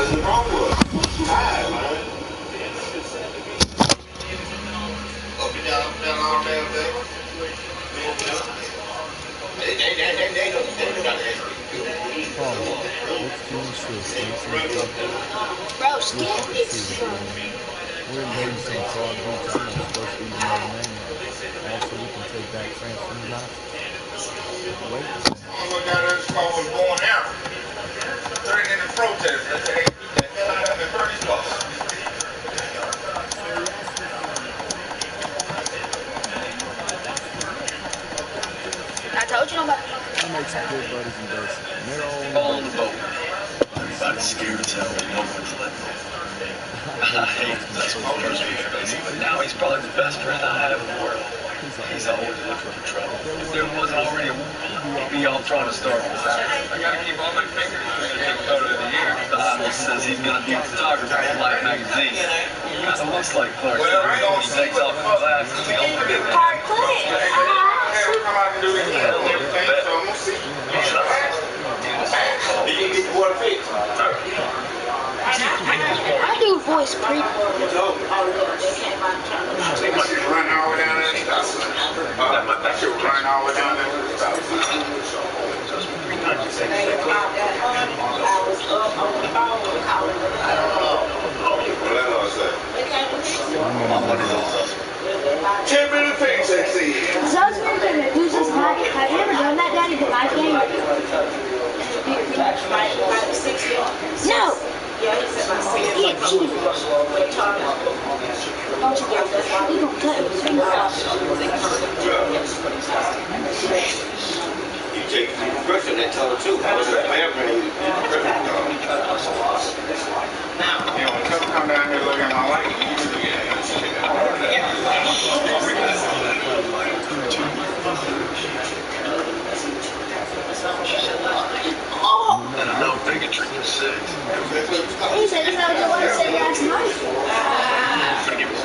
Wasn't wrong with us. Tired, man. Up and down, all damn day. They don't got that. Bro, skip this. We're invading some fraud groups. I'm not supposed to even know the name of it. Also, we can take back France from the Nazis. Wait. Someone got us calling going out. Threatening the protest. They say, keep the hell out of the Bernie's bus. I told you about it. I make some good buddies in basic. They're all on the boat. Everybody's scared as hell. No one's letting go. That's what first was crazy, but now he's probably the best friend I have in the world. He's always looking for trouble. If there wasn't already a war, he'd be all trying to start this out. I gotta keep all my fingers in the photo of the year. The Bible says he's gonna be a photographer in Life magazine. Kinda looks like Clark. When he takes off his glasses, he opens it. Come out and do it again and everything, so I'm gonna see. You can get the water fixed. I do voice pre. Run all the way down there. That shit was running all the way down there. What else say? 10 minute fix, they see. So I was going to do this night. Have you ever done that, Daddy? The live game? No! Yeah, he said my son. He don't cut it with finger. You take the pressure, they tell her too. I was at Maryland. You know, when Trevor come down here looking at my light, And I know bigotry is sick. He said he's not going to say last night.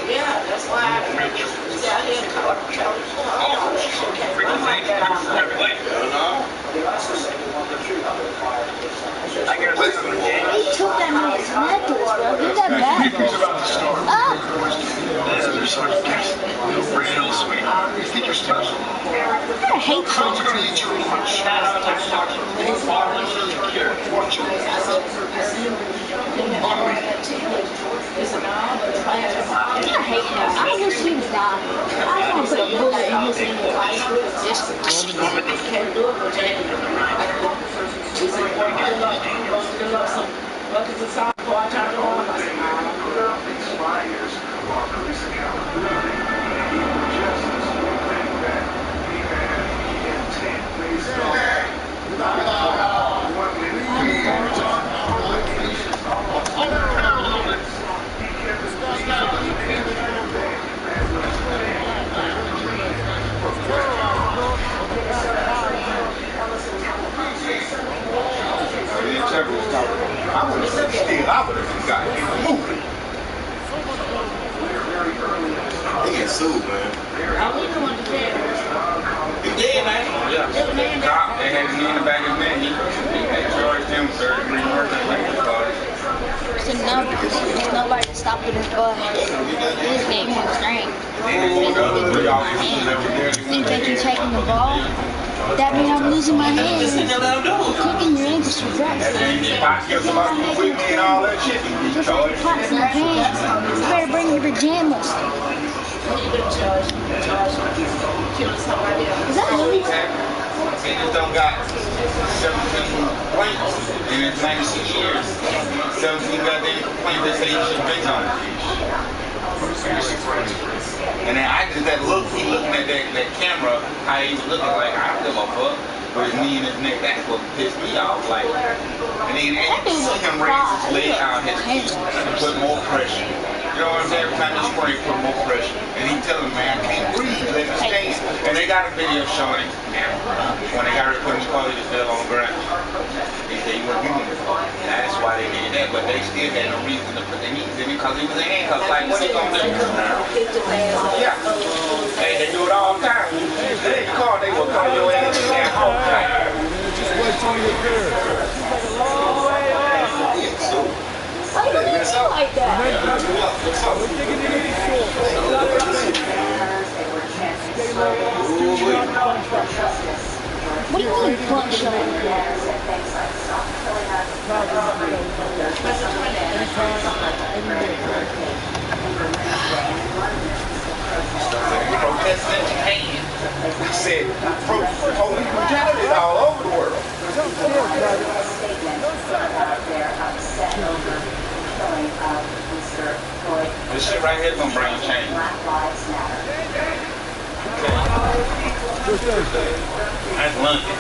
Yeah, that's why I he took that man's necklace, bro. Get that back. You think you're special? I hate you. Someone's gonna eat your lunch. I hate him. I wish he would die. I want to put a bullet in his head. I would have got him moving. He get sued, man. He did, man. Yeah. They had him in the back of his neck. He had charged him 33 murder. There's nobody to stop it his game has strength. Think that you're taking the ball? That means I'm losing my hand. Kicking your ankles for drugs. Just like pots in the pants. You better bring your pajamas. Is that really? He just don't got 17 complaints in his 19 years. 17 goddamn complaints that say he should be on it. And then I just that look, he looking at that camera, how he was looking like, I don't give a fuck. With his knee in his neck, that's what pissed me off. Like, and then see him raise his leg out his feet and put more pressure. You know what I'm saying? Every time he spray, put more pressure. And he telling me, man, I can't breathe, let me stand. And they got a video showing him. When they got her put his car, he just fell on the ground. They say he wasn't human before. That's why they did that, but they still had no reason to put their knees in him because he was in handcuffs. Like, what are you gonna do? Yeah. Hey, they do it all the time. They ain't called, they will call your ass in that home. Just wait till you get there. Why do you do like that? We're digging it in short. Stay low. Do not punch up. What do you mean punch up? Protesting in Japan. I said, police brutality all over the world. This shit right here is gonna bring change. That's London.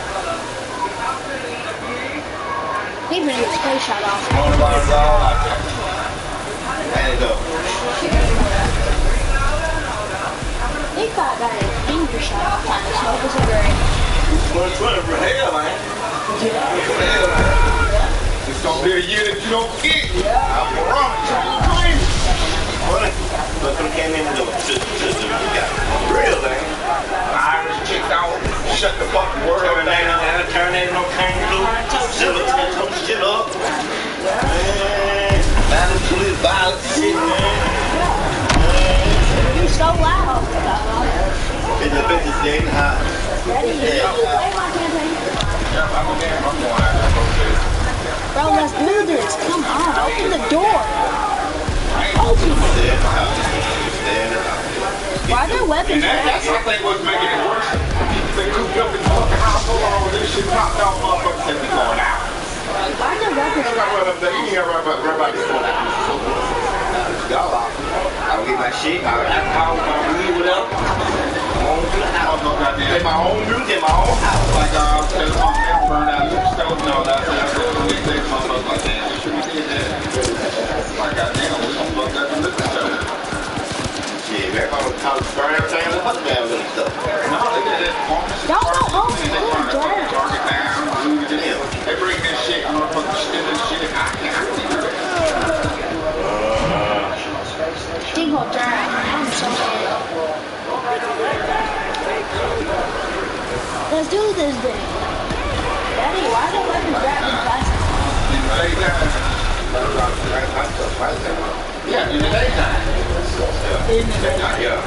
He even gets face shot off. Coronavirus all out there. There you go. He got a finger shot off trying to smoke a cigarette. 2020 for hell, man. Hell, man. It's gonna be a year that you don't forget. I'm wrong. Look who came in the door. Sister, you got real, man. Irish chick out. Shut the fucking world down. Turn that no cane blue. Turn shit up. Man, violence, police, violence, shit, man. You're so loud. It's the business day, huh? Ready? You play my campaign. I'm going out there. Bro, let's do this. Come on, open the door. Open it. Stay in the house. Stay in the house. Why are there weapons? And that's I think what's making it worse. They cooped up in the fucking house. Hold on, this shit popped off, motherfuckers said we going out. Why are there weapons? You ain't right about this going out. Y'all out. I'll get my shit. I'll have my weed, whatever. I'm on to the house. In my own music, in my own house. Like, there's my man burned out the stove and all that. So I said, we take motherfuckers like that. We should be did that. Like, goddamn, we don't fuck that to liquor store. Shit, man, I'm gonna burn everything in the fuck down with stuff. No, they did that. Don't go home. They burn the target down. They bring this shit, motherfucking shit and shit. I can't do that. Dingo down. I'm so scared. Let's do this thing. Daddy, why are the weapons wrapped in plastic? In the daytime. Yeah, in the daytime. In the daytime. Yeah.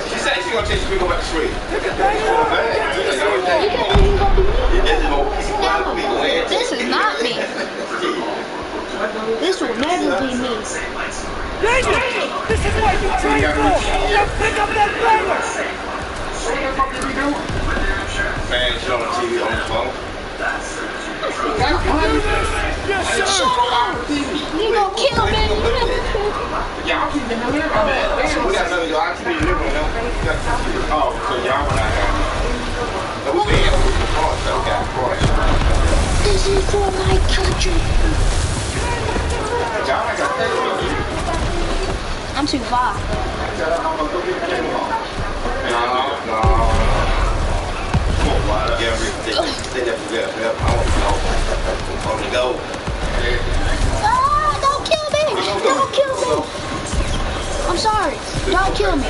She said she's gonna take you to go back to sleep. You can't even go to me. This is not me. This will never be me. Daniel, this is what you trained for. Now pick up that banger. What the fuck did we do? Man, shit on the TV on the phone. Yes, sir. You gonna kill me. Y'all keep in the living room. We got another y'all TV in the living room. Oh, so y'all went out there. We been This is for my country. Y'all ain't got to I'm too far. Ah, don't kill me. Don't kill me. I'm sorry. Don't kill me.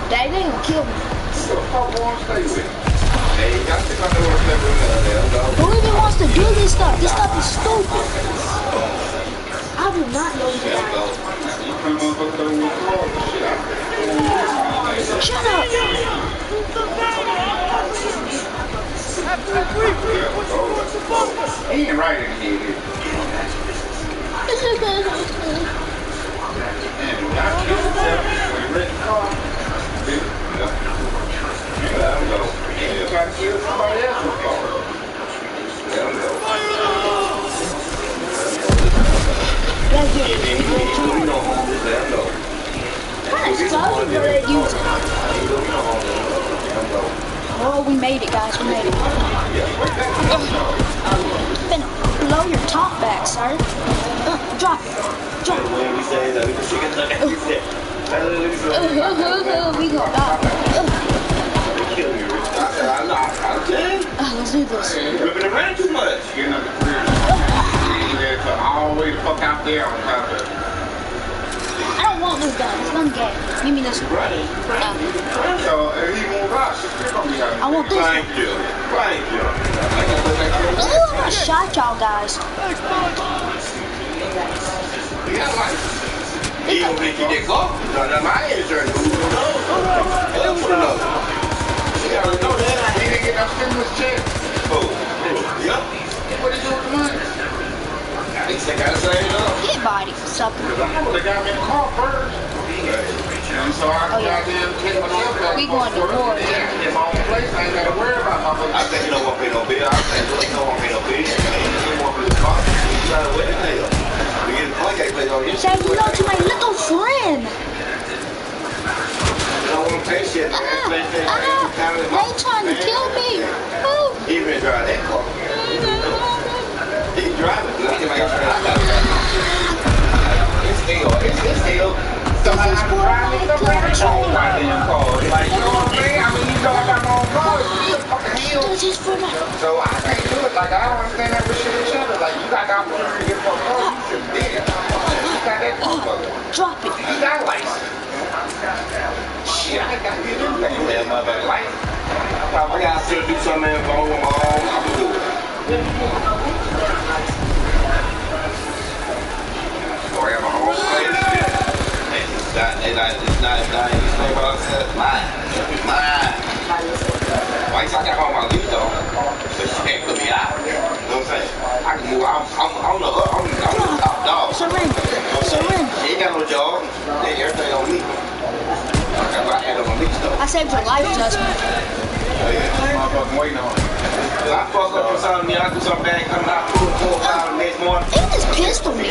Dad, they gonna kill me. Who even wants to do this stuff? This stuff is stupid. I do not know you guys. Shut up. He ain't right in here. Try to kill somebody else's car. What kind of stuff were they using? Oh, we made it, guys. We made it. Finna blow your top back, sir. Drop it. Drop it. We gonna die. Let's do this. You're ripping around too much. You're not the career. All the way the fuck out there on top of it. I don't want those guns. gun game. Give me this one. So if he move out, she's still gonna be having. I want this one. Thank you. Thank you. Ooh, I shot y'all guys. Even if you get caught, my insurance. He didn't get no stimulus check. Oh, yep. What did he do with the money? They gotta save it up. Get body, sucker. They got me in the car first. And so I goddamn take my stuff back. We going to war. In my own place, I ain't gotta worry about my money. I think you don't want to pay no bill. I think you don't want to pay no bill. You don't want to pay the car. You try to wait the hell. You get the pancake place on you. Say hello to my little friend. I don't want to pay shit, man. They trying to kill me. Ooh. He been driving that car. He's driving. It's still. Somebody drive me. Somebody own my damn car. Like, you know what I'm saying? I mean, you know I got my own car. It's still fucking hell. So I can't do it. Like, I don't understand that with shit each other. Like, you got the opportunity to get fucked up. You should be it. You got that motherfucker. Drop it. You got a license. Shit, I got to get everything with that motherfucking license. I got to still do something at home on my own. I'm going to do it. Or I got my own place. It's not anything what I said. Mine. Why you talking about my lead though? So she can't put me out. You know what I'm saying? I can move. I'm the top dog. Surrender. Surrender. She ain't got no job. They everything on me. I had on my leash though. I saved your life, Justin. Motherfucking waiting on it. I fuck up or something, I do something bad, come out, pull the next morning. It just pissed me.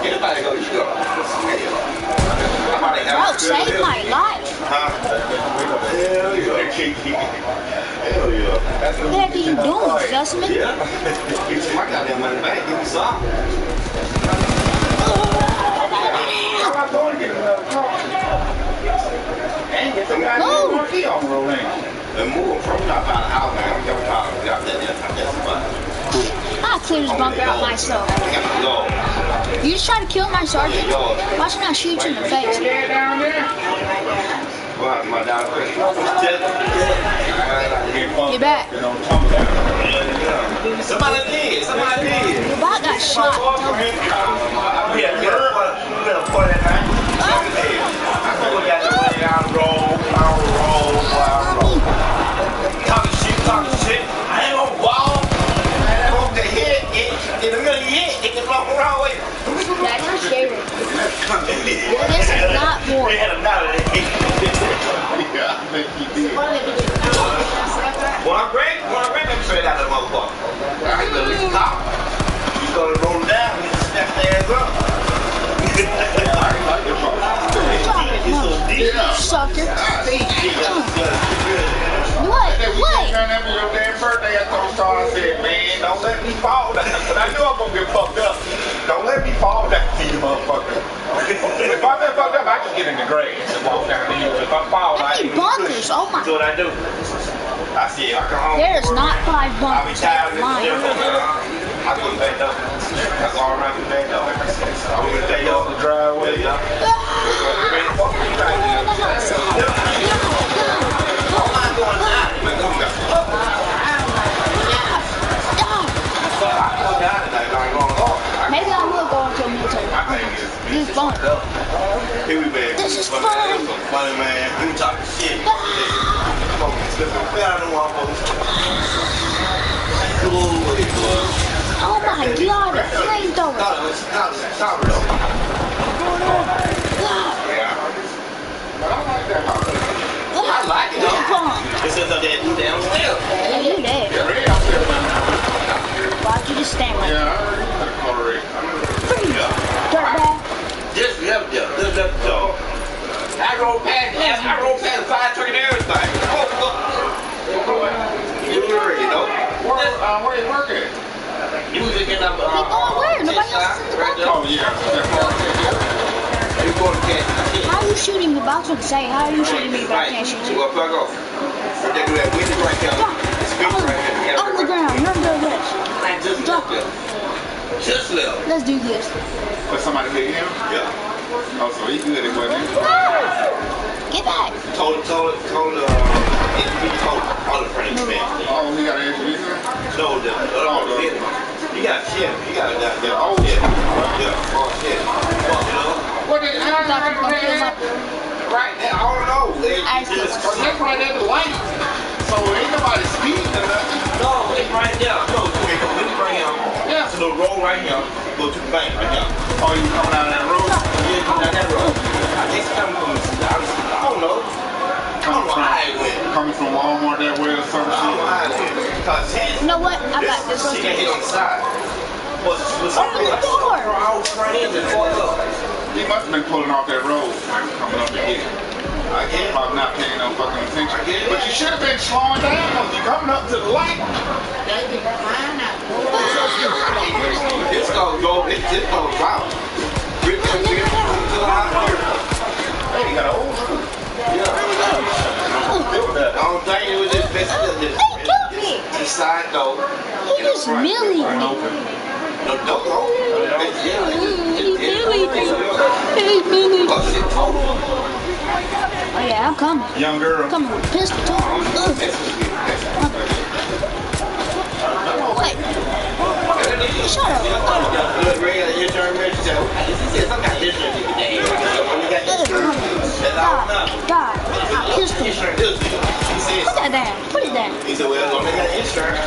Anybody go, you go. Bro, save my life. Huh? Hell yeah. Hell yeah. What the heck are you doing, Justin? Yeah. I got that money back, give me some. I'm not going to get another car. And get some goddamn marquee on the road, ain't you? And move from not about an hour, man. I'm going to get I'll clear this bunker out myself. You just try to kill my sergeant? Watch me not shoot you in the face. Get back. Somebody did. You about got shot. Talking shit. I ain't gonna ball. I hope the head in the middle of the head, it can blow the wrong way. That's scary. This is not war. They had a knot in it. Yeah, I think he did. When I break, let me straight out of the motherfucker. I can at least stop. You gonna roll it down and snap the ass up. Sucker. What? Whenever your damn birthday, I told Star, I said, man, don't let me fall down. But I knew I'm gonna get fucked up. Don't let me fall down to you, motherfucker. If I get fucked up, I just get in the grave and walk down to you. If I fall, How many bunkers? Oh my. That's what I do. I see it. I come home. There's not 5 I'll be bunkers. tired of Mine. I go back up. That's all around the day, though. I will take up the driveway. Maybe I will go into a military. This is fun. This is fun. Funny man, you talking shit. Oh my god, a flamethrower. I like it though. It's just that you downstairs. Yeah, you dead. Why'd you just stand like that? Dirtbag. Just left there. I rode past the fire truck and everything. You were, you know. Where you working? You was just getting up. He going where? Nobody else is in the box. Oh yeah. You going to catch the How are you shooting me? Box would say, how are you shooting me if I can't shoot you? Well, fuck off. They do that window right there. On the ground. Remember this. Just Drop left. Just left. Let's do this. But somebody hit him? Yeah. Oh, so he good, wasn't he? all the friends family. Oh, he got an SUV? No, you got shit. You got that old shit. Yeah, oh shit. What did I right now? I don't know. That's right at the light. So ain't nobody speeding or nothing. No, it's right there. No, okay, let me bring him. Yeah. So the road right here, go to the bank right here. Oh, you coming down that road? Yeah, come down that road. I think it's coming from, I don't know. Coming from Walmart that way or some shit. You know what? I got this one. She got hit on the side. Open the door. He must have been pulling off that road, coming up the hill. I guess probably not paying no fucking attention. But you should have been slowing down because you're coming up to the light. This goes go, this goes out. Hey, you got an old school. Yeah. I don't think it was this side door. He just millied me. No, don't go. He millied me. He millied me. Oh yeah, I'm coming. Young girl. I'm coming with a pistol too. Wait. Shut up. God, I pistol. Put that down. Put it down. He said, well, I'm gonna get insurance.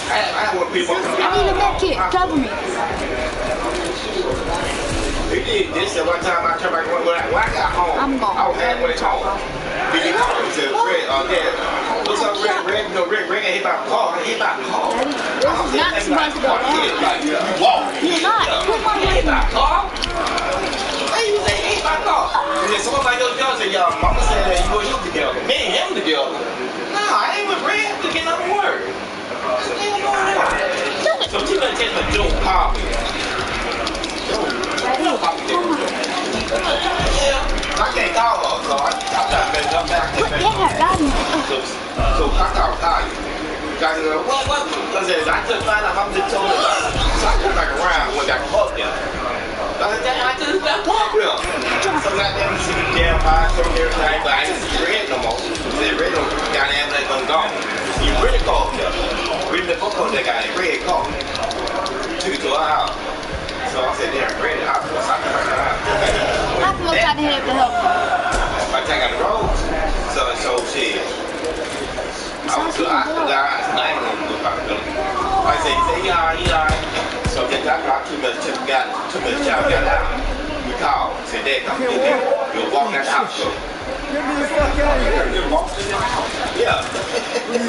I want people. I need a med kit. Cover me. He did this at one time. I turned back when I got home. I'm gone. I was mad when he called. He called me and said, Red, Dad, what's up, Red? No, Red hit my car. He hit my car. This is not supposed to go down. You're not. Put my He hit my hand. car? Hey, you say he hit my car? And then someone like your girl said, y'all, mama said that you and him together. Me and him together. No, I ain't with Red to get no work. So you gonna take my dope pop. I can't call her, so I'm not better come back. Put that right in. So I call you. Guys go, what? I said, I couldn't find out how to tell her. So I come back around when I got fucked there. I said, damn, I couldn't got fucked with him. So goddamn, see the damn pie, so everything, but I didn't see Red no more. They Red don't got ambulance done gone. You really called him. Red the fuck on that guy, Red called him. Took it to our house. So I said, damn, Red, I feel like I feel like I had to help. I take out the road. So shit. I was I said, he alright. So then I got too much child got out. We called. Said, Dad, come get me. You'll walk that house. Get me the fuck out of here. Yeah.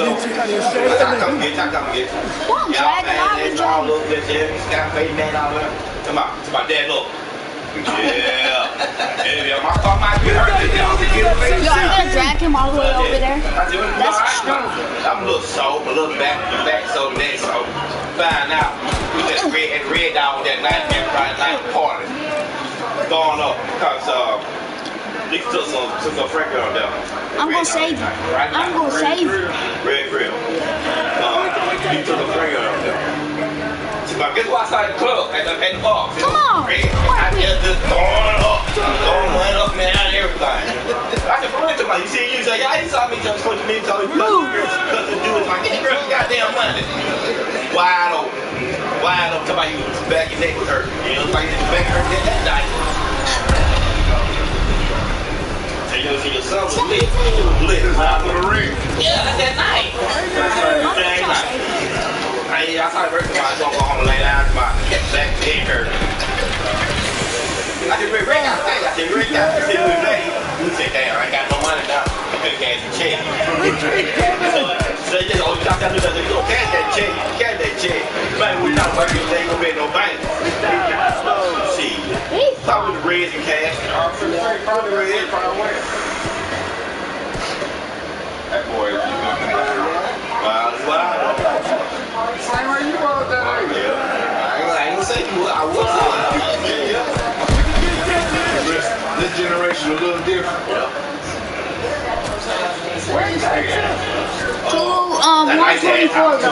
So I come get. Don't drag it out of all little bitch there. Got fake man out there. To my dad, look. Yeah. My car might be hurt. Yo, I'm gonna drag him all the way over there. That's strong. I'm a little soft, a little back so neck so. Find out. We just red dog that night and Friday night party. Going up because they took some freaking on there. I'm gonna save you. I'm gonna save you. Red grill. He took a freaking on there. But guess what? Outside the club at the bar. Come on. I just throwing up, man, and everything. I just run to my, you see, you say, yeah, he saw me just put me, so he because the dude was like, get your goddamn money. Wide open, somebody you back your neck was hurt. You know, like his back hurt that night. So you see your son was lit. Out of the ring. Yeah, that's that night. I saw the birthday, I was going to go home and lay down to my back head hurt. I said, Rick, I said, Rick, I said, he said, damn, I ain't got no money now. I couldn't cash the check. So they just, you got to do that. You don't cash that check. Man, we not working, they ain't going to be no bank. See, probably the reds and cash. Probably red, probably where. That boy is wild. Same way you was that age. I ain't gonna say you. I was. This generation a little different. Where you stay at? 124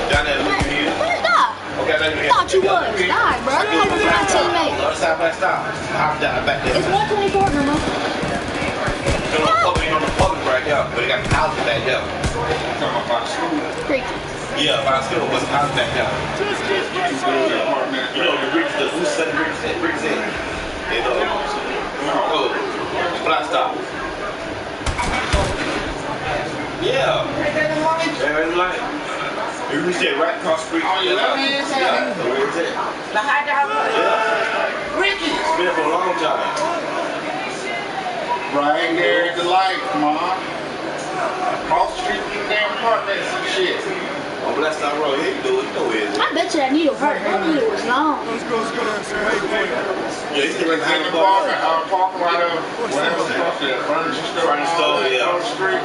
Down there, look at you. Where's that? Okay, thought you was. Die, bro. I'm talking to my teammate. Stop. Hop down back there. It's 124, remember? On the public right here, but they got the house back there. Talking about school. Great. Yeah, by school, but the house back there. You know, the bricks, the loose set of bricks in. They go. Oh, black stop. Yeah. Very light. You reach that right across the street. Oh, your left hand side? Yeah, where is it? The hot dog. Yeah. Ricky. It's been for a long time. Right there at the light, come on. Cross the street from the damn apartments and shit. On Black Star Road, here you do it. You know where it is. I bet you that needle hurt. That needle was long. Let's go down some waypoint. Yeah, he's It's in the parking lot of whatever's across there. Furniture store. Across the street.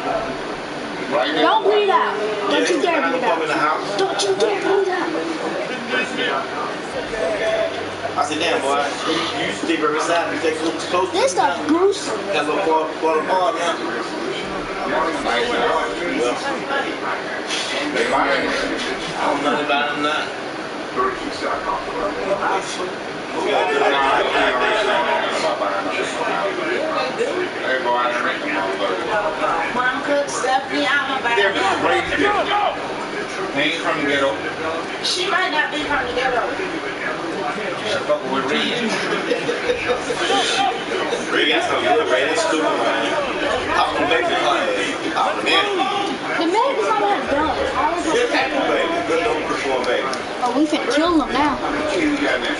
Right there. Don't bleed out. Don't you dare bleed in the out. house. Don't you dare bleed out. I said, damn, boy, you stick right beside me. Take close to This stuff gruesome. Got a little fall apart now. They lying. I don't know nothing about them now. Mom cooked stuff. Yeah, I'm about They're it. raised different. They ain't from the ghetto. She might not be from the ghetto. She fucking with Reed. Ray got some good, Ray. That's stupid, man. I'm gonna make the class. I'm the man. The man is not that dumb. Good apple, baby. Good don't perform, baby. Oh, we finna kill them now.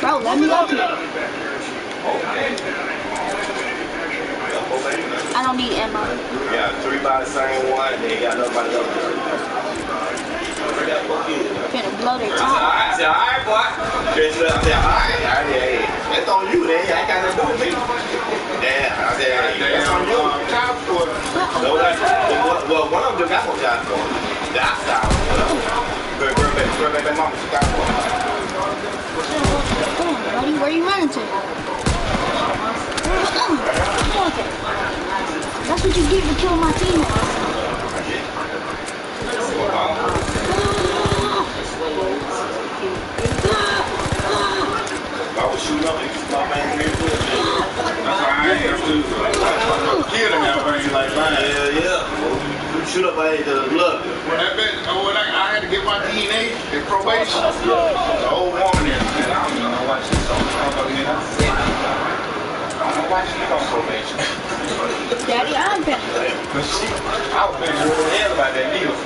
Bro, let me up here. I don't need ammo. Yeah, 3 by the same one, they got nobody else. Finna blow their top. I said, alright, boy. I said, alright, yeah. That's on you, then. I ain't got nothing to do with me. Yeah, I said, that's on you. No, well, one of them got no job for him. That's how. Girl, baby, mama, she got one. Come on, buddy. Where you running to? That's what you get for killing my teammates. I was shooting up and my man here too. That's why I ain't have to kill him everything like mine. Yeah. You shoot up by the blood. When that bitch, when I had to get my DNA and probation, the old woman there, man, I don't even know why she's on probation. I don't know why she's on probation. Daddy, I'm back. But I was thinking real hell about that needle.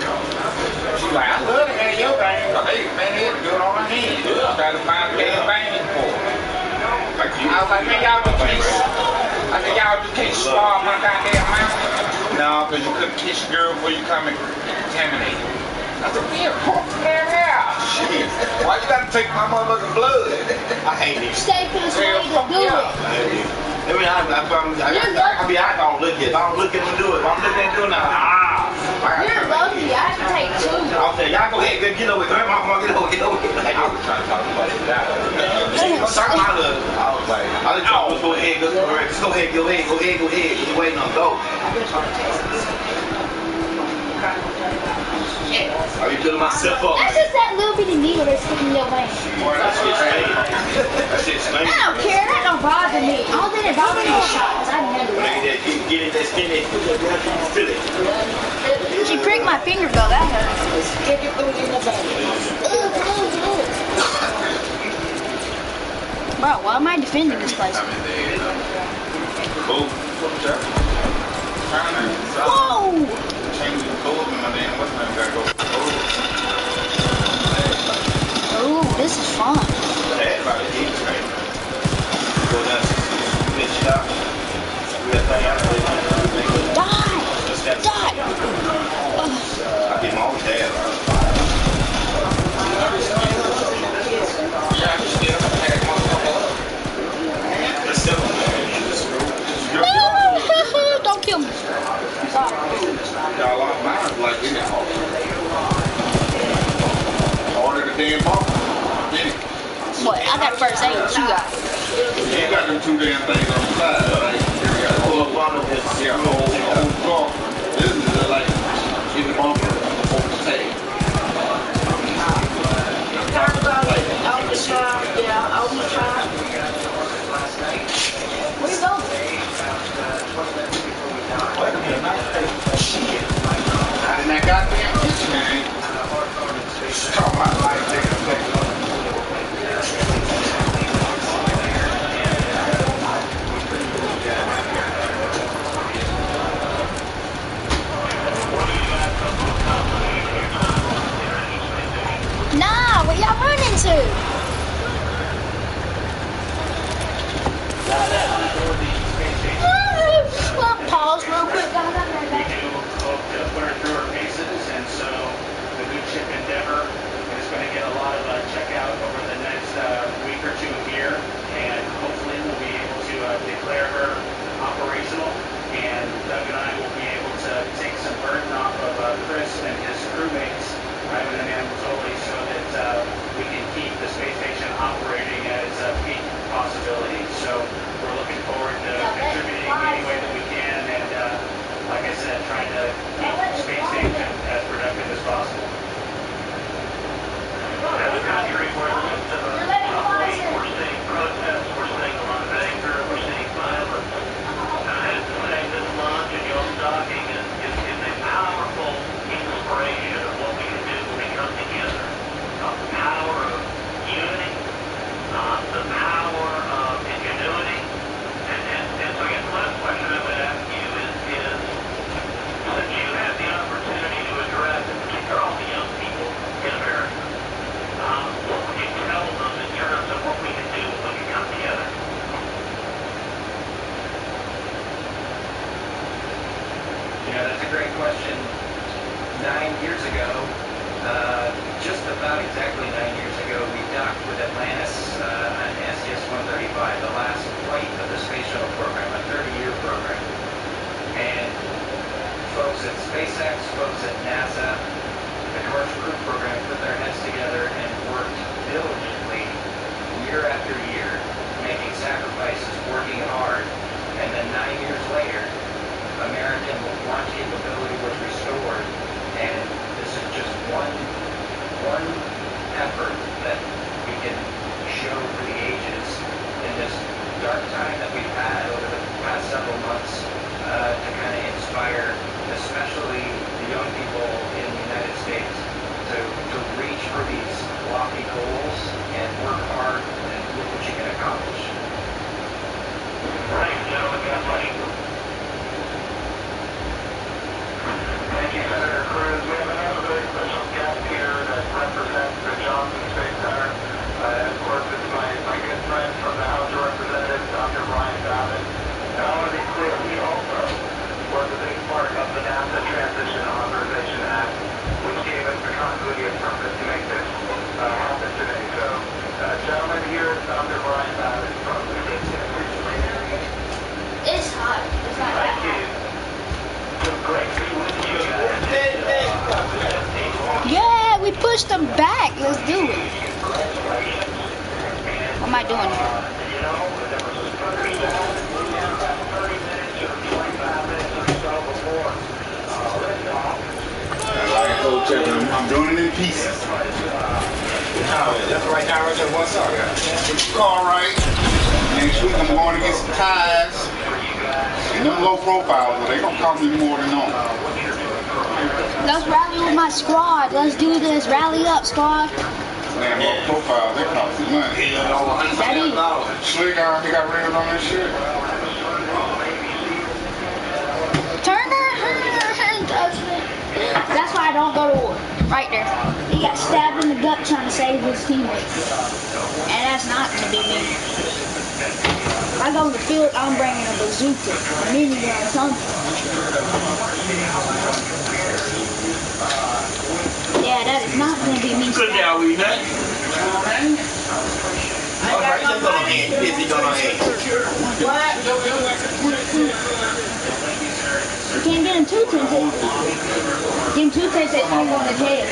She's like, I love to have your thing. Hey, man, they had to do it on my hand. Try to find a damn vein for it. I was like, man, y'all just can't swab my goddamn mouth. No, because you couldn't kiss your girl before you come and contaminate. I said, yeah, shit. Why you gotta take my motherfucking blood? I hate it. Stay for this way to do it. I mean, I don't look at it. If I don't look at him do it, if I'm looking at him now, You're lucky. I can take 2. I'll say, y'all go ahead, get over it. Get over it. I was trying to talk about it now. Start my look. I was like, I'll let y'all go ahead, go ahead. You're waiting on go. Are you killing myself up? That's just that little bitty needle that's sticking in your vein. That shit's stinking. I don't care. That don't bother me. All that bother me is shots. I never. Get it, that skin, feel it. She pricked my finger though. That hurt. Stick it through in the vein. Bro, why am I defending this place? Cool. Whoa! Change the code in my name. What's my name? Gotta go. Ooh, this is fun. Everybody eats, right? Go down to this shop. Die! Die! I get my own dad. Yeah, I just get up and pack my stuff up. It's simple, man. No! Don't kill me. I'm sorry. Y'all are mine like in it. Order the damn ball. Get it. What? I got first aid. What you got? You got them 2 damn things on the side, right? Pull up on this. Yeah, old car. This is like in the bumper over the tail. Talk about it. a great question. 9 years ago, just about exactly 9 years ago, we docked with Atlantis on SES-135, the last flight of the space shuttle program, a 30-year program. And folks at SpaceX, folks at NASA, the commercial crew program put their heads together and worked diligently year after year, making sacrifices, working hard, and then 9 years later, American launch capability was restored, and this is just one effort that we can show for the ages in this dark time that we've had over the past several months to kind of inspire, especially the young people in the United States, to reach for these lofty goals and work hard and look what you can accomplish. Thank you, gentlemen. God bless you. Thank you, Senator Cruz. We have another very special guest here that represents the Johnson Space Center. Of course, it's my good friend from the House of Representatives, Dr. Brian Babbitt. And I want to be clear, he also was a big part of the NASA Transition Authorization Act, which gave us the continuity of purpose to make this happen today. So, gentlemen, here is Dr. Brian Babbitt from the Space Center. It's hot. It's not that Thank you. hot. So great to be with you guys. Yeah, we pushed them back. Let's do it. What am I doing here? You know, there was a 30 minutes or 25 minutes or so before liftoff. Like I told Kevin, I'm doing it in pieces. That's right now, right there. What's up? Get your car right. Next week I'm going to get some tires. And them low profiles, they don't cost me more than normal. Let's rally with my squad. Let's do this. Rally up, squad. Man, low profiles, they cost me money. Daddy. Slick guy, he got rails on that shit. Turner. That's why I don't go to war. Right there. He got stabbed in the gut trying to save his teammates. And that's not going to be me. If I go in the field, I'm bringing a bazooka, a minigun, something. Yeah, that is not going to be me. Good now, we met. All right, let's go ahead. Busy going ahead. You can't get him too tempted. Get him too tempted, you're going to jail.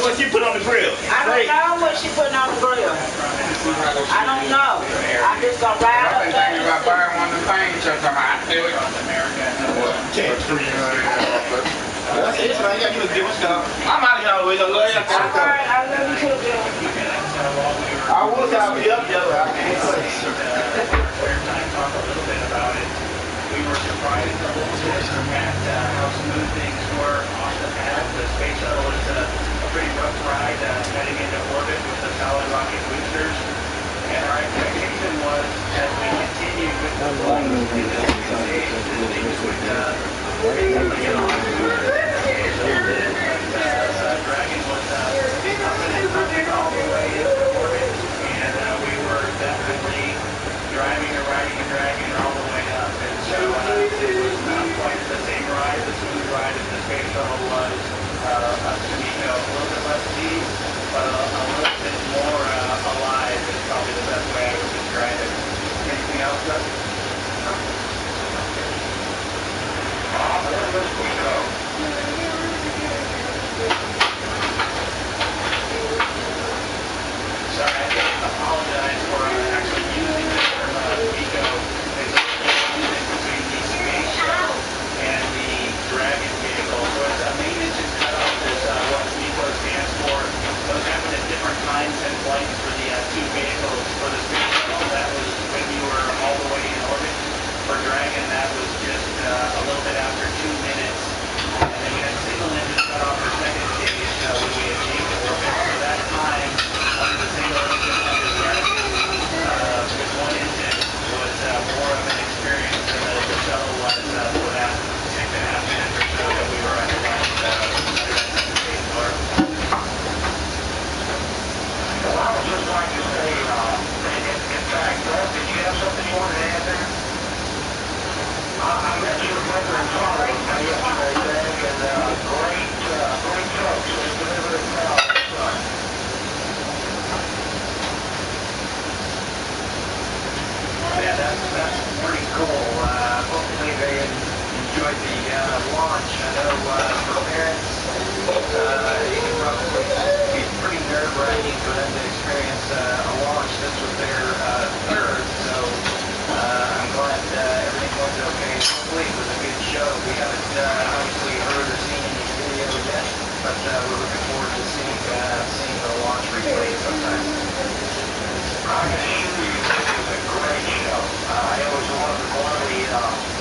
What she put on the grill? I don't know what she putting on the grill. I don't know. I'm just gonna ride up I've been there. thinking about buying one of the things. I feel it. That's it, man. You gotta give us different stuff. I'm out of here always. I love you. Alright, I love you too, Bill. I wish I'd be up there, but I can't play. We were surprised at how smooth things were off the pad. The space shuttle is a pretty rough ride heading into orbit with the solid rocket boosters. And our expectation was, as we continued with the flight in the next few days, that things would get on. Dragon was up and pumping all the way into orbit, and we were definitely driving and riding the Dragon all the way up. And so it was not quite the same ride, the smooth ride as the space shuttle was. A little bit less speed, but a little bit more alive is probably the best way I would describe it. Anything else, Doug? enjoyed the launch. I know for parents, it can probably be pretty nerve-wracking for them to experience a launch. This was their third, so I'm glad everything went okay. Hopefully it was a good show. We haven't obviously heard or seen any video yet, but we're looking forward to seeing the launch replay sometime. I can assure you this was a great show. I always wanted one of the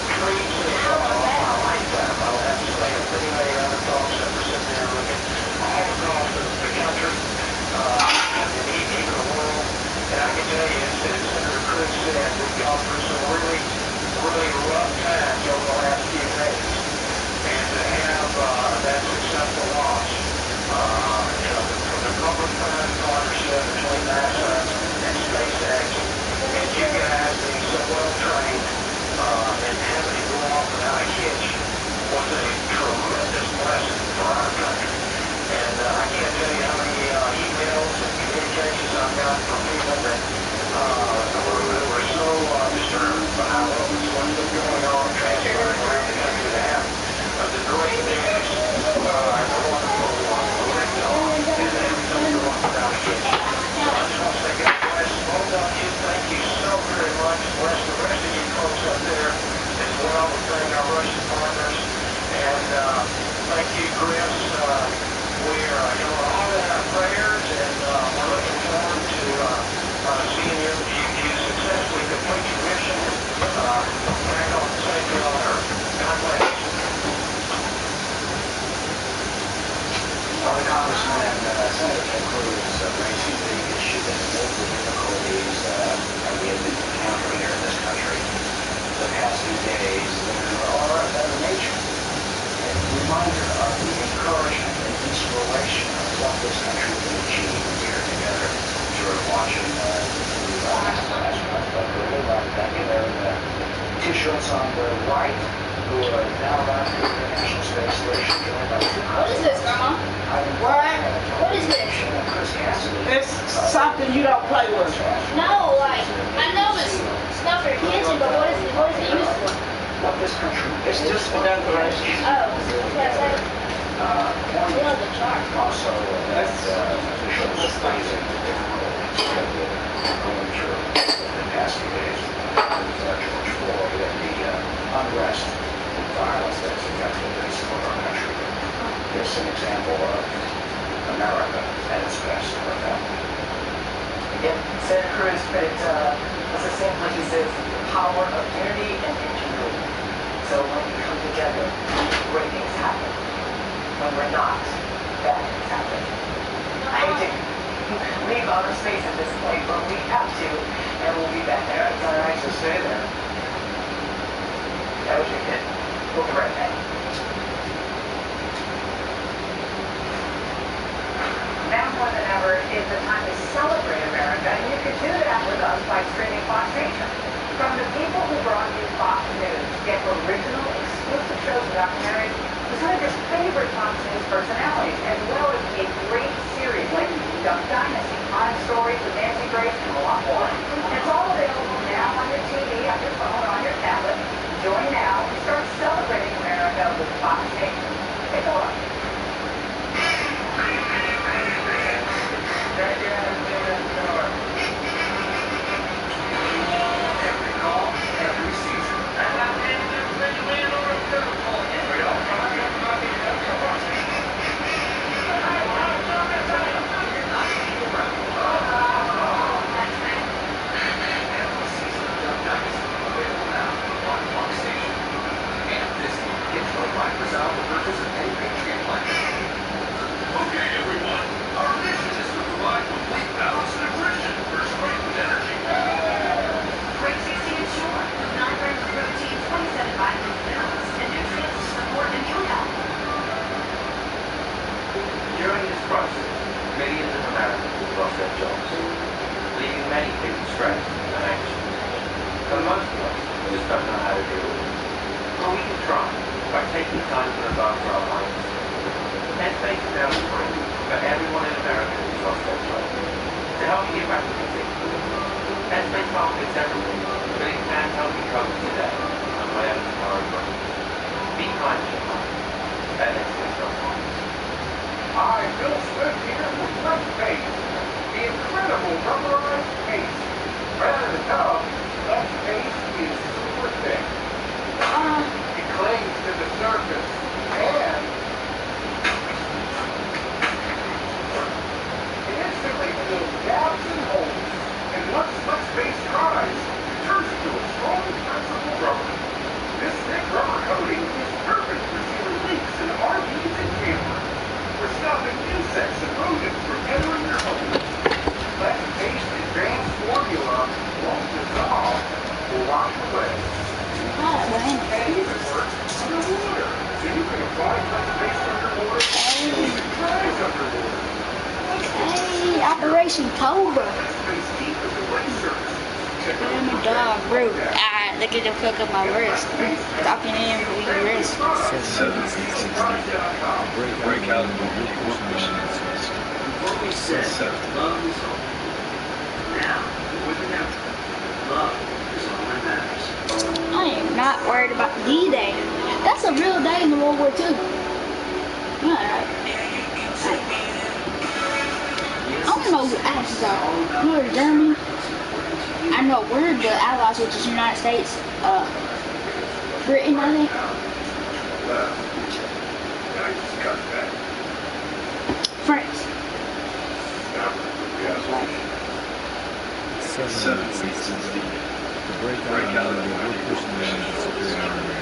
dreams of my lifetime. I would have to say of many, many other folks that were sitting there looking all across the country, and even the world. And I can tell you, as Senator Cruz said, we've gone through some really, really rough times over the last few days. And to have that successful launch, from the public-private partnership between NASA and SpaceX, and you guys being so well trained, and having it go off without a hitch was a tremendous blessing for our country. And I can't tell you how many emails and communications I've got from people that were so disturbed by what's been going on, transpiring around the country to have the great news, the wonderful signal, and everything going without a hitch. So I just want to say God bless both of you. Thank you so very much. Bless the rest of you folks up there as well. We thank our Russian partners. And thank you, Chris. We're all in our prayers, and we're looking forward to seeing you successfully complete your mission back on safely on Earth. God bless you. Well, Congressman and Senator Cruz raising the issue that multiple difficulties that we have been encountering here in this country the past few days are of that nature. A reminder of the encouragement and inspiration of what this country can achieve when we are together. We're watching the astronauts, but really like that. Two shirts on the right, who are now about to the International Space Station, joined by What is this, Grandma? What? What is this? Chris Cassidy. It's something you don't play with. No, like, I know it's stuff for your kitchen, but what is it used for? What this country It's just for decoration. Oh, that's what I said. We love the chart. also officials facing the difficulties that we're going through the past few days with George Floyd and the unrest and violence that's affected some of our country. It's an example of America at its best right now. Again, Senator Cruz put it succinctly. He says the power of unity and ingenuity. So when we come together, great things happen. When we're not, bad things happen. I hate to leave outer space at this point, but we have to, and we'll be back there. It's nice to stay there. That was your kid. We'll be right back. Now more than ever is the time to celebrate America, and you can do that with us by streaming Fox Nation. From the people who brought you Fox News, get original, exclusive shows and documentaries with some of your favorite Fox News personalities, as well as a great series like Duck Dynasty, Crime Stories with Nancy Grace, and a lot more. And it's all available now on your TV, on your phone, or on your tablet. Join now and start celebrating America with Fox Nation. Take a look. Every call, every season. Okay, everyone. Our mission is to provide complete balance and nutrition for strength and energy. Great tasty and sure, with 9 grams of protein, 27 vitamins, minerals, and nutrients to support immune health. During this crisis, millions of Americans have lost their jobs, leaving many people stressed and anxious. For most of us, we just don't know how to deal with it. But we can try by taking time to look after our minds. Headspace is now free for everyone in America who's lost their job. To help you get back to routine, Headspace can't fix everything, but it can help you cope today and plan tomorrow morning. Be Hey, Operation Cobra. I'm a dog, bro. Ah, look at the fuck up my wrist. Talking in with your wrist. 760. Breakout. I am not worried about D-Day. That's a real day in the World War II. Alright. I don't know who the Axis are. You know, Germany. I know we're the Allies, which is the United States, Britain, I think. France. 760. The breakout area, we're pushing them into secure area.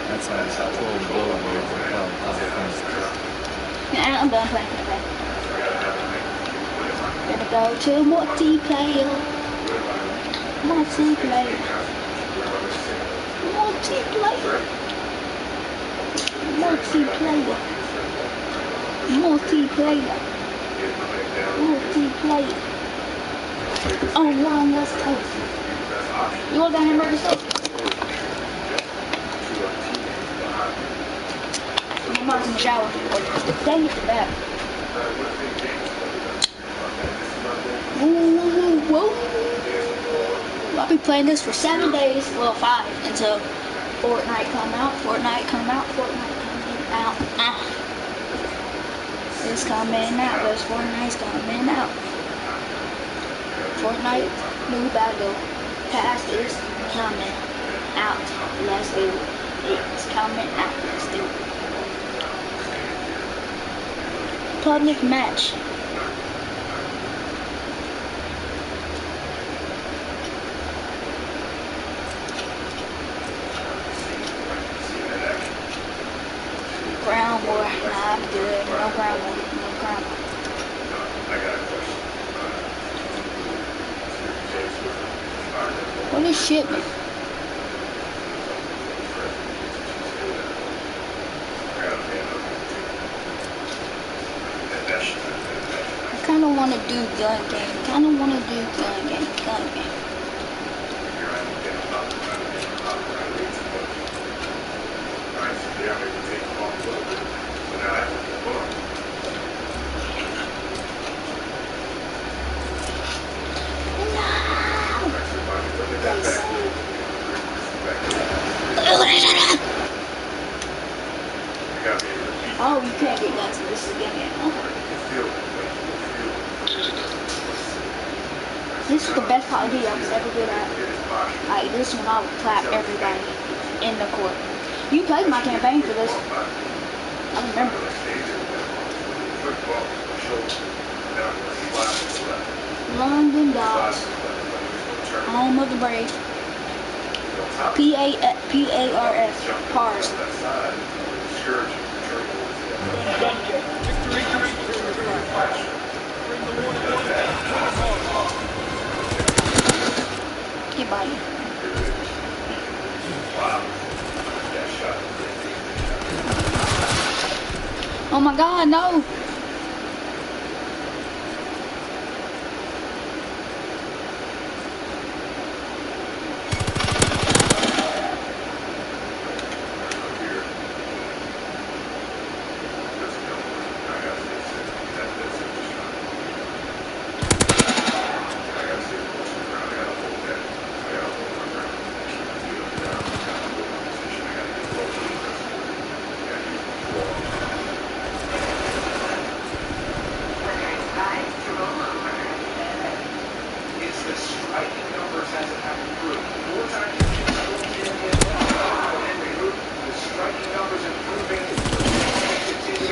That's how it's controlled the roadway for Yeah, I'm done playing. Okay. Gonna go to multiplayer. Multiplayer. Multiplayer. Multiplayer. Multiplayer. Multiplayer. Oh, wow, West Coast. You want that hamburger stuff? My mom's in the shower. Dang it, the back. Whoa. I'll be playing this for 7 days, well 5, until Fortnite come out. Fortnite coming out. It's coming out, because Fortnite's coming out. Fortnite, new battle pass is coming out. Let's do it. It's coming out. Let's do it. Public match. Ground war. Nah, I'm good. No ground war. What is shipment? I kind of want to do gun game. Oh, you can't get guns in this game. This is the best Call of Duty I was ever good at. Like, this one I would clap everybody in the court. You played my campaign for this. I remember. London Dogs. Home of the Brave. P-A-R-S. Pars. Get by you. Oh my God, no!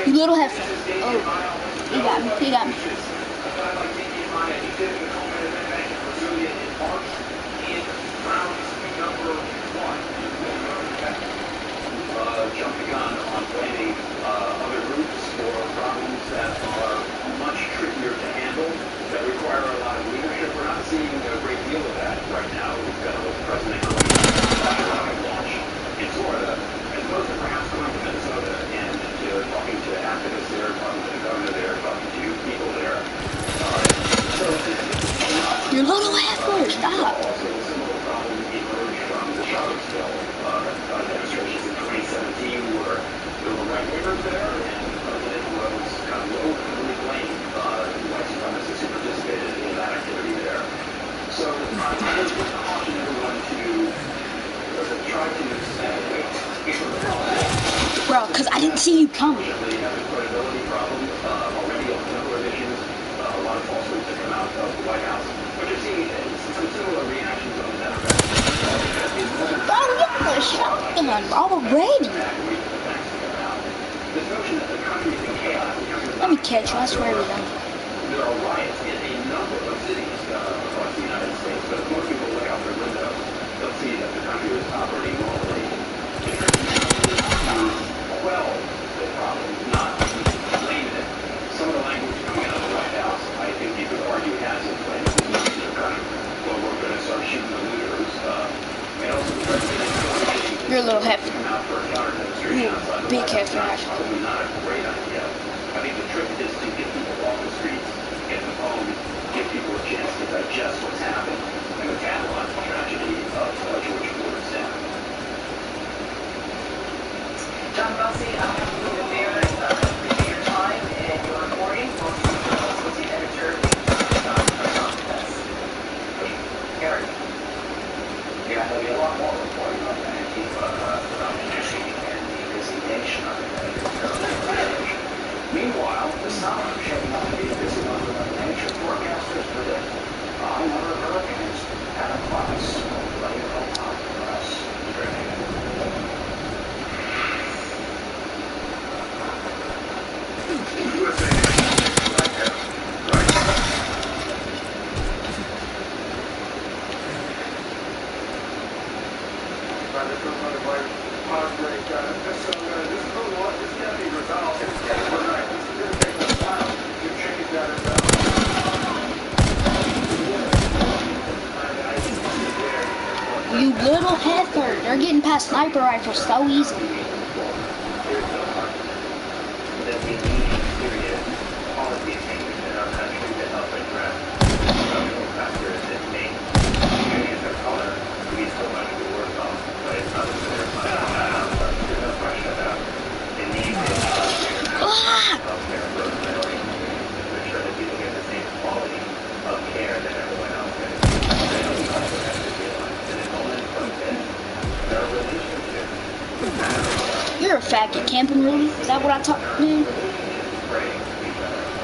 You little heifer. Oh, he got me. Jumping on blaming other groups for problems that are much trickier to handle, that require a lot of leadership. We're not seeing a great deal of that right now. We've got a president launch into didn't see you coming. They have a credibility problem already on a number of issues. A lot of falsehoods that come out of the White House. But you're seeing some similar reactions on the Democrats. Bro, you have a shotgun already. This notion that the country is in chaos because of Let me catch you. I swear we don't. there are riots in a number of cities across the United States, but if most people look out their windows, they'll see that the country is operating normally. The trick now is to quell the problem, not blame it. Some of the language coming out of the White House, I think you could argue has inflamed the country. Well, we're going to start shooting the looters. And also the president You're a little hefty. come out for a counter demonstration outside the Big White House. hefty, That's actually. probably not a great idea. I think the trick is to get people off the streets, get them home, give people a chance to digest what's happened, and the catalyze the tragedy of George Floyd's death. John Rossi, I have to leave it there. Appreciate your time and your reporting. We'll see you associate editor. Eric. Yeah, there'll be a lot more reporting on the Antifa nomination and the resignation of the editor. Meanwhile, the summer shaping up to be a busy one for Mother Nature. Forecasters predict a high number of hurricanes and a class later on top for us. You little heifer. They're getting past sniper rifles so easy. That we need serious policy changes in our country to help address social factors that make communities of color be so much worse off. But it's not there's no question about the need for health care for minorities to ensure that people get the same quality of care that everyone else gets. They also have to realize that in moments like this, their relationships You're a faggot camping, really? Is that what I talk, dude?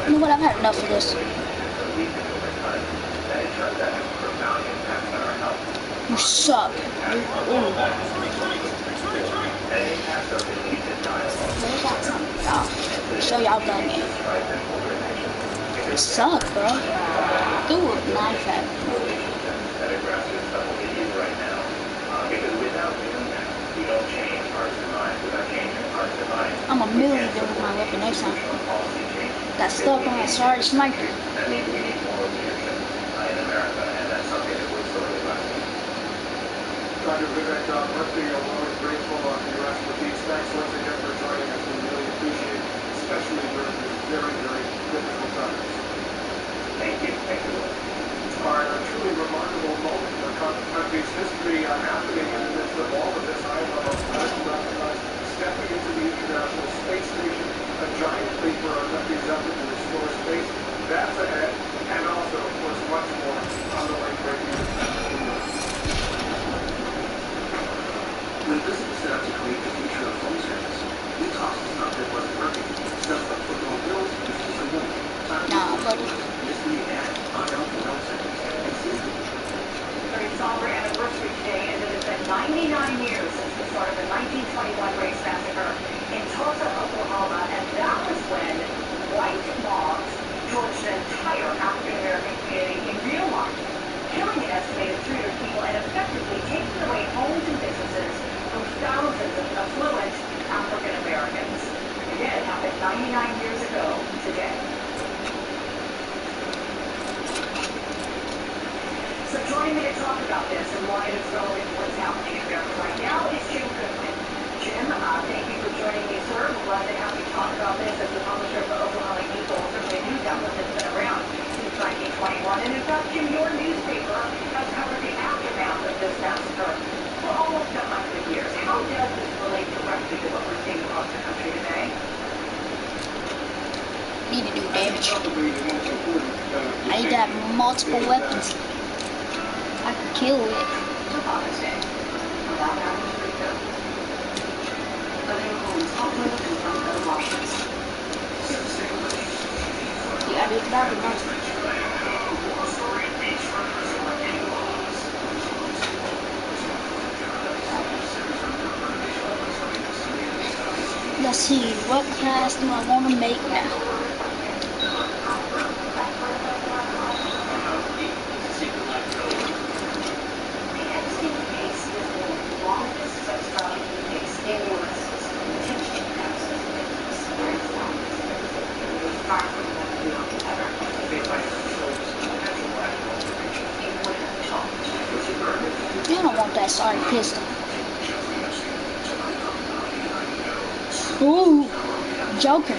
You know what? I've had enough of this. You suck. Oh, show y'all done me. You suck, bro. Do a knife at me. I'm a million there with my weapon next time. Got stuck on a sorry sniper. Dr. Vivek Murthy, I'm always grateful for your expertise. Thanks once again for joining us. We really appreciate it, especially during these very, very difficult times. Thank you. Thank you. Are a truly remarkable moment in the country's history happening in the midst of all of this high-level medical exercise, stepping into the International Space Station, a giant leap for our country's effort to restore space. That's ahead, and also, of course, much more on the way breaking news. When business set out to create the future of phone service, we tossed the stuff that wasn't working, stuff like football bills, and some money. Nah, buddy. This new ad, unknown phone service, and see. Very somber anniversary today, and it has been 99 years since the start of the 1921 race massacre in Tulsa, Oklahoma, and that was when white mobs torched an entire African-American community in real life, killing an estimated 300 people and effectively taking away homes and businesses from thousands of affluent African Americans. Again, it happened 99 years ago today. So joining me to talk about this and why it's relevant to what's happening in America right now is Jim Goodwin. Jim, thank you for joining me, sir. We're glad to have you talk about this as the publisher of the Oklahoma Eagle, certainly a news outlet that's been around since 1921. And in fact, Jim, your newspaper has covered the aftermath of this massacre for almost 100 years. How does this relate directly to what we're seeing across the country today? Need to do damage. I need to have multiple weapons. I can kill it. To Father's Day, without having to refill. Living homes, home living from That'd be nice. Let's see, what class do I want to make now? You don't want that sorry pistol. Ooh, Joker.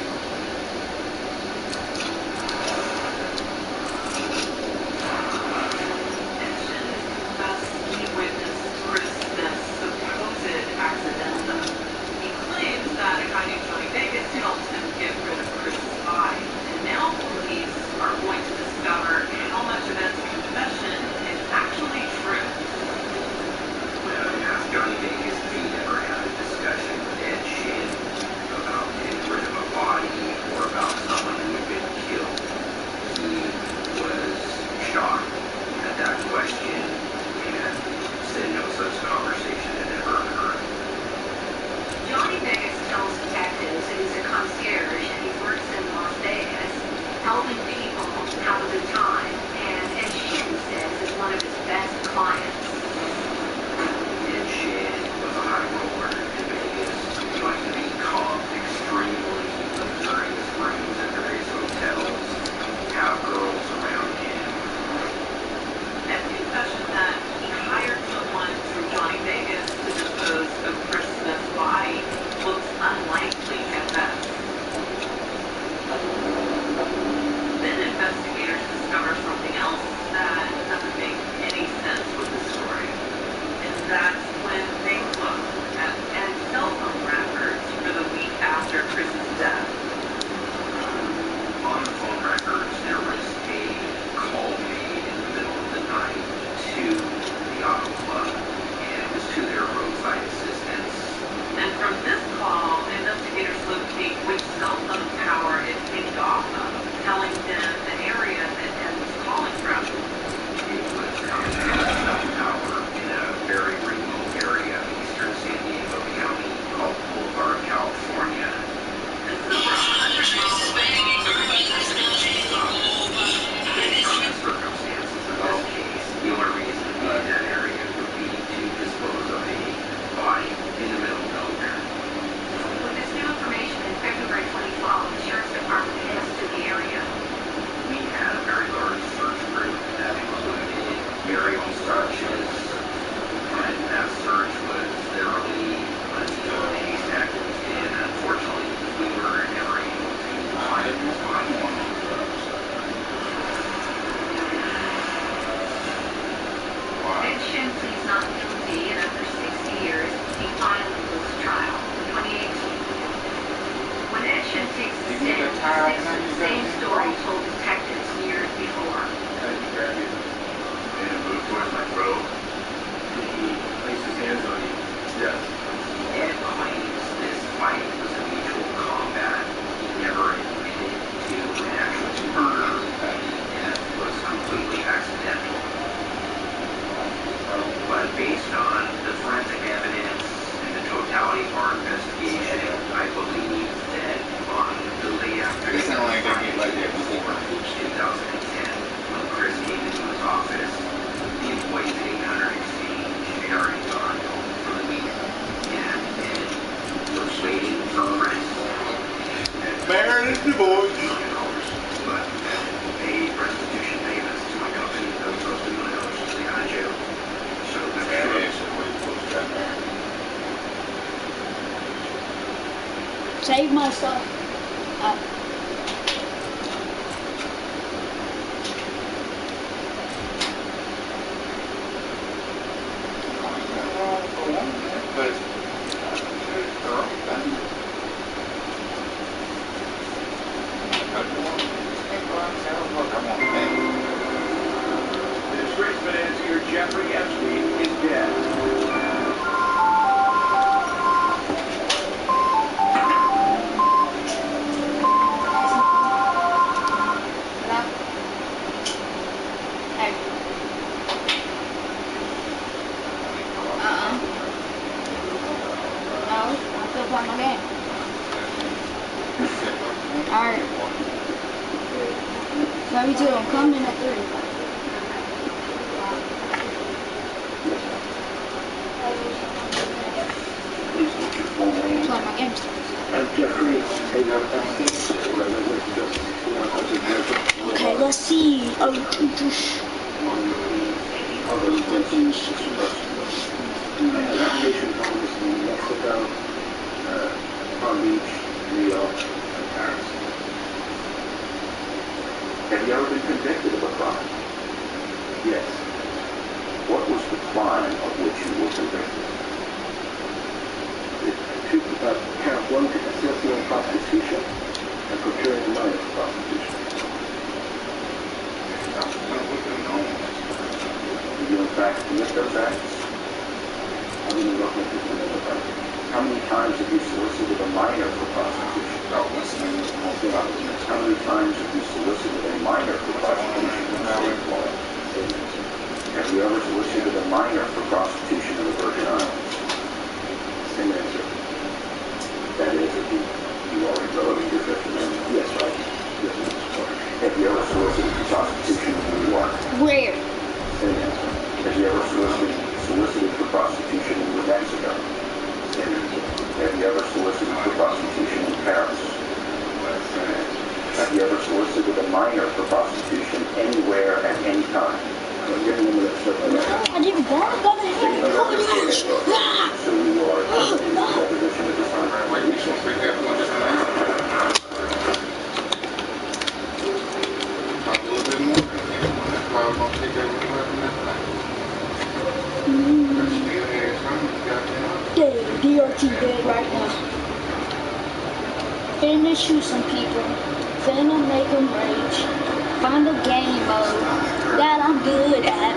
Save my stuff. Disgraced financier Jeffrey Epstein is dead. play my game. Alright. Love you too. I'm coming at 3. Play my game still. Okay, let's see. Palm Beach, New York, and Paris. Have you ever been convicted of a crime? Yes. What was the crime of which you were convicted? Count 1, assessing prostitution and procuring money for prostitution. Did you in fact commit those acts? How many times have you solicited a minor for prostitution? How many times have you solicited a minor for prostitution? Have you ever solicited a minor for prostitution in the Virgin Islands? Same answer. That is, if you already know it, your Fifth Amendment. Yes, right. Have you ever solicited for prostitution in New York? Where? Same answer. Have you ever solicited for prostitution in New Mexico? Same answer. Have you ever solicited for prostitution in Paris? Same answer. Have you ever solicited a minor for prostitution anywhere at any time? I didn't want to go to hell. Oh my gosh. So you are in the position of this time. DRT dead right now. Finna shoot some people. Finna make them rage. Find a game mode that I'm good at.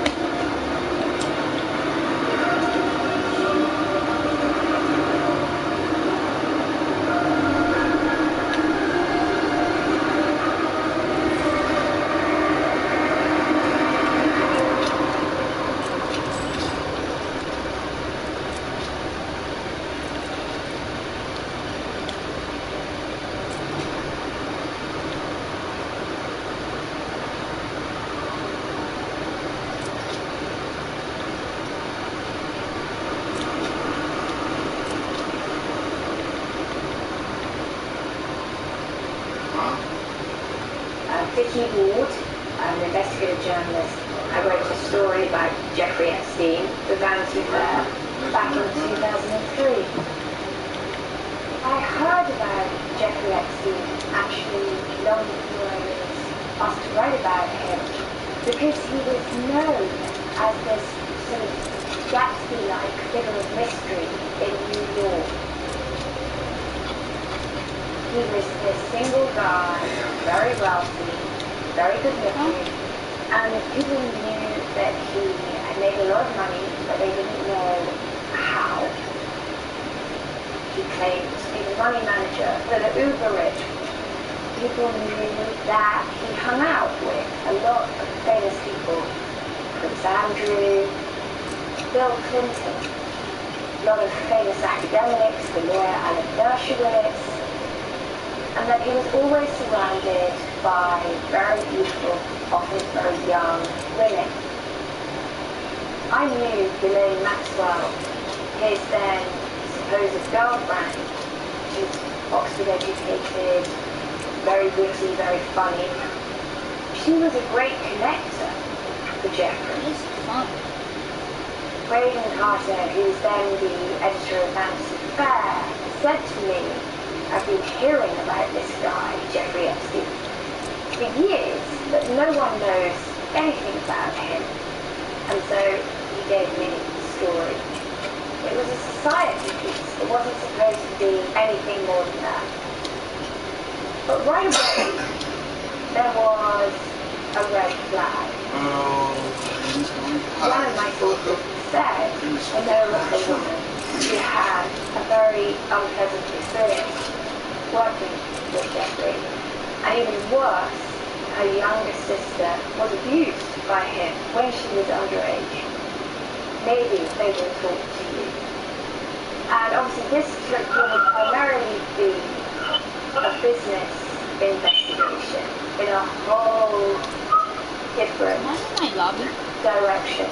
Vicky Ward, I'm an investigative journalist. I wrote a story about Jeffrey Epstein for Vanity Fair back in 2003. I heard about Jeffrey Epstein actually long before I was asked to write about him, because he was known as this sort of Gatsby-like figure of mystery in New York. He was this single guy, very wealthy, very good looking, and people knew that he had made a lot of money, but they didn't know how. He claimed to be the money manager for the uber rich. People knew that he hung out with a lot of famous people. Prince Andrew, Bill Clinton, a lot of famous academics, the lawyer Alan Dershowitz, and that he was always surrounded by very beautiful, often very young women. I knew Ghislaine Maxwell, his then supposed girlfriend. She was Oxford educated, very witty, very funny. She was a great connector for Jeffrey. Braden Carter, who's then the editor of Vanity Fair, said to me, I've been hearing about this guy, Jeffrey Epstein, for years, but no one knows anything about him. And so he gave me the story. It was a society piece. It wasn't supposed to be anything more than that. But right away, there was a red flag. One of my sources said, I know of a woman who had a very unpleasant experience working with Jeffrey, and even worse, her younger sister was abused by him when she was underage. Maybe they will talk to you. And obviously this trip will primarily be a business investigation in a whole different direction.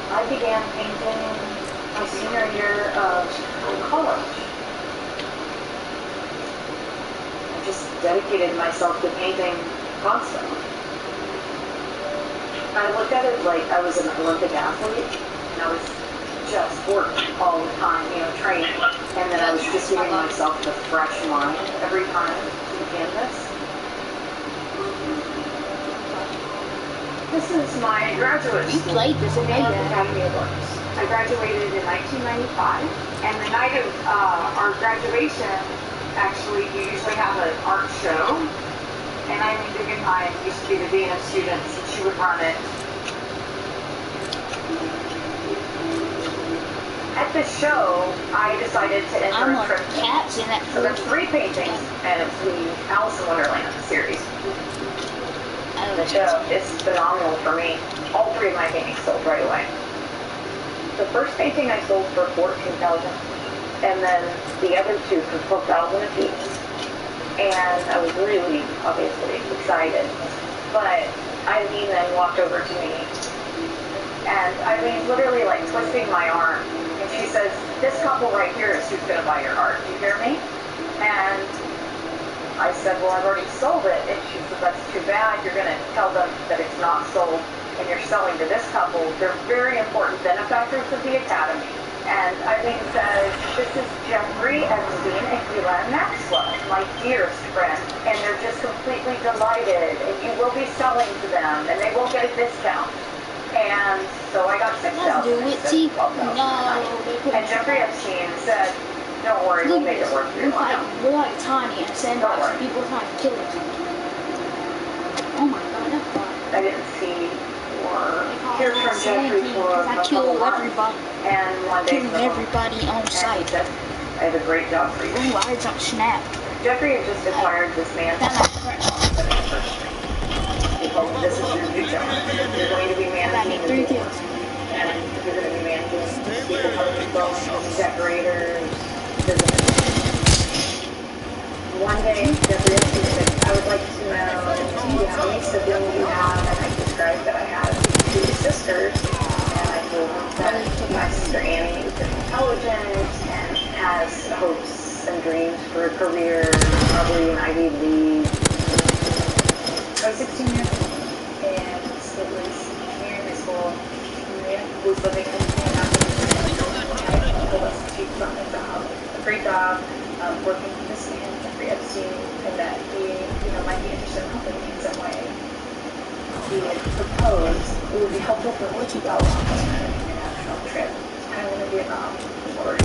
I began painting my senior year of college. I just dedicated myself to painting constantly. I looked at it like I was an Olympic athlete, and I was just working all the time, training. And then I was just giving myself the fresh mind every time to the canvas. This is my graduate school, Academy Awards. I graduated in 1995, and the night of our graduation, actually, you usually have an art show, and Eileen Guggenheim used to be the dean of students, and she would run it. At the show, I decided to enter a trip. So there's 3 paintings, and it's the Alice in Wonderland series. The show is phenomenal for me. All 3 of my paintings sold right away. The first painting I sold for $14,000, and then the other 2 for $12,000 a piece. And I was really, obviously, excited. But Eileen then walked over to me, and Eileen's literally like twisting my arm. And she says, "This couple right here is who's going to buy your art. Do you hear me?" And I said, "Well, I've already sold it." And she said, "That's too bad. You're going to tell them that it's not sold, and you're selling to this couple. They're very important benefactors of the Academy." And Eileen says, "This is Jeffrey Epstein and Ghislaine Maxwell, my dearest friend, and they're just completely delighted, and you will be selling to them, and they won't get a discount." And so I got $6,000. And Jeffrey Epstein said, "Don't worry, we'll make it work for you." We're like tiny and sandbox. People are trying to kill us. Oh my god, that's fun. I didn't see or hear from Jeffrey for I kill everybody. And one day, killing everybody on sight. I have a great job for you. Ooh, I don't snap. Jeffrey had just acquired this man. This is your new job. You're going to be managing 3 kills. And you're going to be managing people, decorators, visitors. One day, Jeffrey said, "I would like to know how many siblings you have." And I described that I have 2 sisters. And I told him that my sister Annie is intelligent and has hopes and dreams for a career, probably an Ivy League. I was 16 years old, and it was junior high school. Maria was living in told us to from a job, a great job, working with this man, Jeffrey Epstein, and that he, might be interested in helping me in some way. He had proposed it would be helpful for me to go on an international trip, kind of in Vietnam, or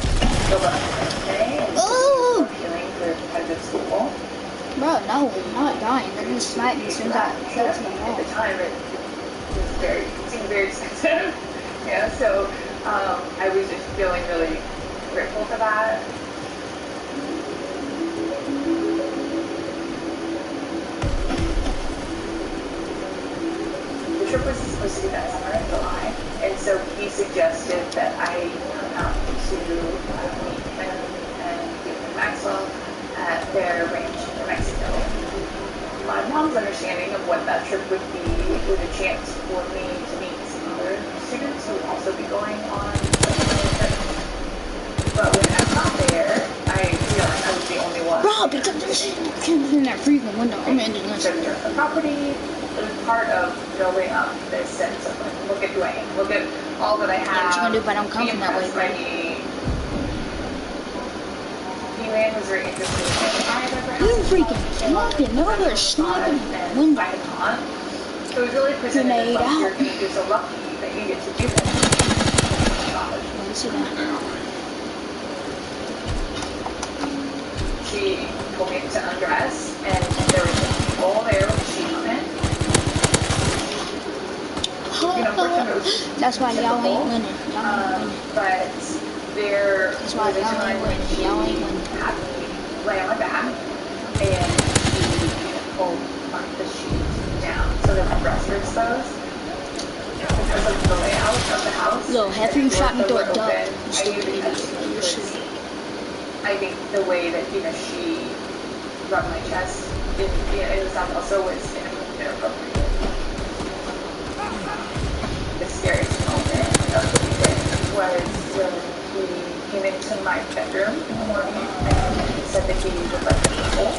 go back to okay, and appealing for a competitive school. Bro, no, I'm not dying. They're gonna snipe me as soon as I kill someone At the else. time, it seemed very expensive. So I was just feeling really grateful for that. The trip was supposed to be that summer in July, and so he suggested that I come out to meet him and Ghislaine Maxwell at their ranch in Mexico. My mom's understanding of what that trip would be was a chance for me to meet some other students who would also be going on trips. But when I got there, I realized I was the only one. Bro, because there's in that freezing window. I'm ending this. The property was part of building up this sense of like, look at who I am, look at all that I have. Yeah, what you gonna do, but I'm coming that way, bro. Man was very interested in You freaking smoking, no, they're sniping window. So it was really presented Grenade as out. you're so lucky that you get to do that. Let me see that. She told me to undress, and there were some people there with sheets in. That's why y'all ain't winning. Y'all ain't winning. But there That's why y'all ain't winning. Y'all ain't winning. Lay on my back, and suppose. Because of the layout of the house. Yo, after you shot me through a duck, you I stupid knew idiot. that You're was, shitty. I think the way that, you know, she rubbed my chest in the South also was inappropriate. The scariest moment of the weekend was when he came into my bedroom in the morning and he said that he would like to cuddle.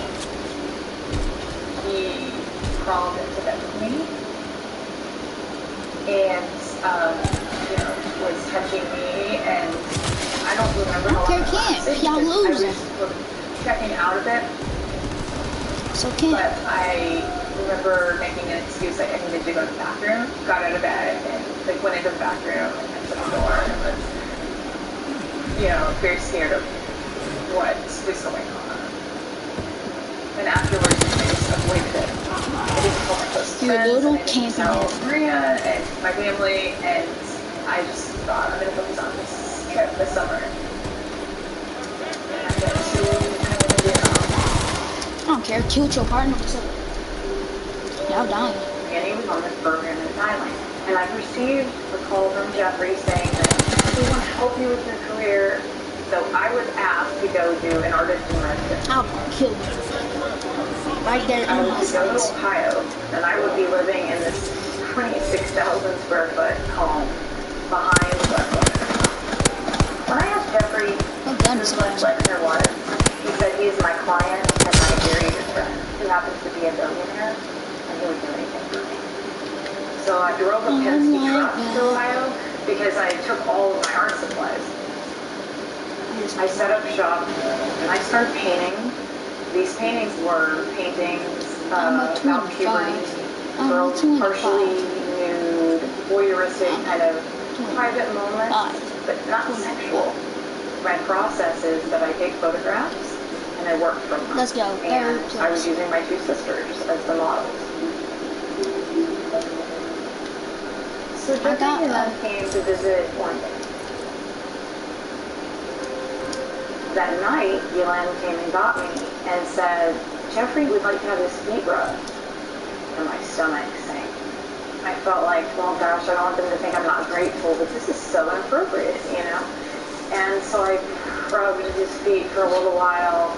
He crawled into bed with me and, you know, was touching me, and I don't remember how long it lasted. Y'all losing. I was sort of checking out of it. It's okay. But I remember making an excuse, like I needed to go to the bathroom, got out of bed, and like went into the bathroom and went to the door and was, you know, very scared of what was going on. And afterwards, I just avoided it. I didn't tell my close friends, and I didn't tell Maria and my family, and I just thought I'm gonna focus on this trip this summer. And I get to kind of Vietnam. I don't care. Kill your partner. What's up? Y'all dying. And he was on this program in Thailand. And I received a call from Jeffrey saying that we want to help you with your career. So I was asked to go do an artist in residence. I'll kill you. Right there I in was my to go to sights. Ohio, and I would be living in this 26,000 square foot home behind the Westland. When I asked Jeffrey who Westner was, he said he's my client and my very good friend, who happens to be a billionaire, and he would do anything for me. So I drove a Penske truck to Ohio because I took all of my art supplies. I set up shop and I started painting. These paintings were paintings about puberty, girls partially nude, voyeuristic kind of private moments, but not sexual. My process is that I take photographs and I work from them. Let's go. And I was using my two sisters as the models. So Jeffrey and I came to visit one day. That night, Yolanda came and got me and said, Jeffrey would like to have his feet rubbed. And my stomach sank. I felt like, well, gosh, I don't want them to think I'm not grateful, but this is so inappropriate, you know? And so I rubbed his feet for a little while,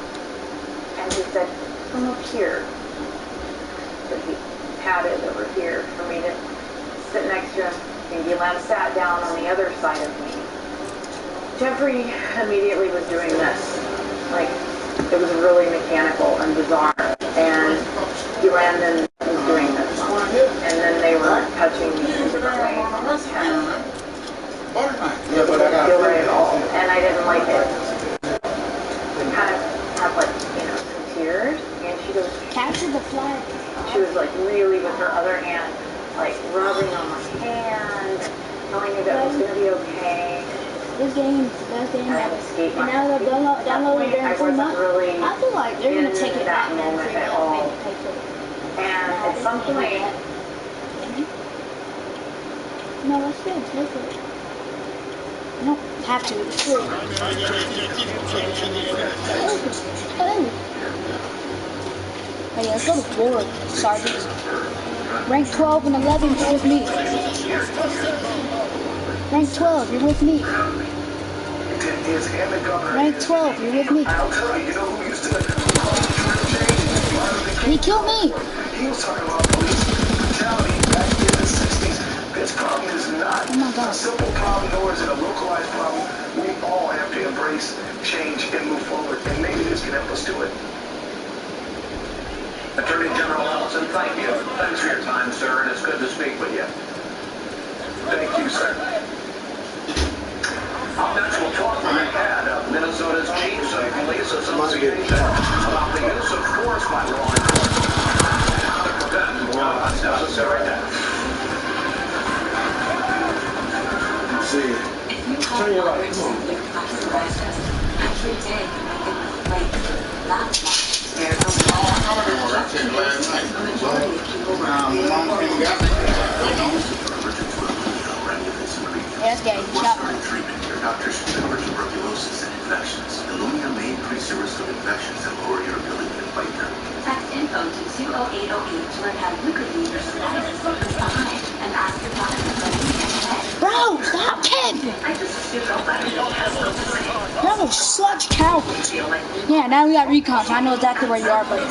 and he said, come up here. So he patted over here for me to sit next to him, and Yolanda sat down on the other side of me. Jeffrey immediately was doing this. Like, it was really mechanical and bizarre. And Yolanda was doing this. And then they were touching me in different ways. And it didn't feel right at all. And I didn't like it. I kind of had, like, you know, some tears. And she goes, capture the flag. She was, like, really with her other hand, like, rubbing on my hand, telling me that it was going to be okay. This game is the best game ever. And now that I've downloaded it during 3 months, I feel like they're going to take it back and make it pay for it. And at some point... No, let's go. Pay for it. You don't have to. It's free. Oh. Hey, let's go to Florida, Sergeant. Rank 12 and 11, you're with me. Rank 12, you're with me. Rank 12, you're with me. He killed me. He was talking about police brutality back in the 60s. This problem is not a simple problem, nor is it a localized problem. We all have to embrace change and move forward, and maybe this can help us do it. Attorney General Ellison, thank you. Thanks for your time, sir, and it's good to speak with you. Thank you, sir. Up next, we'll talk with the head of Minnesota's Chiefs of Police Association about the use of force by law enforcement. How to prevent more unnecessary deaths. See, turn your right. Come on. Every day you make it late. That's why. Yes, gang. Shot. Your doctor should cover tuberculosis and infections. Illumina may increase your risk of infections and lower your ability to fight them. Text info to 20808 to learn how you could leave your status symptoms behind. camping. Y'all are such cowards. Yeah, now we got recon, so I know exactly where you are, buddy.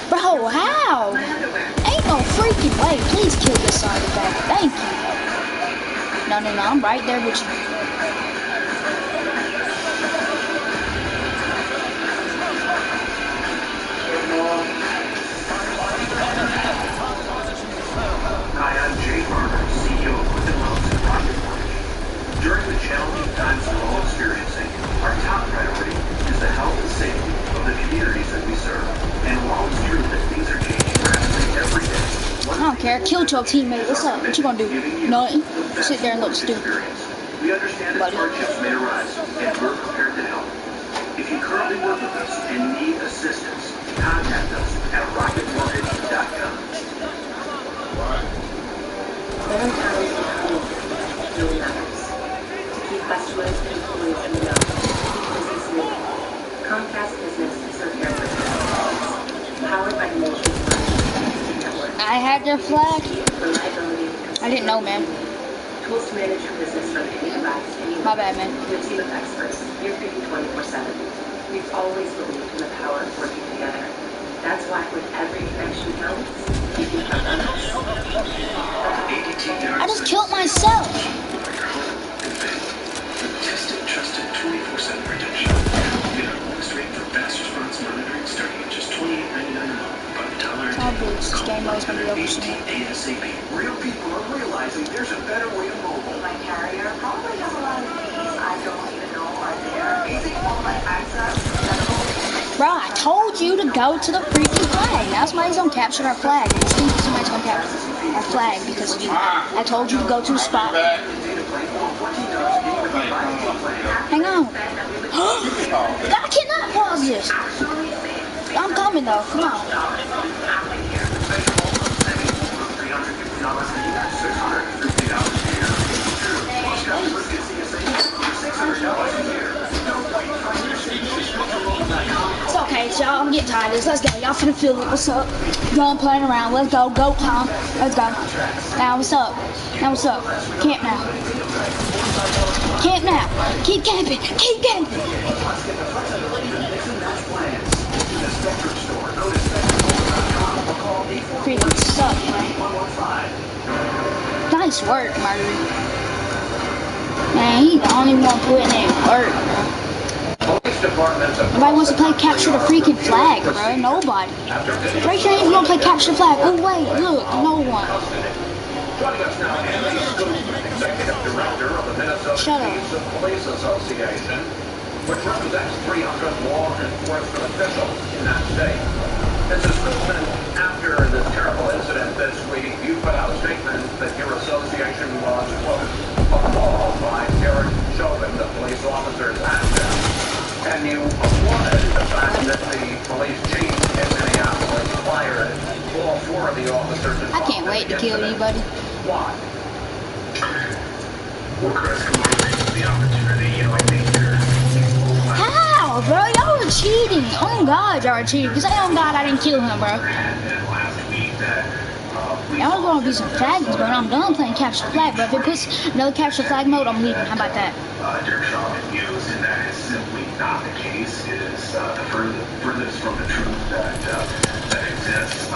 Bro, how? Ain't no freaking way. Please kill this side effect. Thank you. No, I'm right there with you. Hi, I'm Jay Barber, CEO of Quicken Loans and Rocket Mortgage. During the challenging times we're all experiencing, our top priority is the health and safety of the communities that we serve. And while it's true that things are changing rapidly every day, I don't care. Kill your teammate. What's up? What you gonna do? Nothing. Sit there and look stupid. We understand that hardships may arise, and we're prepared to help. If you currently work with us and need assistance, contact us at rocketmortgage.com. There are times when help really matters. To keep customers and employees in the know, to keep business moving. Comcast Business is prepared for this. Powered by the nation's largest network. I had their flag. Reliability. I didn't know, man. Tools to manage your business from any device, anywhere. My bad, man. Your team of experts, here for you 24/7. We've always believed in the power of working together. That's why with every connection counts, you can count on us. I just killed myself. Tested, trusted, 24/7 protection. Get our lowest rate for fast response monitoring starting at just $28.99 a month. About $1. Probably this game is gonna be over soon. ASAP. Real people are realizing there's a better way to mobile. My carrier probably has a lot of fees I don't even know are there. Basic phone access, Bro, I told you to go to the freaking flag. Now somebody's gonna capture our flag. I think somebody's gonna capture our flag because of you. I told you to go to the spot. Hang on. I cannot pause this. I'm coming though. Come on. It's okay, y'all. I'm getting tired of this. Let's go. Y'all finna feel it. What's up? Done playing around. Let's go. Go time. Let's go. Now what's up? Now what's up? Camp now. Camp now. Keep camping. Keep camping. Freaking suck, man. Nice work, Murray. Man, he the only one putting in work, bro. Nobody wants to play capture the freaking flag, bro. Nobody. Raise your hand if you want to play capture the flag. Oh, wait, look, no one. Shut up. Police Association, which represents 300 law enforcement officials in that state. This is after this terrible incident this week. You put out a statement that your association was, quote, appalled by Derek Chauvin, the police officer's action. And you applauded the fact that the police chief in Minneapolis fired all 4 of the officers. I can't wait to kill you, buddy. Why? Well, Chris, the opportunity, I think How, bro? Y'all were cheating. Oh, God, y'all were cheating. Because on God, I didn't kill him, bro. Y'all are going to be some faggots, bro. I'm done playing capture the flag, bro. If it puts another capture the flag mode, I'm leaving. How about that? Derek Chauvin views, and that is simply not the case. It is the furthest from the truth that exists.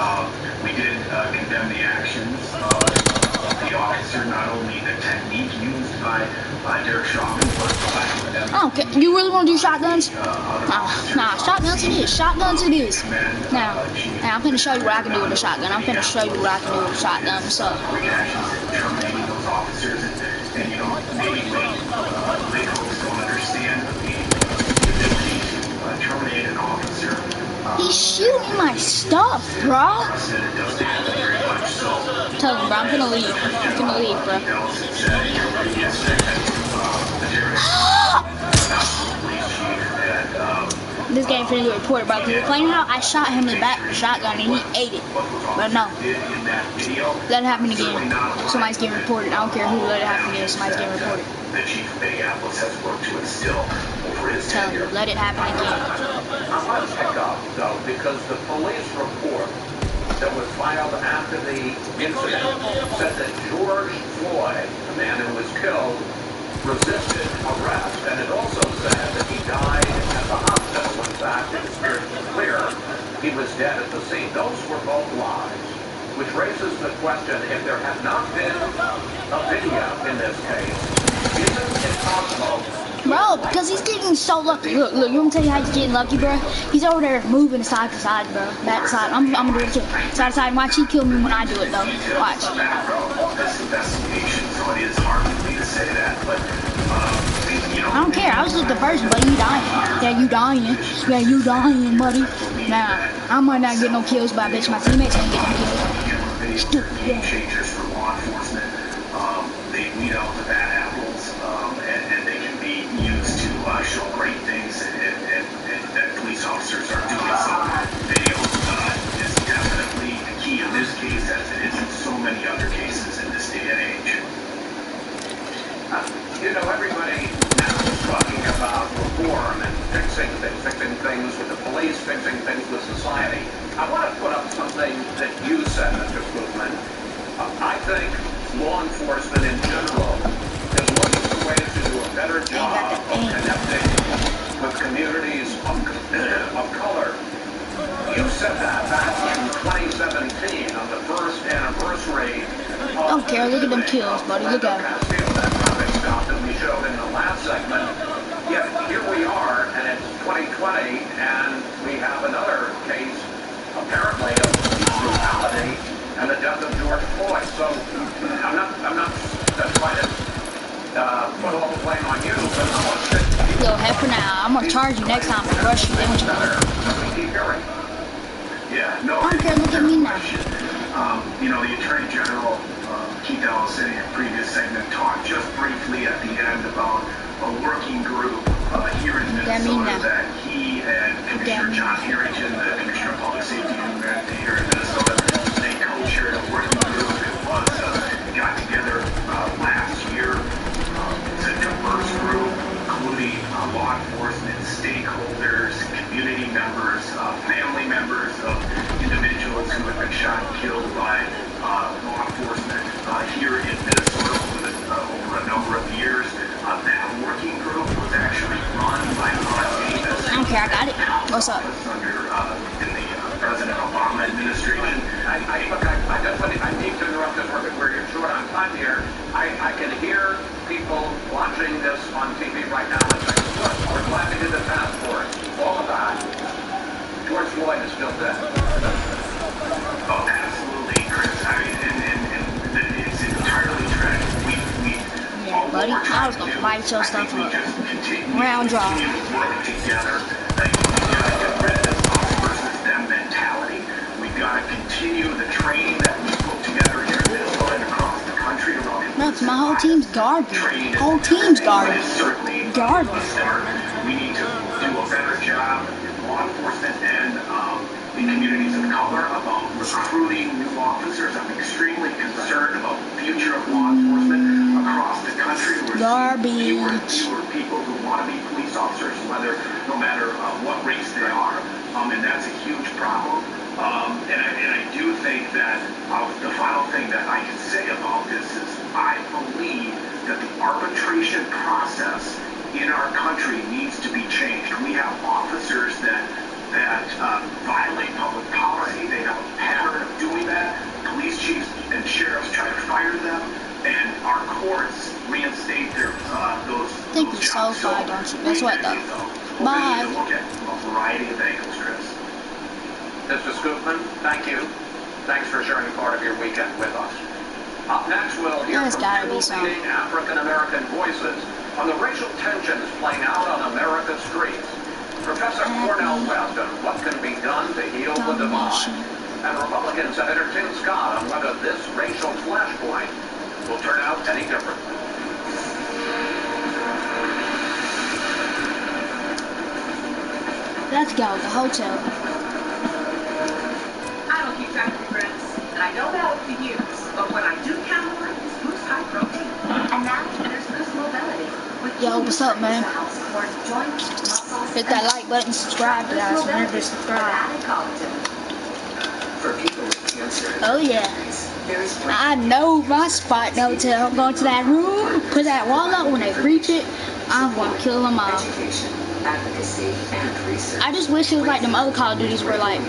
We did condemn the actions of the officer, not only the technique used by Derek Chauvin, but Okay, you really want to do shotguns? Nah, shotguns it is. Shotguns it is. Now, I'm finna show you what I can do with a shotgun. I'm finna show you what I can do with a shotgun. What's up? terminating those officers, and you know, maybe lay folks don't understand the ability to terminate an officer. He's shooting my stuff, bro. Tell him, bro. I'm finna leave. I'm finna leave, bro. This game finna get reported, bro. Because you're playing how I shot him in the back with a shotgun and he ate it. But no. Let it happen again. Somebody's getting reported. I don't care who let it happen again. Somebody's getting reported. Tell him, let it happen again. I want to pick up, though, because the police report that was filed after the incident said that George Floyd, the man who was killed, resisted arrest, and it also said that he died at the hospital. In fact, it appears clear he was dead at the scene. Those were both lies, which raises the question, if there had not been a video in this case, isn't it possible? Bro, because he's getting so lucky. Look, you want me to tell you how he's getting lucky, bro? He's over there moving side to side, bro. Back to side. I'm gonna do it too. Side to side. Watch, he kill me when I do it, though. Watch. This investigation, so it is hard for me to say that, but I don't care. I was just the person, but you dying. Yeah, you dying. Yeah, you dying, buddy. Nah, I might not get no kills, but I bet you my teammates ain't getting kills. Stupid. Game changers for law enforcement. They weed out the bad apples, and they can be used to show great things, and that police officers are doing. So video is definitely the key in this case, as it is in so many other cases in this day and age. You know, everybody now is talking about reform and fixing things with the police, fixing things with society. I want to put up something that you said, Mr. Koopman. I think law enforcement in general is looking for ways to do a better job of connecting with communities of color. You said that back in 2017 on the first anniversary. I don't care. Look at them kills, buddy. Look at them. That we showed in the last segment. Yet here we are, and it's 2020, and we have another case, apparently, of brutality and the death of George Floyd. So I'm not trying to put all the blame on you, but I want to Yo, head for now. I'm gonna charge you next time and rush you. Then what you gonna do? Yeah, no. I don't care. Look at me now. You know, the Attorney General, Keith Ellison, in a previous segment, talked just briefly at the end about a working group here in Minnesota that he and Commissioner John Harrington, the Commissioner of Public Safety here in Minnesota, they co-chaired a working group that got together last year. It's a diverse group, including law enforcement, stakeholders, community members, family members of individuals who have been shot and killed by law enforcement here in Minnesota over a number of years. That working group was actually run by Ron Davis. I don't care. I got it. What's up? Under in the President Obama administration. I need to interrupt this real quick. We're short on time here. I can hear people watching this on TV right now and saying, look, we're glad they did the task force. All of that. George Floyd is still dead. Oh, absolutely, Chris. I mean, and it's entirely tragic. Yeah, buddy. I was gonna fight your stuff up. Round draw. We work together. We gotta get rid of this us versus them mentality. We gotta continue the training that we put together here in Minnesota and across the country around. Nuts, my whole team's garbage. Whole team's garbage. Garbage. We need to do a better job in law enforcement and in communities of color about recruiting new officers. I'm extremely concerned about the future of law enforcement across the country. Garbage. Fewer people who want to be police officers, no matter what race they are, and that's a huge problem. And I do think that the final thing that I can say about this is I believe that the arbitration process in our country needs to be changed. We have officers that violate public policy. They have a pattern of doing that. Police chiefs and sheriffs try to fire them, and our courts reinstate those. I think you're so far, don't you? Guess what, though? Bye. We need to look at a variety of angles, Chris. Mr. Scoopman, thank you. Thanks for sharing part of your weekend with us. Up next, we'll hear from two leading African-American voices on the racial tensions playing out on America's streets. Professor Cornel West on what can be done to heal the divide. And Republican Senator Tim Scott on whether this racial flashpoint will turn out any differently. Let's go, the hotel. I don't keep track of regrets, and I don't know what to use, but when I do count on it, it's Boost High Protein. And now there's Boost Mobility. Yo, what's up, man? Hit that like button, subscribe, guys. Remember to subscribe. For people with cancer, oh yeah. there is I know my spot though. Till I'm going to that room, put that wall up. When they breach it, I'm gonna kill them all. education, advocacy, and research. I just wish it was like them other Call of Duties where like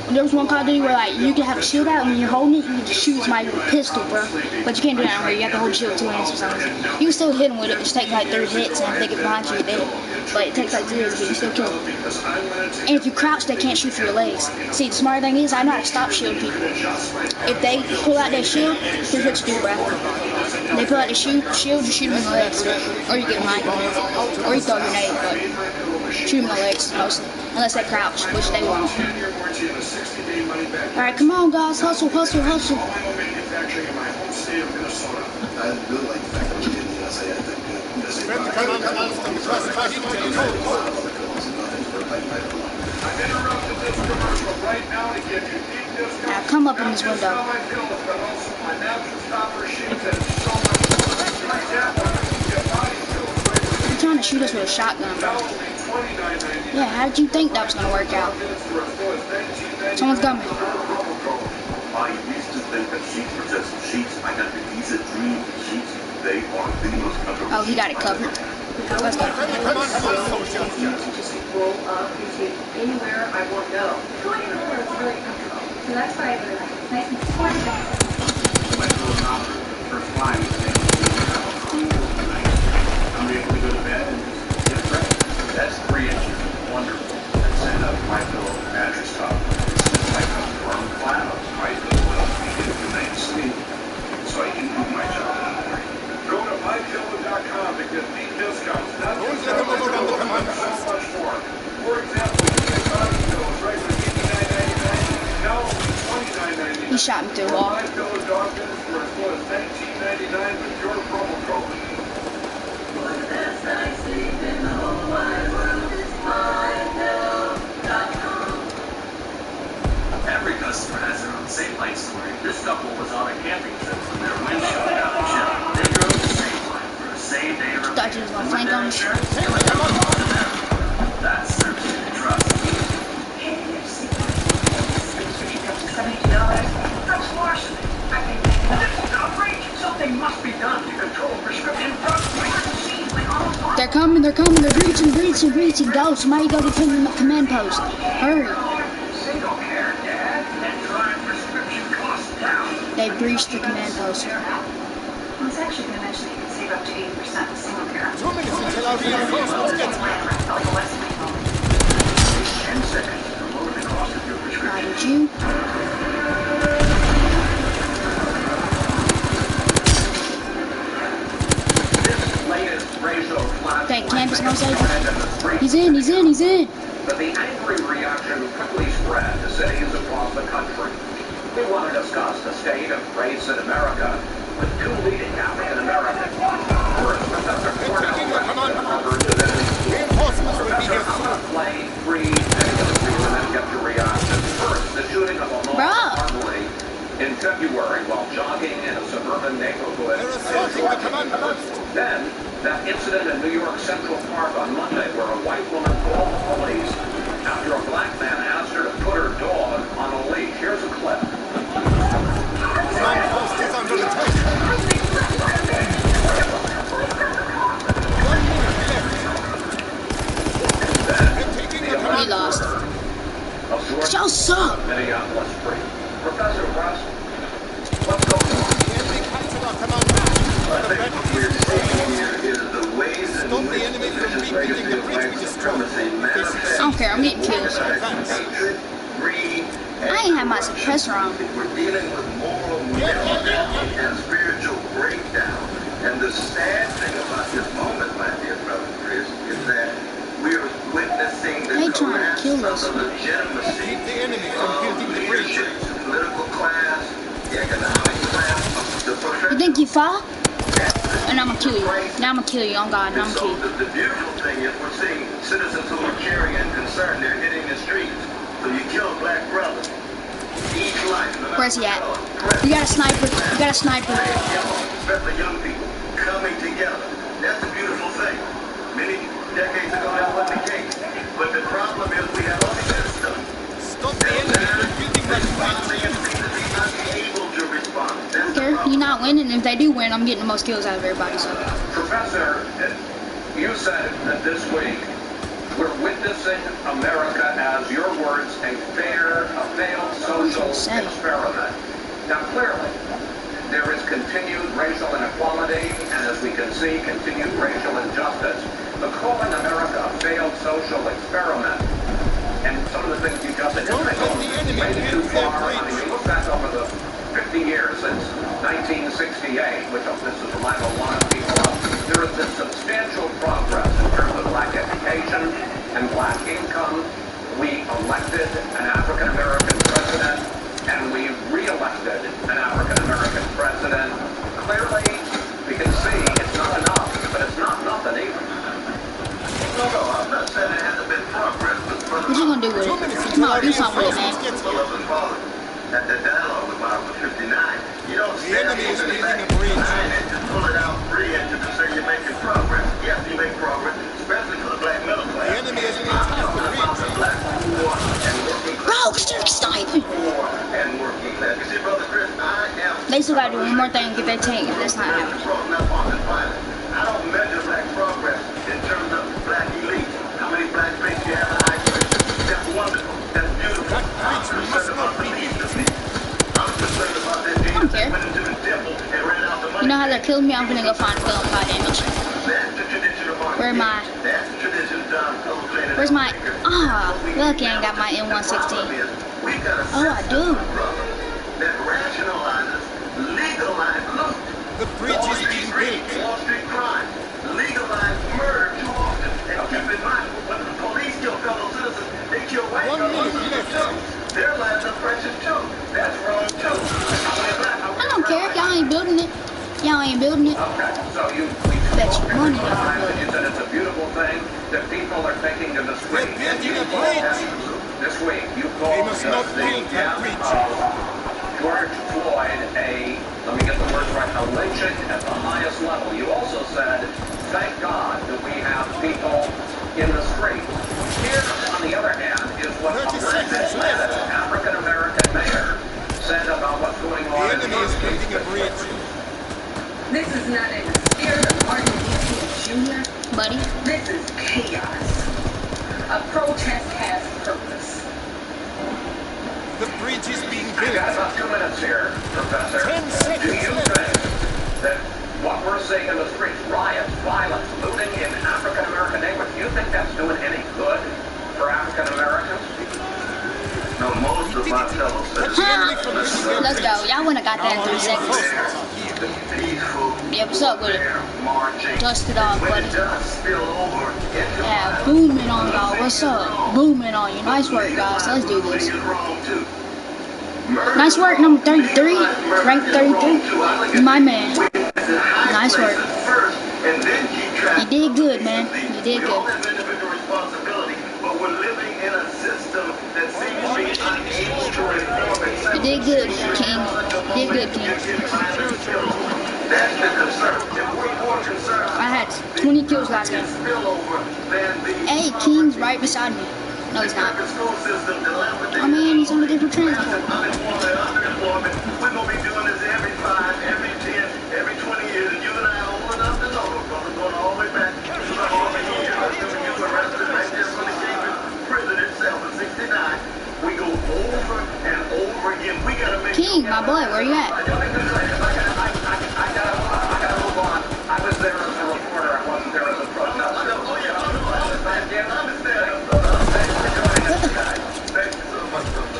there was one Call of Duty where like you can have a shield out and when you're holding it, you can just shoot somebody with a pistol, bro. But you can't do that where you have to hold the shield with 2 hands or something. You can still hit them with it, just take like 3 hits, and if they get behind you, you're dead. But it takes like 2 hits, but you still kill them. And if you crouch, they can't shoot through your legs. See, the smart thing is I know how to stop shield people. If they pull out their shield, here's what you do, bro. They pull out their shield, you shoot them in the legs, or you get behind them, or you throw a grenade, but shoot them in the legs mostly, unless they crouch, which they won't. Alright, come on guys, hustle, hustle, hustle. I really like the fact that you did the USA. I think Now come up in this window. You're trying to shoot us with a shotgun, bro. Yeah, how did you think that was gonna work out? Someone's coming. I used to think that sheets were just sheets. I got the easy dream sheets. They are the most comfortable. Oh, he got it covered. Let's go. Roll up into anywhere I want to go. Going anywhere is really comfortable. So that's why I really like it. It's nice and supportive. First flight. I'm able to go to bed and just get ready. That's 3 inches. Wonderful. And set up my pillow mattress top. It's like a firm clouds. My pillow will be in the night sleep. So I can do my job in the morning. Go to mypillow.com to get deep discounts. Not just so much more. For example, you can get body pillows right for $89.99. Now $29.99. He shot me through the wall. My Pillow dog beds for as low as $19.99 with your promo code. Every customer has their own same life story. This couple was on a camping trip when their windshield got chipped. They drove the same line for the same day of Thought you was gonna flank on us. That's service they trust. That's larceny. I think this is outrageous. Something must be done to control prescription drugs. They're coming, they're coming, they're breaching, breaching, breaching. Go, somebody go to the command post. Hurry. Single care, Dad, and drive prescription costs down. They breached the command post. Well, it's actually going to mention that you can save up to 80% with single care. 2 minutes until our reinforcements get here. 10 seconds to lower the cost of your prescription. Did you? Okay, campus no safe. He's in, he's in, he's in. But the angry reaction quickly spread to cities across the country. We want to discuss the state of race in America with 2 leading African Americans. First, Professor Cornell West at Harvard Divinity School. Professor Clay Freed and history and kept your reaction. First, the shooting of a law armory in February while jogging in a suburban neighborhood. Then, that incident in New York Central Park on Monday where a white woman called the police after a black man asked her to put her dog on a leash. Here's a clip. Post is under attack. 1 minute left. We lost. Y'all suck. Minneapolis free. Professor Russ, what's going on? I think what we're seeing here is the ways in which the vicious legacy of white supremacy manifests. I don't care, I'm getting killed. Hatred, greed, I ain't have my suppressor on. we're dealing with moral meltdown and spiritual breakdown. And the sad thing about this moment, my dear brother Chris, is that we're witnessing the They trying to kill collapse us. of the legitimacy Keep the enemy from building the bridge. leadership, the political class, the economic class, the professional. You think you fall? And I'm gonna kill you. Now I'm gonna kill you on God, and I'm gonna kill you. The beautiful thing is we're seeing citizens who are caring and concerned. They're hitting the streets. So you kill black brothers. Each life. Where's he at? You got a sniper. You got a sniper. Especially young people coming together. That's a beautiful thing. Many decades ago that wasn't the case. But the problem is we have all this stuff. Stop the enemy from building that win, and if they do win, I'm getting the most kills out of everybody. So. Professor, you said that this week we're witnessing America, as your words, a failed social experiment. Now, clearly, there is continued racial inequality, and as we can see, continued racial injustice. But calling America a failed social experiment, and some of the things you just said, isn't it going maybe too far? I mean, you look back over the 50 years since 1968, which this is reminding a lot of people of, there has been substantial progress in terms of black education and black income. We elected an African-American president, and we re-elected an African-American president. Clearly, we can see it's not enough, but it's not nothing either. No, I'm not saying there hasn't been progress. What you gonna do with it? Come on, do something with it, man. At the dialogue with Bible 59, you don't stand in the back and just pull it out free and just say you're making progress. Yes, you make progress, especially for the black middle class. The enemy is in the black poor and working class. Bro, stop sniping. And working class. You see, Brother Chris, I am. They still gotta do one more thing and get their tank. That's not happening. I don't measure black progress in terms of black elite. How many black faces you have in high school? That's wonderful. That's beautiful. I'm concerned about the needs of people. I'm concerned about that I don't care. went into the temple and ran out the money. You know how they're killing me? I'm gonna go find film by image. That's the tradition of our Where am I? That's the tradition of Don Cole. Where's my... Ah, lucky I ain't got my M116. Oh, I do. That rationalizes, legalizes loot. The bridge is being built. Wall Street crime. Legalize murder too often. And keep in mind, when the police kill fellow citizens, they kill white fellow citizens too. Their lives are precious too. That's wrong too. I don't care if y'all ain't building it. Y'all ain't building it. Okay, so you bet you money on you said it's a beautiful thing that people are taking to the street. And you called this week, you called the death of George Floyd let me get the words right, a lynching at the highest level. You also said, thank God that we have people in the street. Here, on the other hand, is what an African-American mayor said about what's going on in the streets. This is not in the spirit of Martin Luther King Jr. Buddy. This is chaos. A protest has purpose. The bridge is being built. We've got about 2 minutes here, Professor. 10 seconds Do you think that what we're seeing in the streets, riots, violence, looting in African-American neighborhoods, do you think that's doing any good for African-Americans? No, most of my fellow citizens. Let's go. Y'all wouldn't have got that in 3 seconds. Yeah, what's up with it? Dust it off, buddy. Yeah, booming on y'all. What's up? Booming on you. Nice work, guys. Let's do this. Nice work, number 33. Rank 33. My man. Nice work. You did good, man. You did good. You did good, King. You did good, King. I had 20 kills last game. Hey, King's right beside me. No, he's not. Oh man, he's on a different transport. We're going to be doing this every 5, every 10, every 20 years. And you and I are old enough to know, brother, going all the way back to the year. Assuming you were arrested right there from the prison itself in 69. We go over and over again. We got to make King, my boy, where you at? I gotta move on. I was there as a reporter. I wasn't there as a protester.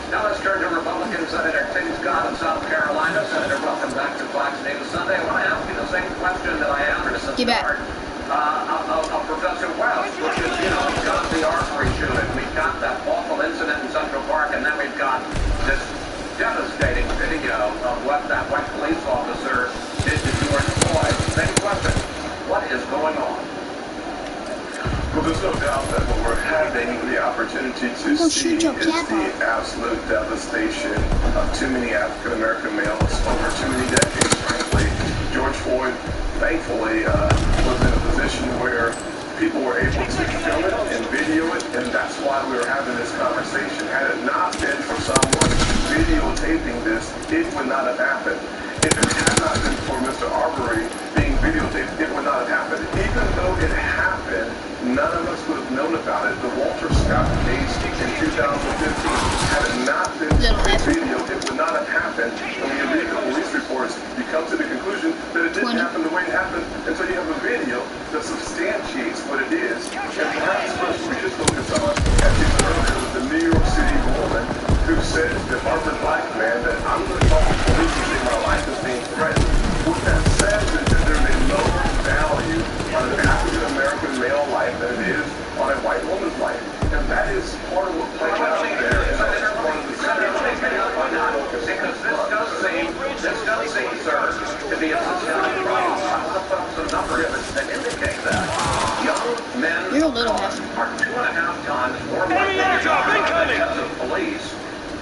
Now let's turn to Republican Senator Tim Scott of South Carolina. Senator, welcome back to Fox News Sunday. I want to ask you the same question that I asked at the start of Professor West, which is, you know, we've got the archery shooting, we've got that awful incident in Central Park, and then we've got this devastating video of what that white police officer did to George Floyd. Same question. What is going on? Well, there's no doubt that what we're having the opportunity to see is the absolute devastation of too many African-American males over too many decades, frankly. George Floyd, thankfully, was in a position where people were able to film it and video it, and that's why we were having this conversation. Had it not been for someone videotaping this, it would not have happened. If it had not been for And when you read the police reports, you come to the conclusion that it didn't happen the way it happened until you have a video that substantiates what it is. And perhaps first we should focus on, as you said earlier, with the New York City woman who said, if I'm the black man, that I'm going to call the police and say my life is being threatened. What that says is that there's a lower value on an African-American male life than it is on a white woman's life. And that is part of what played out there. And that's part of the because this does seem, sir, to be a systemic problem. I want to put up some numbers that indicate that. Young men are 2.5 times more likely to die in the hands of police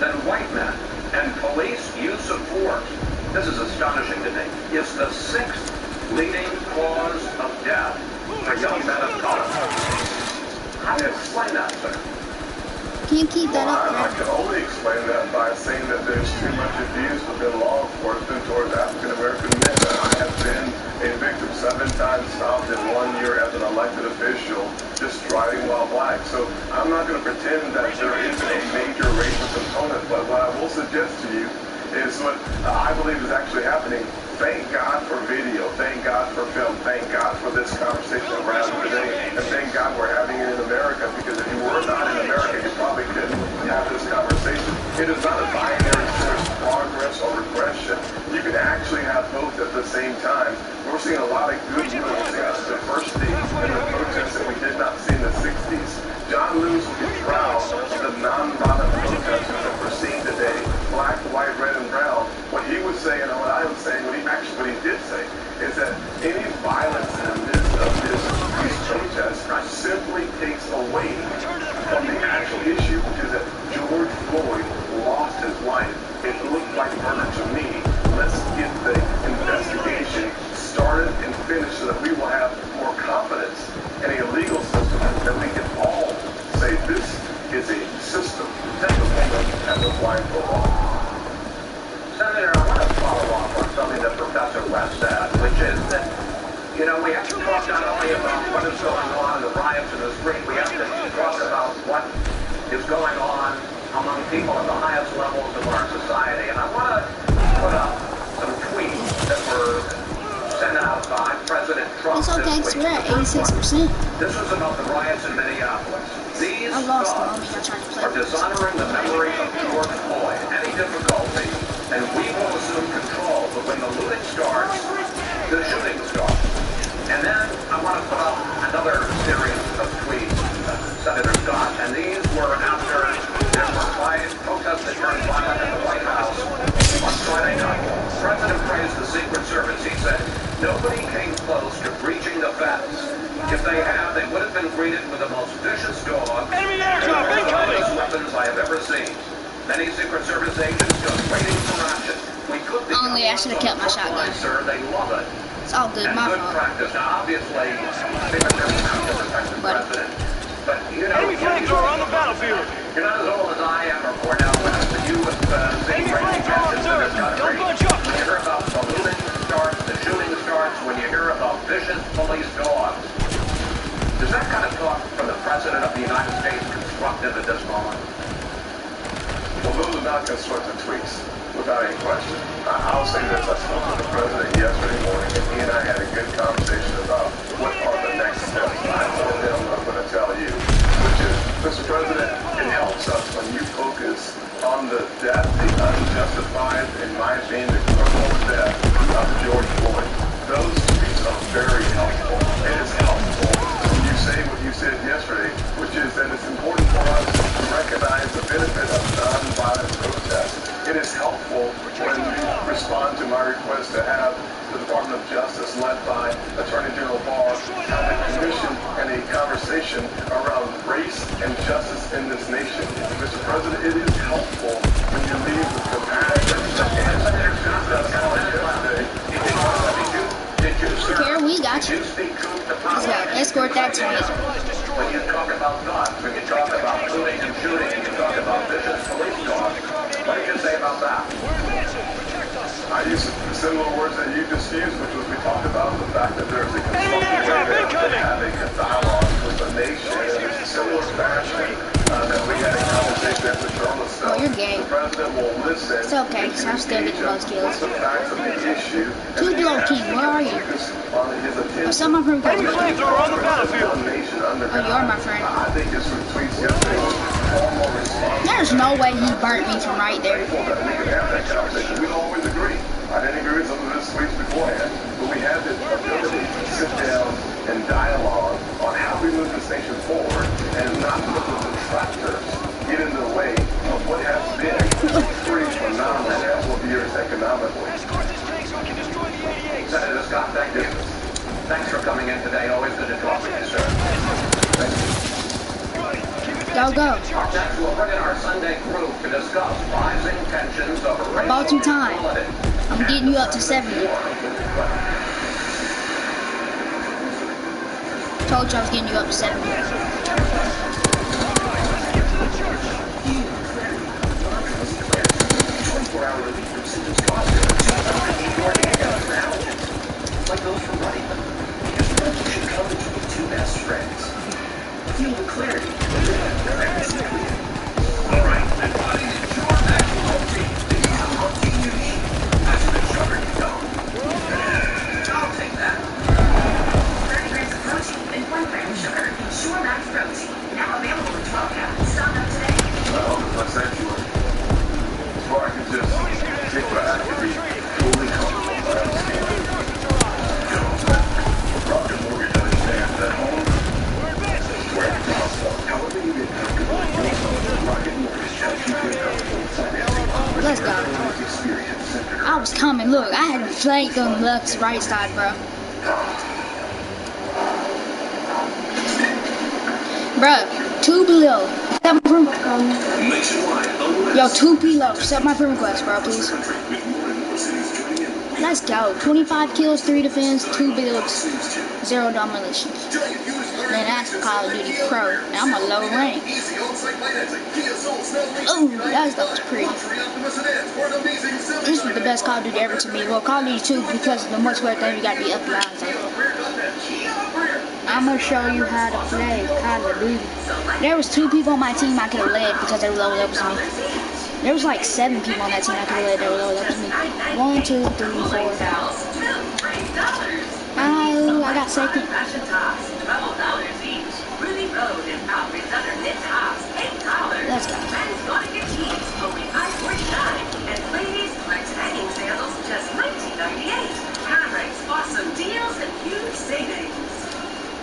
than white men. And police use of force, this is astonishing to me, is the 6th leading cause of death for young men of color. How do you explain that, sir? Can you keep that up? I can only explain that by saying that there's too much abuse within law enforcement towards African American men. I have been a victim 7 times, stopped in 1 year as an elected official, just driving while black. So I'm not going to pretend that there isn't a major racial component, but what I will suggest to you is what I believe is actually happening. Thank God for video. Thank God for film. Thank God for this conversation that we're having today. And thank God we're having it in America, because if you were not in America, you probably couldn't have this conversation. It is not a binary source, progress or regression. You can actually have both at the same time. We're seeing a lot of good moves, diversity in the protests that we did not see in the 60s. John Lewis would be proud of the nonviolent protesters that we're seeing today, black, white, red, and brown. What he was saying, and what I was saying, what he did say, is that any violence in the midst of these protests simply takes away from the actual issue, which is that George Floyd lost his life. It looked like murder to me. Let's get the investigation started and finished so that we will have more confidence in a legal system that we can all say this is a system that the woman has applied for law. Senator, I want to follow up on something that Professor West said, which is that, you know, we have to talk not only about what is going on in the riots in the street, we have to talk about what is going on among people at the highest levels of our society. And I want to put up some tweets that were sent out by President Trump it's okay, this week. we're at 86%. This was about the riots in Minneapolis. These thugs are dishonoring the memory of George Floyd. Any difficulty, and we will assume control, but when the looting starts, the shooting starts. And then I want to put up another series of tweets, Senator Scott, and these were after there were protests that turned violent at the White House on Friday night. The President praised the Secret Service. He said, nobody came close to breaching the fence. If they had, they would have been greeted with the most vicious dogs and the most obvious weapons I have ever seen. Many Secret Service agents just waiting for action. We could be only I should have kept my shotgun. Sir, they love it. It's all good, and my good fault. practice. Now, obviously, Secret Service has to protect the president. But, you know, enemy flags are on the battlefield. You're not as old as I am or Cornell West, but you have seen great tensions in this country. When you hear about the looting starts, the shooting starts, when you hear about vicious police dogs, does that kind of talk from the President of the United States constructive at this moment? Well, those are not constructive tweets, without any question. I'll say this, I spoke to the President yesterday morning, and he and I had a good conversation about what are the next steps. I told him what I'm going to tell you, which is, Mr. President, it helps us when you focus on the death, the unjustified, in my opinion, the criminal death of George Floyd. Those tweets are very helpful. It is helpful when you say what you said yesterday, which is that it's important for us to recognize the benefit of nonviolent protest. It is helpful when you respond to my request to have the Department of Justice, led by Attorney General Barr, have a commission and a conversation around race and justice in this nation. Mr. President, it is helpful when you leave with compassion and Here, we got you. Let's go. Escort that tweet. When you talk about guns, when you talk about looting and shooting, and you talk about vicious police dogs, what did you say about that? I used similar words that you just used, which was we talked about the fact that there's a constructive way to have a dialogue with the nation in a similar fashion that we had a conversation as a journalist. You're gay. The president will listen. It's okay, because I still get the most kills. The facts of the issue. Two below King, where are you? Oh, some of them are flags are on the battlefield. Oh, you are my friend. I think his tweets yesterday was far more responsible. There's no way he burnt me from right there. We can have that conversation. We don't always agree. I didn't agree with some of his tweets beforehand, but we had the ability to sit down and dialogue on how we move this nation forward and not let the detractors get in the way of what has been a pretty phenomenal couple of years economically. Senator Scott, thank you. Thanks for coming in today. Always good to talk with you, sir. Thank you. Go, go. Up next, we'll bring in our Sunday crew to discuss rising tensions over racial About your time. I'm getting you up to 70. Told you I was getting you up to 70. Like those from running them. You should come between two best friends. Feeling clarity. Alright, everybody, it's your next protein. It's a protein you need. That's the sugar you don't. I'll take that. 30 grams of protein and 1 gram of sugar. Sure Max Protein. Now available in 12 caps. Stock up today. Well, as I said to you, if I could just take what I could be fully comfortable with understanding. Rocket Mortgage understands that home is where the house is. However you get comfortable, Rocket Mortgage helps you get comfortable with financing. Let's go. I was coming. Look, I had to flank on the left right side, bro. Bruh, 2 below. Set my friend. Yo, 2 below. Set my friend request, bro, please. Let's go. 25 kills, 3 defense, 2 builds, 0 demolitions. Man, that's Call of Duty Pro. And I'm a low rank. Ooh, that was pretty. This was the best Call of Duty ever to me. Well, Call of Duty 2, because of the multiplayer thing, you gotta be up and down. So. I'm gonna show you how to play Call of Duty. There was 2 people on my team I could have led because they were lower levels than me. There was like 7 people on that team I could have led that were lower levels than me. 1, 2, 3, 4. Oh, I got second. Let's go. Awesome deals and huge savings.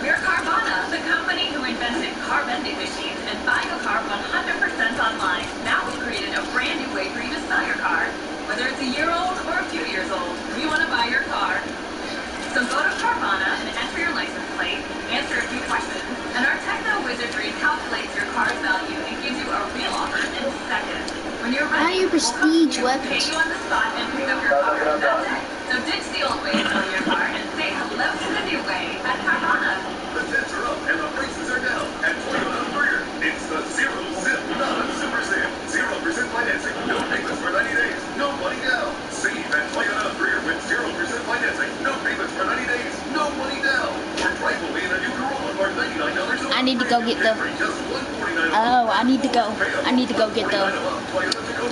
We're Carvana, the company who invented car vending machines and buy your car 100% online. Now we've created a brand new way for you to sell your car. Whether it's a year old or a few years old, we want to buy your car. So go to Carvana and enter your license plate, answer a few questions, and our techno wizardry calculates your car's value and gives you a real offer in seconds. When you're ready, how do you prestige weapons? Pay you on the spot and pick up your car. That's it. So ditch the old way of selling your car and say hello to the new way at Carvana. The bids are up and the prices are down at Toyota Greer. It's the Zero Zip Non-Super Sale. 0% financing, no payments for 90 days, no money down. Save at Toyota Greer with 0% financing, no payments for 90 days, no money down. Your price will be in a new Corolla for $99. I need to go get the. Oh, I need to go. I need to go get the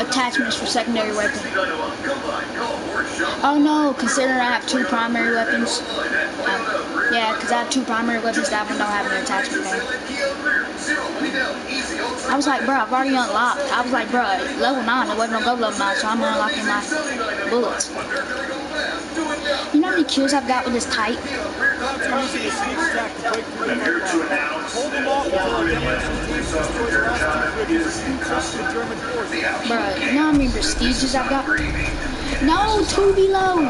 attachments for secondary weapons. Oh no, considering I have 2 primary weapons. Yeah, because I have 2 primary weapons, that one don't have an attachment there. I was like, bro, I've already unlocked. I was like, bro, level 9, it wasn't gonna go level 9, so I'm unlocking my bullets. You know how many kills I've got with this type? Bro, you know how many prestiges I've got? No, 2 below.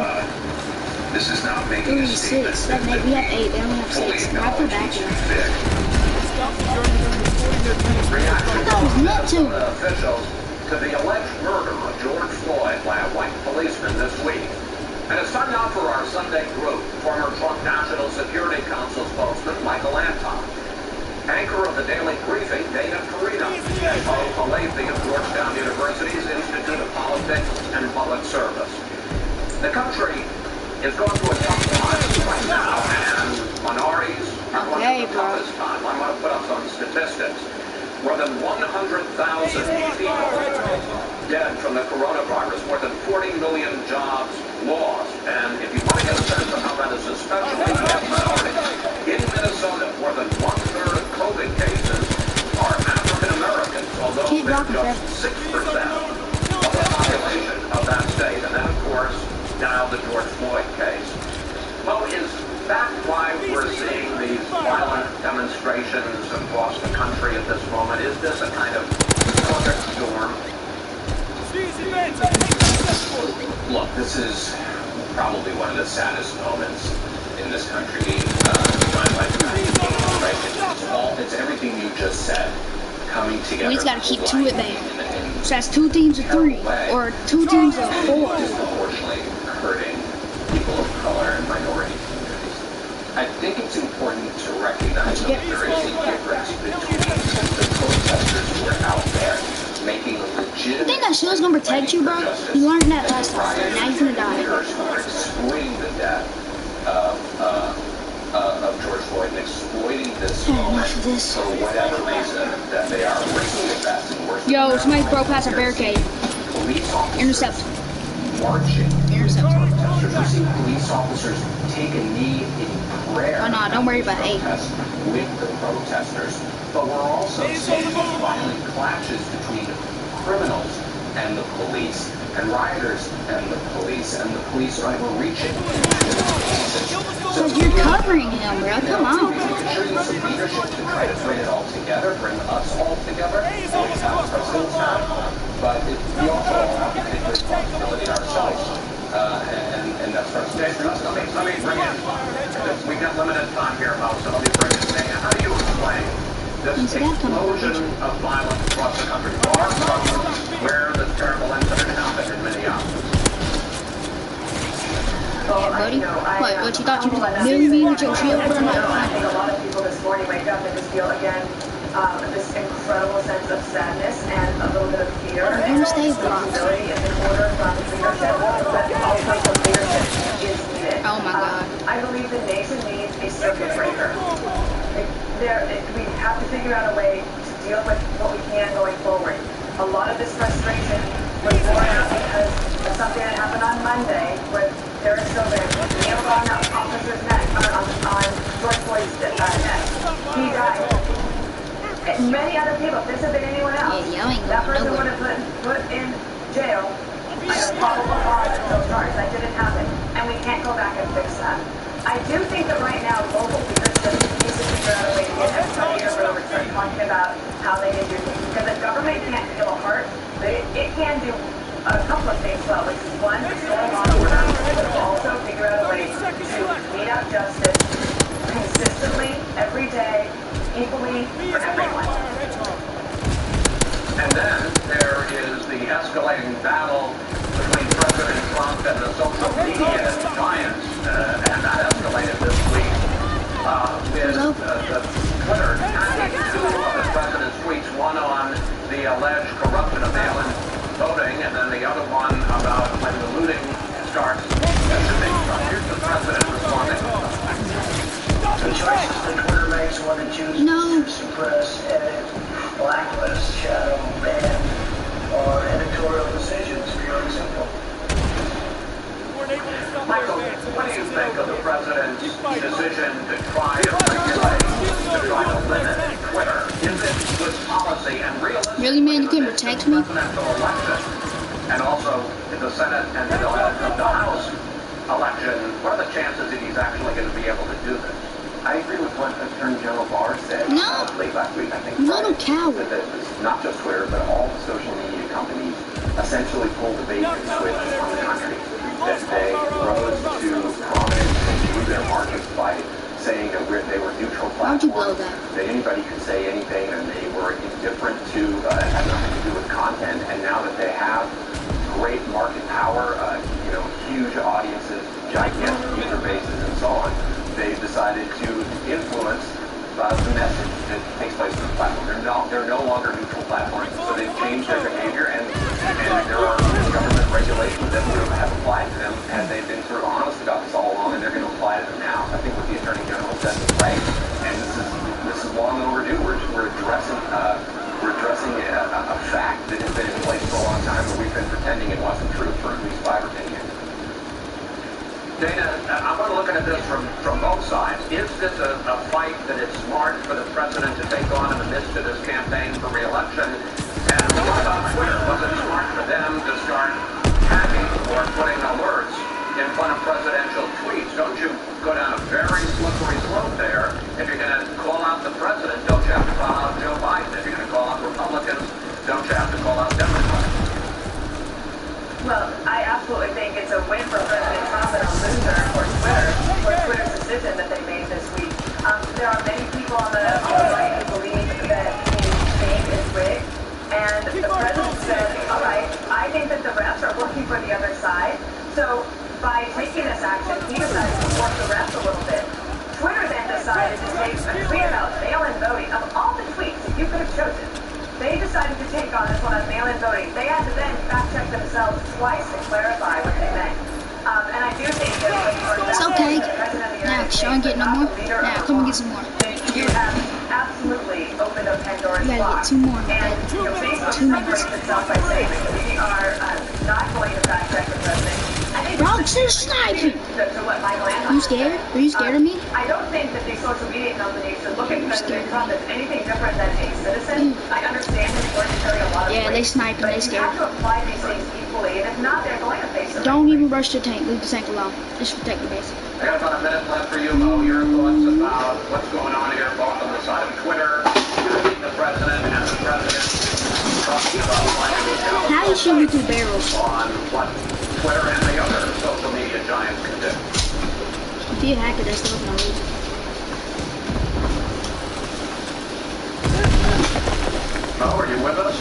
This is not making 3, 6, 7, 8. We have 8. They only have 6. I feel bad here. I thought it was net 2. Officials to the alleged murder of George Floyd by a white policeman this week. And it's time now for our Sunday group, former Trump National Security Council spokesman Michael Anton, anchor of the Daily Briefing, Dana Carino, and Paul Palafi of Georgetown University's Institute of Politics and Public Service. The country is going through a tough time right now, and minorities are going through the toughest time. I'm going to put up some statistics. More than 100,000 people dead from the coronavirus, more than 40 million jobs lost. And if you want to get a sense of how that is especially hit minorities, in Minnesota, more than 1/3 of COVID cases are African Americans, although they're just 6% of the population of that state. And then, of course, now the George Floyd case. Well, is that why we're seeing these violent demonstrations across the country at this moment? Is this a kind of perfect storm? Look, this is probably one of the saddest moments in this country in my lifetime. Right? It's everything you just said coming together. We just got to keep to it, babe. So that's 2 teams of 3 or 2 teams of 4. Disproportionately hurting people of color and minority communities. I think it's important to recognize that there is a difference between the protesters who are out there making a legitimate. You think that shield's gonna protect you, bro? You learned that last time. Now you're gonna die. Who are exploiting the death of George Floyd and exploiting this moment for whatever reason that they are risking the best and worst. Yo, somebody broke past a barricade. Intercept. Marching. Intercept. We've seen police officers take a knee in prayer. Oh no, don't worry about it. With the protesters, but we're also seeing violent clashes between criminals and the police, and rioters and the police are overreaching. Because you're covering him, bro. Come on. We can show you some leadership to try to bring it all together, bring us all together, like how presidents have. But we also have to take responsibility ourselves, and that's our responsibility. Let me bring in. We got limited time here, Mo, so let me bring in. How do you explain this explosion of violence across the country, far from where this terrible incident happened in Minneapolis? Yeah, buddy. What you thought you was like millimeters your shield? I think a lot of people this morning wake up and just feel again this incredible sense of sadness and a little bit of fear and responsibility in order from leadership, but also the leadership is needed. Oh my God. I believe the nation needs a circuit breaker. We have to figure out a way to deal with what we can going forward. A lot of this frustration was born out because of something that happened on Monday with Derek Chauvin nailed on the officer's neck, on George Floyd's neck. He died. And many other people, if this had been anyone else, that person would have been put in jail on a probable cause and no charge. That didn't happen. And we can't go back and fix that. I do think that right now local leadership needs to figure out a way to get everybody in a room and start talking about how they can do things. Because the government can't heal a heart, but it can do a couple of things well, which is one, restore law and order, but also figure out a way to mete out justice consistently, every day, equally for everyone. And then there is the escalating battle between President Trump and the social media giants, and that escalated this week with the Twitter attacking 2 of the president's tweets, one on the alleged corruption of mail-in voting, and then the other one about when the looting starts. Here's the president responding. The choices that Twitter makes when it chooses to suppress, edit, blacklist, shadow, ban, or editorial decisions pure and simple. Michael, what do you think of the president's decision to try to regulate, to try to limit Twitter? Is it good policy and realistic? Really, man, you can protect me? Presidential election, and also in the Senate and the House election, what are the chances that he's actually going to be able to do this? I agree with what Attorney General Barr said late last week. I think little coward. that not just Twitter, but all the social media companies essentially pulled the bait and switch on the country. That they rose to prominence and grew their markets by saying that they were neutral platforms, that anybody could say anything, and they were indifferent to, had nothing to do with content. And now that they have great market power, huge audiences, gigantic user bases, and so on, they've decided to influence the message that takes place on the platform. They're no longer neutral platforms, so they've changed their behavior, and there are government regulations that would have applied to them had they been sort of honest about this all along, and they're going to apply to them now. I think what the Attorney General said is right, and this is long overdue. We're addressing Dana, I want to look at this from both sides. Is this a fight that is smart for the president to take on in the midst of his campaign for re-election? And what about Twitter? Was it smart for them to start tagging or putting alerts in front of presidential tweets? Don't you go down a very slippery slope there? If you're going to call out the president, don't you have to call out Joe Biden? If you're going to call out Republicans, don't you have to call out Democrats? Well, I absolutely think it's a win for President Trump and a loser for Twitter, for Twitter's decision that they made this week. There are many people on the right who believe that his game is rigged, and the president said, all right, I think that the refs are working for the other side, so by taking this action, he decided to force the refs a little bit. Twitter then decided to take a tweet about mail-in voting. Of all the tweets that you could have chosen, they decided to take on this one on mail-in voting. They had to then fact-check themselves twice to clarify what they meant. And I do think that it's okay. Now, should I get no more? Now, come and get some more. You have absolutely opened up Pandora's box. You gotta get 2 more. And Facebook separates itself by saying that we are not going to fact-check the president. Dogs are sniping. Are you scared? Are you scared of me? I don't think that these social media companies should look at President Trump as anything different than a citizen. I understand his work carry a lot of weight. They sniping. They scared. You have to apply these things equally, and if not, they're going to face them. Don't even rush the tank. Leave the tank alone. Just protect the base. I got about a minute left for you, Mo. Your thoughts about what's going on here, both on the side of Twitter, the president and the president talking about how you shoot me through barrels? On what Twitter and the other social media giants can do. If you hack it, there's still no reason. Mo, are you with us?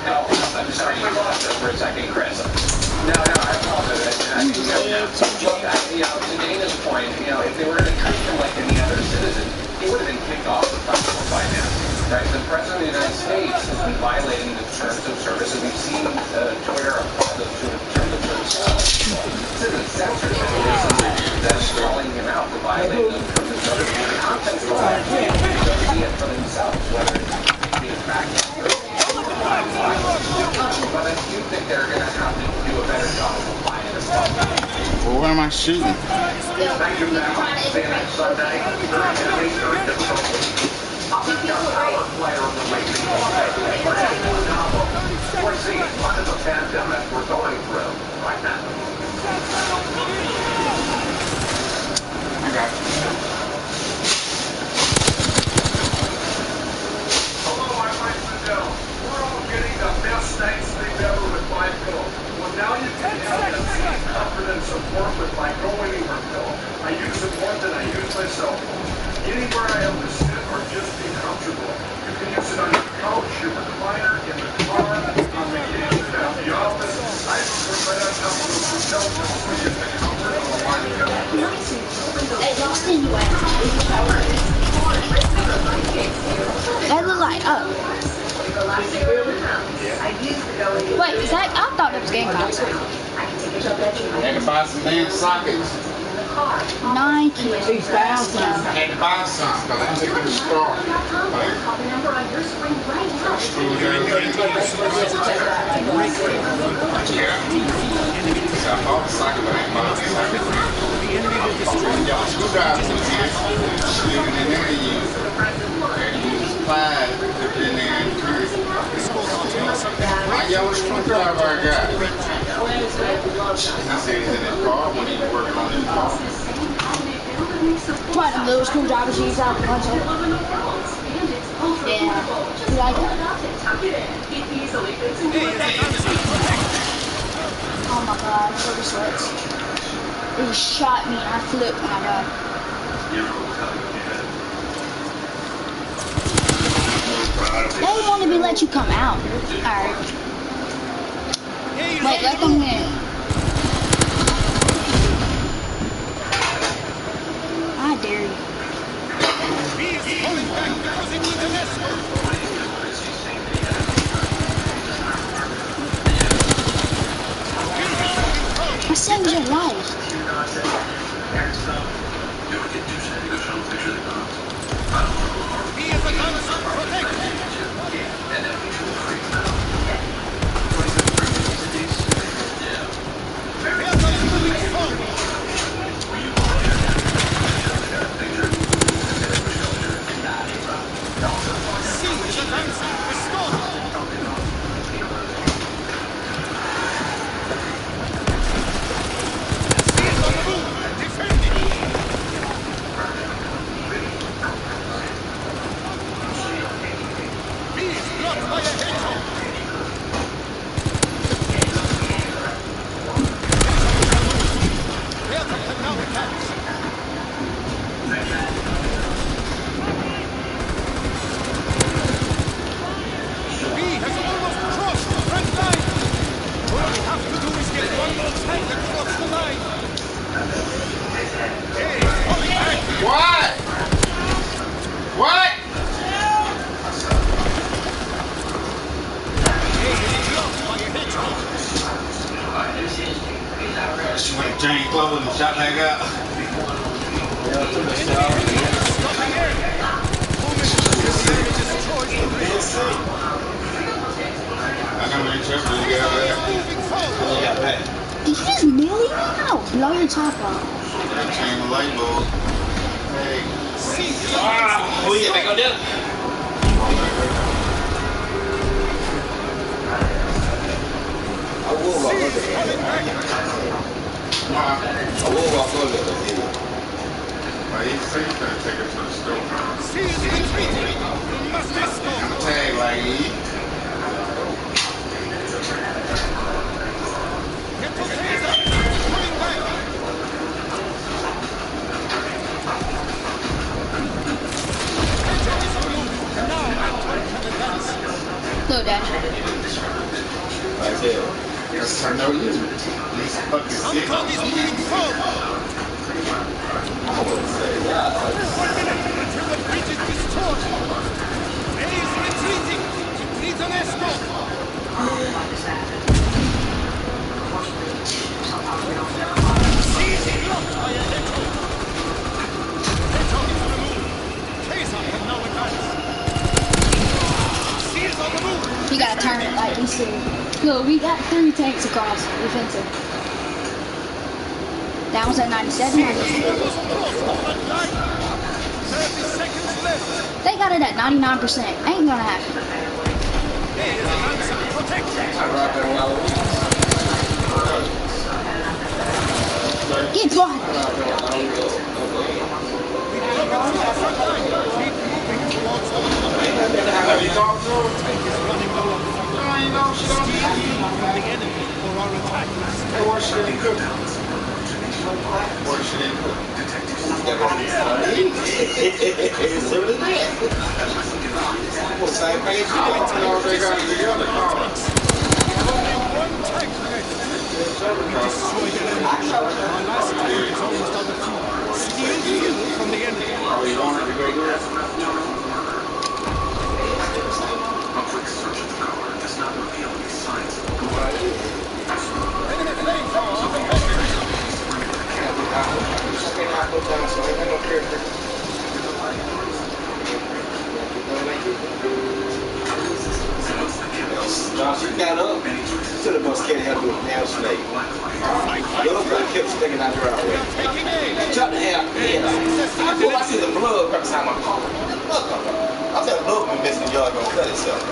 No, I'm sorry, you lost us for a second, Chris. No, I apologize. To Dana's point, if they were to treat him like any other citizen, he would have been kicked off the platform by now. Right? The President of the United States has been violating the terms of service, and we've seen Twitter apply those terms of service. This isn't censorship. That's calling him out for violating those terms of service. The content providers will see it for themselves, whether it's being backed up. But I do think they're going to have to do a better job of applying it as well. Well, what am I shooting? Thank you now. See you next Sunday. Very difficult. I'll be the power player of the week. We're seeing what is a pandemic we're going through right now. I got you. Hello, I'm Mike Sindel. We're all getting the best night's sleep ever with my pillow. Well, now you can have that same comfort and support with my Go Anywhere pillow. I use it more than I use my cell phone. Anywhere I have to sit or just be comfortable. You can use it on your couch, your recliner, in the car, on vacation, at the office. I put right on top of the hotel just so you can comfort on the line pillow. Hey, lost anyway. That look like Wait, is that? I thought it was game box. Had to buy some damn sockets. Nike. Had to buy some because I took it to the store. Yeah. So I bought the socket, but I ain't bought the socket. Y'all screwdrivers in here. Stick it in there and use it. And use pliers, put it in there and turn it. My yellow screwdriver I got. He said he's in his car when he was working on his car. What, the little screwdrivers you use out the punch hole? Yeah. You like it? Oh my god, so the sweats. It just shot me and I flipped when I died. They won't even let you come out. Alright. Wait, let them in. I dare you. I saved your life. What? What? She went to change clothes and shot back out. I got my interpreter to get out of there. Did you just really? How? Blow your top off. I changed the light bulb. Hey. Oh, yeah, back on there. I will walk under I will walk under it. Why you say you gotta take it to the store? I'm tagged like E. Look, Dad. I said, Yes, I know you. These fucking shit. I wouldn't say that. Until the bridge is destroyed. There is retreating. It needs an escort. Siege blocked by a Echo. Echo is removed. Kaiser can now advance. Seals on the move. You gotta turn it like we see. Look, we got 3 tanks across defensive. That one's at 97. They got it at 99%. Ain't gonna happen. Get blocked. Have you talked to her? You know, she don't or she didn't cook. Or she didn't cook. It's really that. Well, same page. You know, they got it together. From the enemy. Are we wanted to go there? A quick search of the car does not reveal any signs of Enemy flamethrower on the base. Josh, you got up. Should have been scared to do a damn snake. Your friend kept sticking out your eye. Shut the hell up. I see the blood right beside my car. I said, look, when missing y'all gonna cut itself.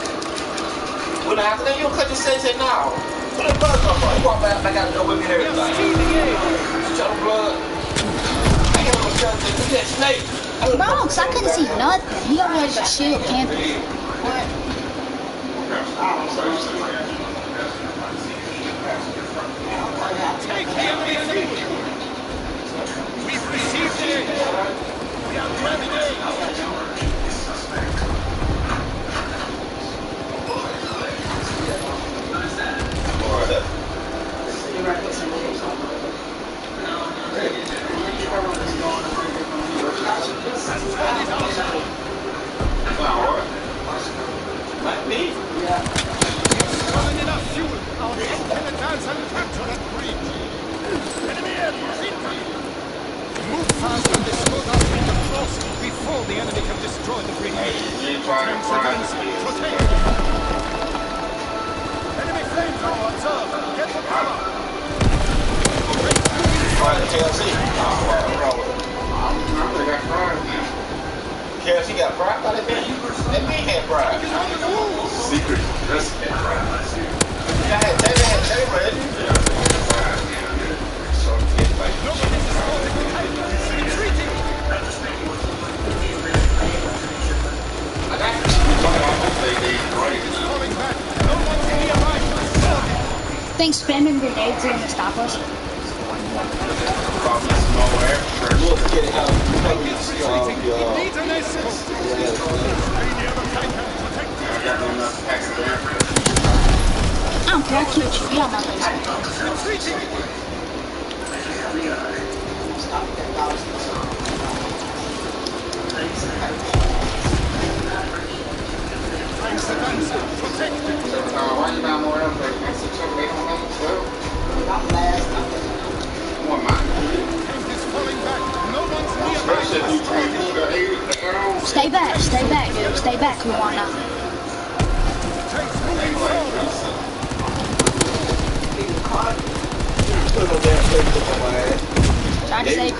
When I asked, you don't cut yourself, say no. Where the blood come from? You walk back out the door with me and everything. Shut the blood. I can't even tell you that snake. Bro, cause I couldn't see nothing. He already got shield camping. Take the enemy field. We've received it. We are grabbing it. Like me? Yeah. Stolen enough fuel. Our men can advance and capture that bridge. Enemy aircraft incoming. Move fast and destroy our fleet of force before the enemy can destroy the bridge. Tanks advance. Protect. Enemy flamethrower observed. Get the cover. KLC. KLC got pride by that man. That man had pride. Secret. That's pride. Yeah, Terry read. I got think spamming grenades are gonna stop us? I don't care, I'll kill you. Get out my face. Why you not more else? Stay back, dude. Stay back, Luana. Trying to save.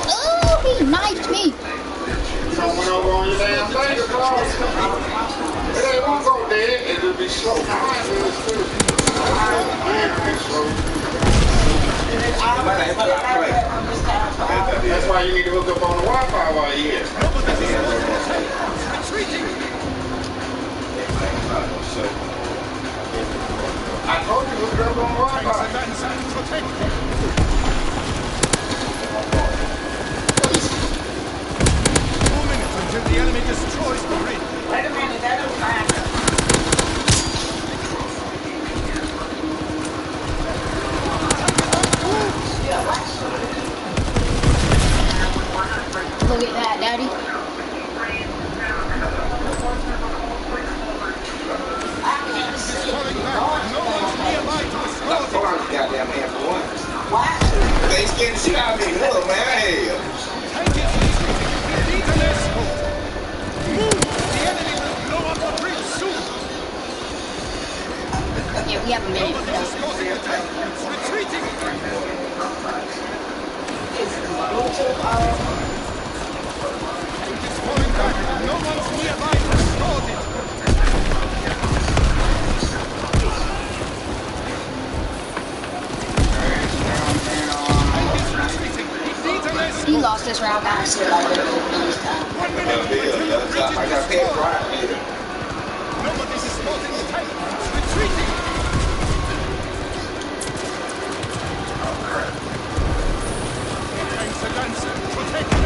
Oh, he knifed me. You don't went over on your damn finger, Claus. It ain't gonna go dead. It'll be slow. That's why you need to hook up on the Wi-Fi while you're here. I told you to hook up on the Wi-Fi. 2 minutes until the enemy destroys the ring. Wait a minute, that don't matter. Look at that, Daddy. Goddamn F1. They scared the shit out of me. Look, man, hell. Need an escort. Move! The enemy will blow up the bridge soon. Yeah, we have a minute. It's retreating. Tank is falling back. No one's nearby to escort it. He lost this round, guys. I got paid right later. Nobody's escorting the tank. It's retreating. Tanks are dancing. Protect it.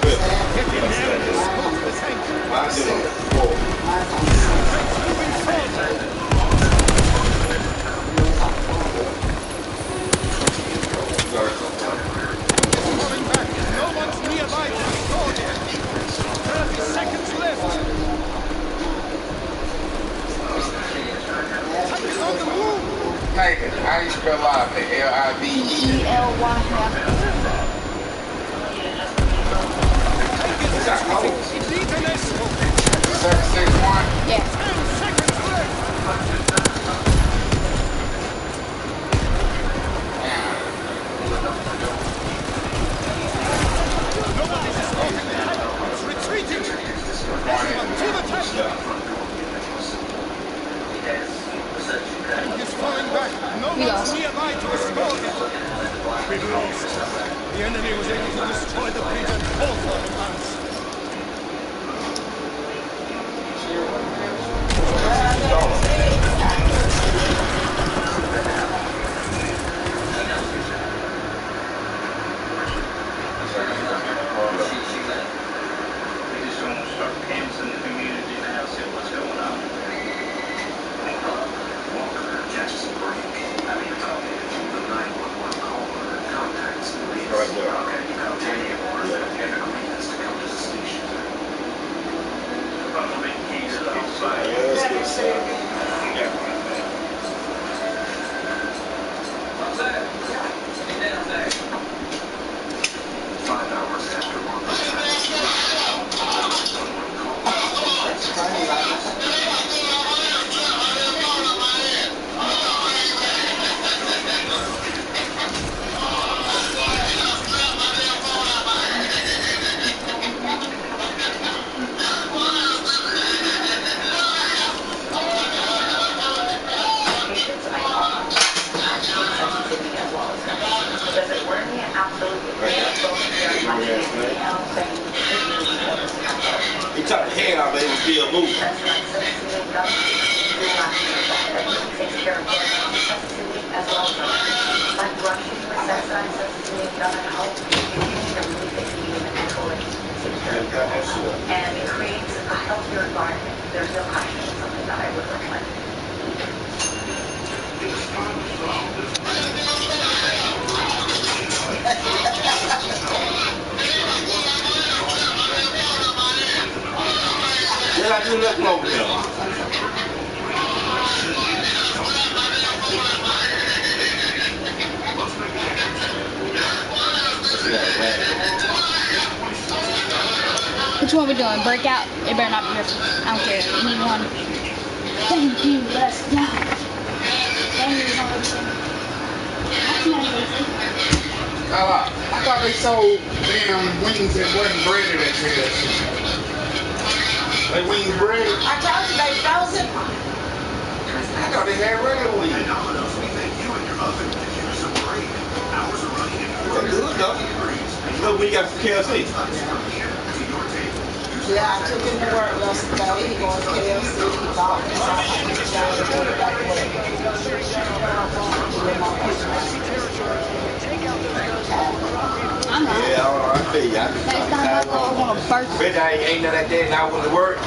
Get in there and escort the tank. Tanks moving forward. Falling back. No one's nearby to escort it. 30 seconds left. Tank is on the move. Nathan, how you spell live? L-I-V-E. E-L-Y. Is that cold? Need an escort. 761? Yeah. 10 seconds left. Nobody's escorting the tank. It's retreating. Everyone to the tank. Tank is falling back. No one's nearby to escort it. We've lost. The enemy was able to destroy the bridge and force our advance. access to guns, dual action takes care of getting access to it as well as like rushing with sensitive gun at home. You need a really big team and control it. And it creates a healthier environment. There's no question it's something that I would recommend. Did I do nothing over here? Which one we doing? Breakout? It better not be your. I don't care. Anyone. Thank you. Let's go. I thought they sold damn wings that wasn't breaded at KFC. They wings breaded. I told you they frozen. I thought they had regular wings. They're good though. Look, we got some KFC. Yeah, I took him to work yesterday. He going to KFC. He bought me something. I'm not. Yeah, I feel you. Next time I go, I want a burger. Bet I ain't none of that day and I went to work.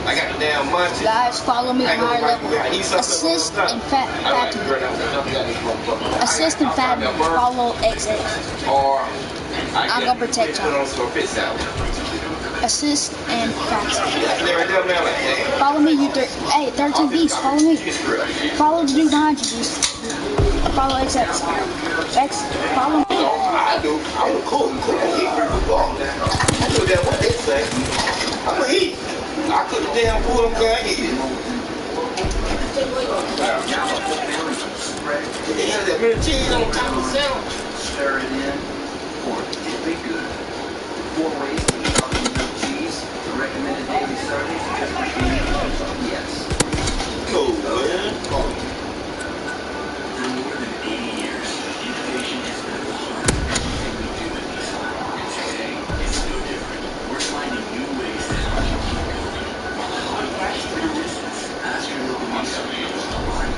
I got the damn munchies. Guys, follow me on higher level. Assist and Fatima. Assist and Fatima. Follow XX. Or I'm gonna protect y'all. Assist and Fatima. Follow me, you hey, 13 Beast, follow me. Follow the dude behind you, Beast. Follow XX. Follow me. I do. I'm cool. I do that what they say. I'm gonna eat. I cook the damn food I'm gonna eat. That many cheese on top of the sandwich. Stir it in, or dip it good. 4 ways to eat chocolate cheese. The recommended daily serving is just between yes. Cool, man. For more than 80 years, innovation has been at the heart of everything we do at Nissan. And today, it's no different. We're finding new ways to help you keep going. While the high for your distance, ask your local Nissan dealer online.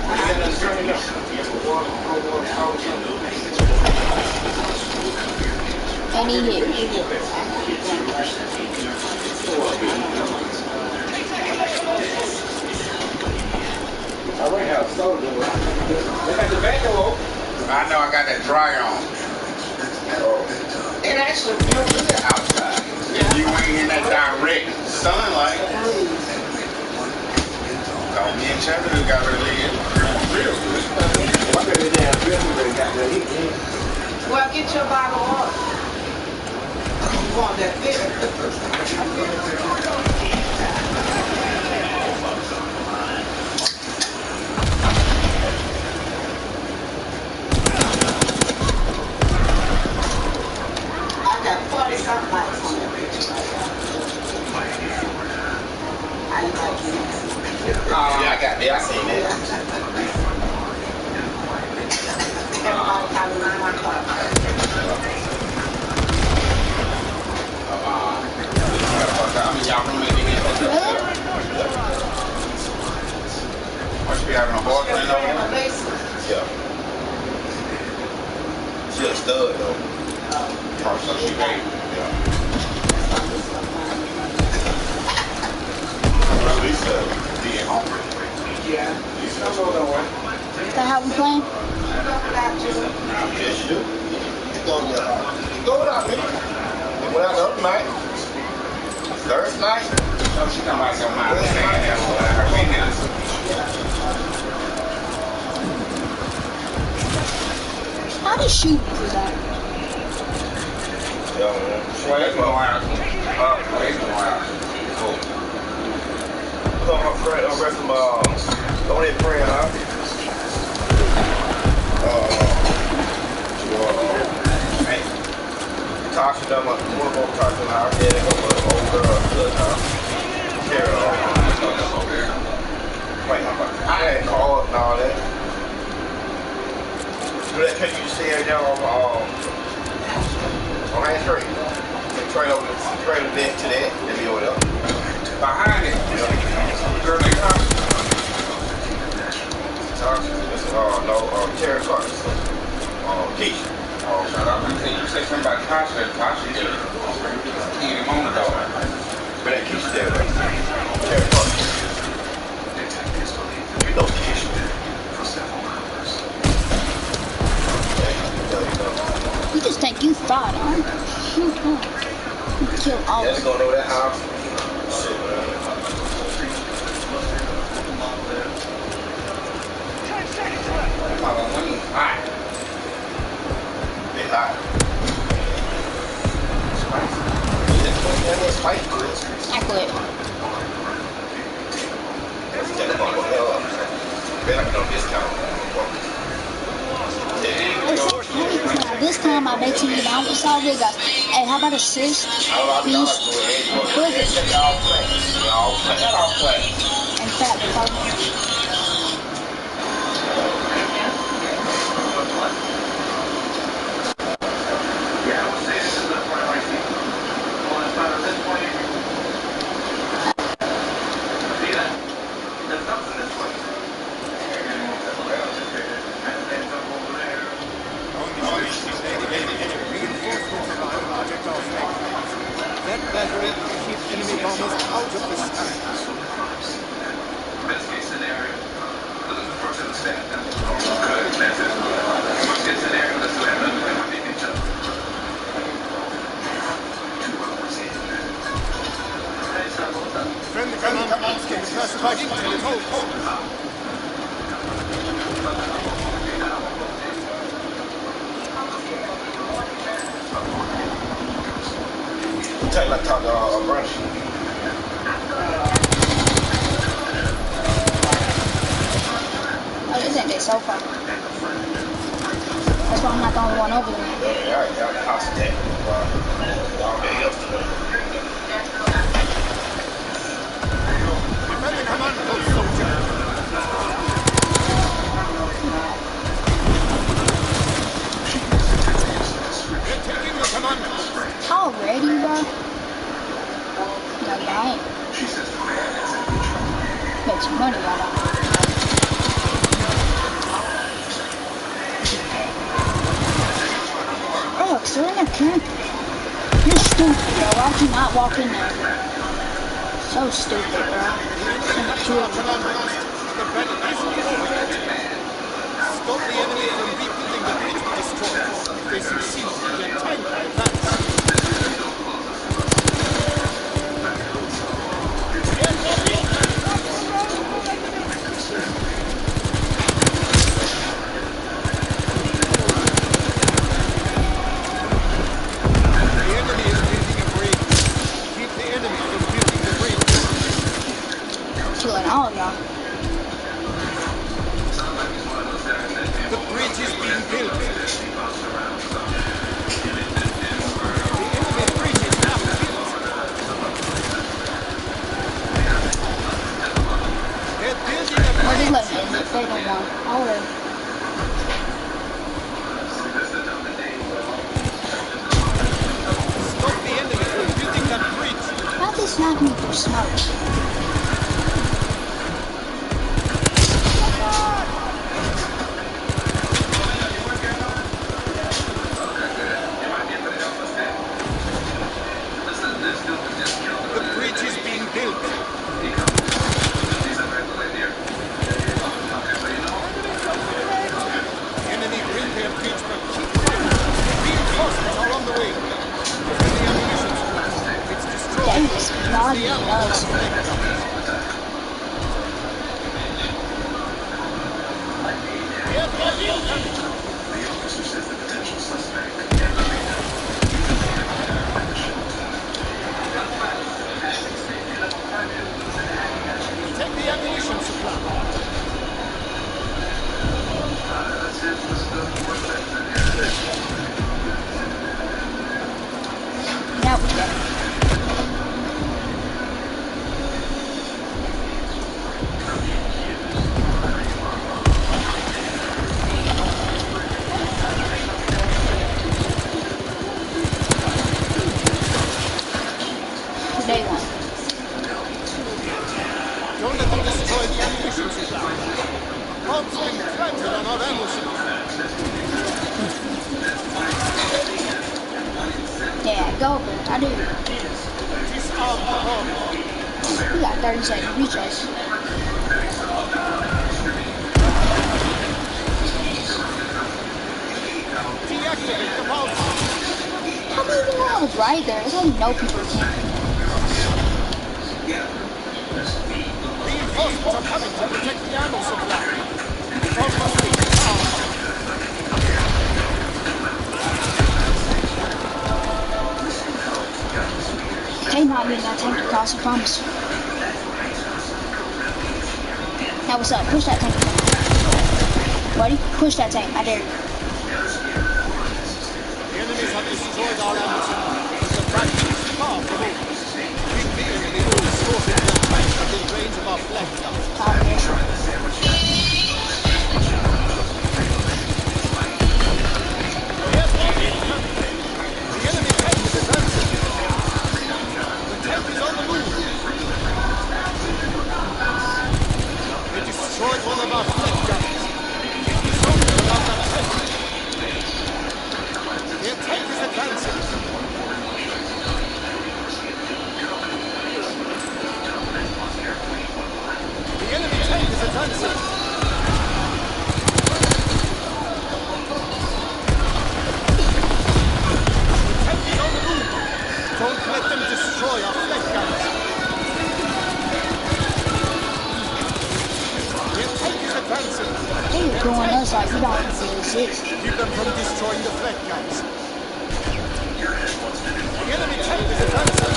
Any hit. I already have soda. They got the tobacco. I know I got that dryer on. It actually feels good outside. If you ain't in that direct sunlight. Oh, me and Chandler got really real good. I bet the damn building got that heat. Well, get your bottle of water. You want that fish? I got 40 something lights on that picture. How you like it? Yeah, I got that. I seen it. Everybody probably like my car. Y'all remember Must be having a boyfriend over there? Yeah. She a stud though. Oh, so she made. Yeah. At least being hungry. Yeah. That's all that way. Is that how we playing? Yes, you do. Go without me. Went out the other night. Thursday night. Oh, she come out some miles saying that her fingers. How do shootings is that? Yeah, man. Well, it's going out. It's going out. Cool. So my friend, rest of my, don't even friend, huh? Hey, Tasha done one of them Tasha in our head, old girl, good now. Carol, I had called and all that. Do that picture you see right now on Main Street? The trailer next to that, let me over there. Behind it. Yeah. Girl named Tasha. No, Terry Clark. Keisha. Shout out. You say something about Tasha. Tasha did it. He ain't on the dog. But that Keisha there, Terry Clark. You know Keisha. For several hours. You just think you thought, aren't you? You kill all of them. Let's go over that house. Shit, man. Hot. They hot. Spicy. I quit. Tell them all, better like no discount. This time I bet you I saw they got. Hey, how about a cyst? Beast? What is it? And fat department. That battery will keep enemy bombers out of the sky. Best case scenario, this is the first of the staff. Good, that's it. Worst case scenario, let's do that. We're beating each other. 2 hours in. Friendly command asking the classified intel at all. Take like talk to brunch. Oh, this ain't their sofa. That's why I'm not the only one over there. Yeah, concentrate. Defend the command post, soldier. They're taking the command post. Already, bro? No, you ain't. Make some money out of it. Oh, so in there, Karen. You're stupid, bro. Why'd you not walk in there? So stupid, bro. Stop the enemy from rebuilding the bridge we destroyed. If they succeed, their time will advance. Killing all of y'all. The bridge is being built. The enemy bridge is now built. They're building a What bridge. is like the fatal one? Already. Stop the enemy from building that bridge. How'd they snipe me through smoke? The bridge is being built. bombs being planted on our ammo supply. Yeah, go over it. I do. Disarm the bomb. We got 30 seconds. Recharge. Deactivate the bomb. How do you even know I was right there? That's how you know people can't. Reinforcements are coming to protect the ammo supply. The bomb must be disarmed. Hey, not getting that tank across, I promise. Now what's up? Push that tank. Buddy, push that tank. I dare you. The enemies have destroyed our ammo supply, but the battle is far from over. Keep the enemy all escorted their tanks within range of our flag guns. Airport incoming. The enemy tank is advancing. The tank is on the move. They destroyed one of our flag guns. It's soldiers around that tank. Their tank is advancing. The enemy tank is advancing. The tank is on the move. Don't let them destroy our flag guns. Their tank is advancing. They're doing us like we don't exist. Keep them from destroying the flag guns. The enemy tank is advancing.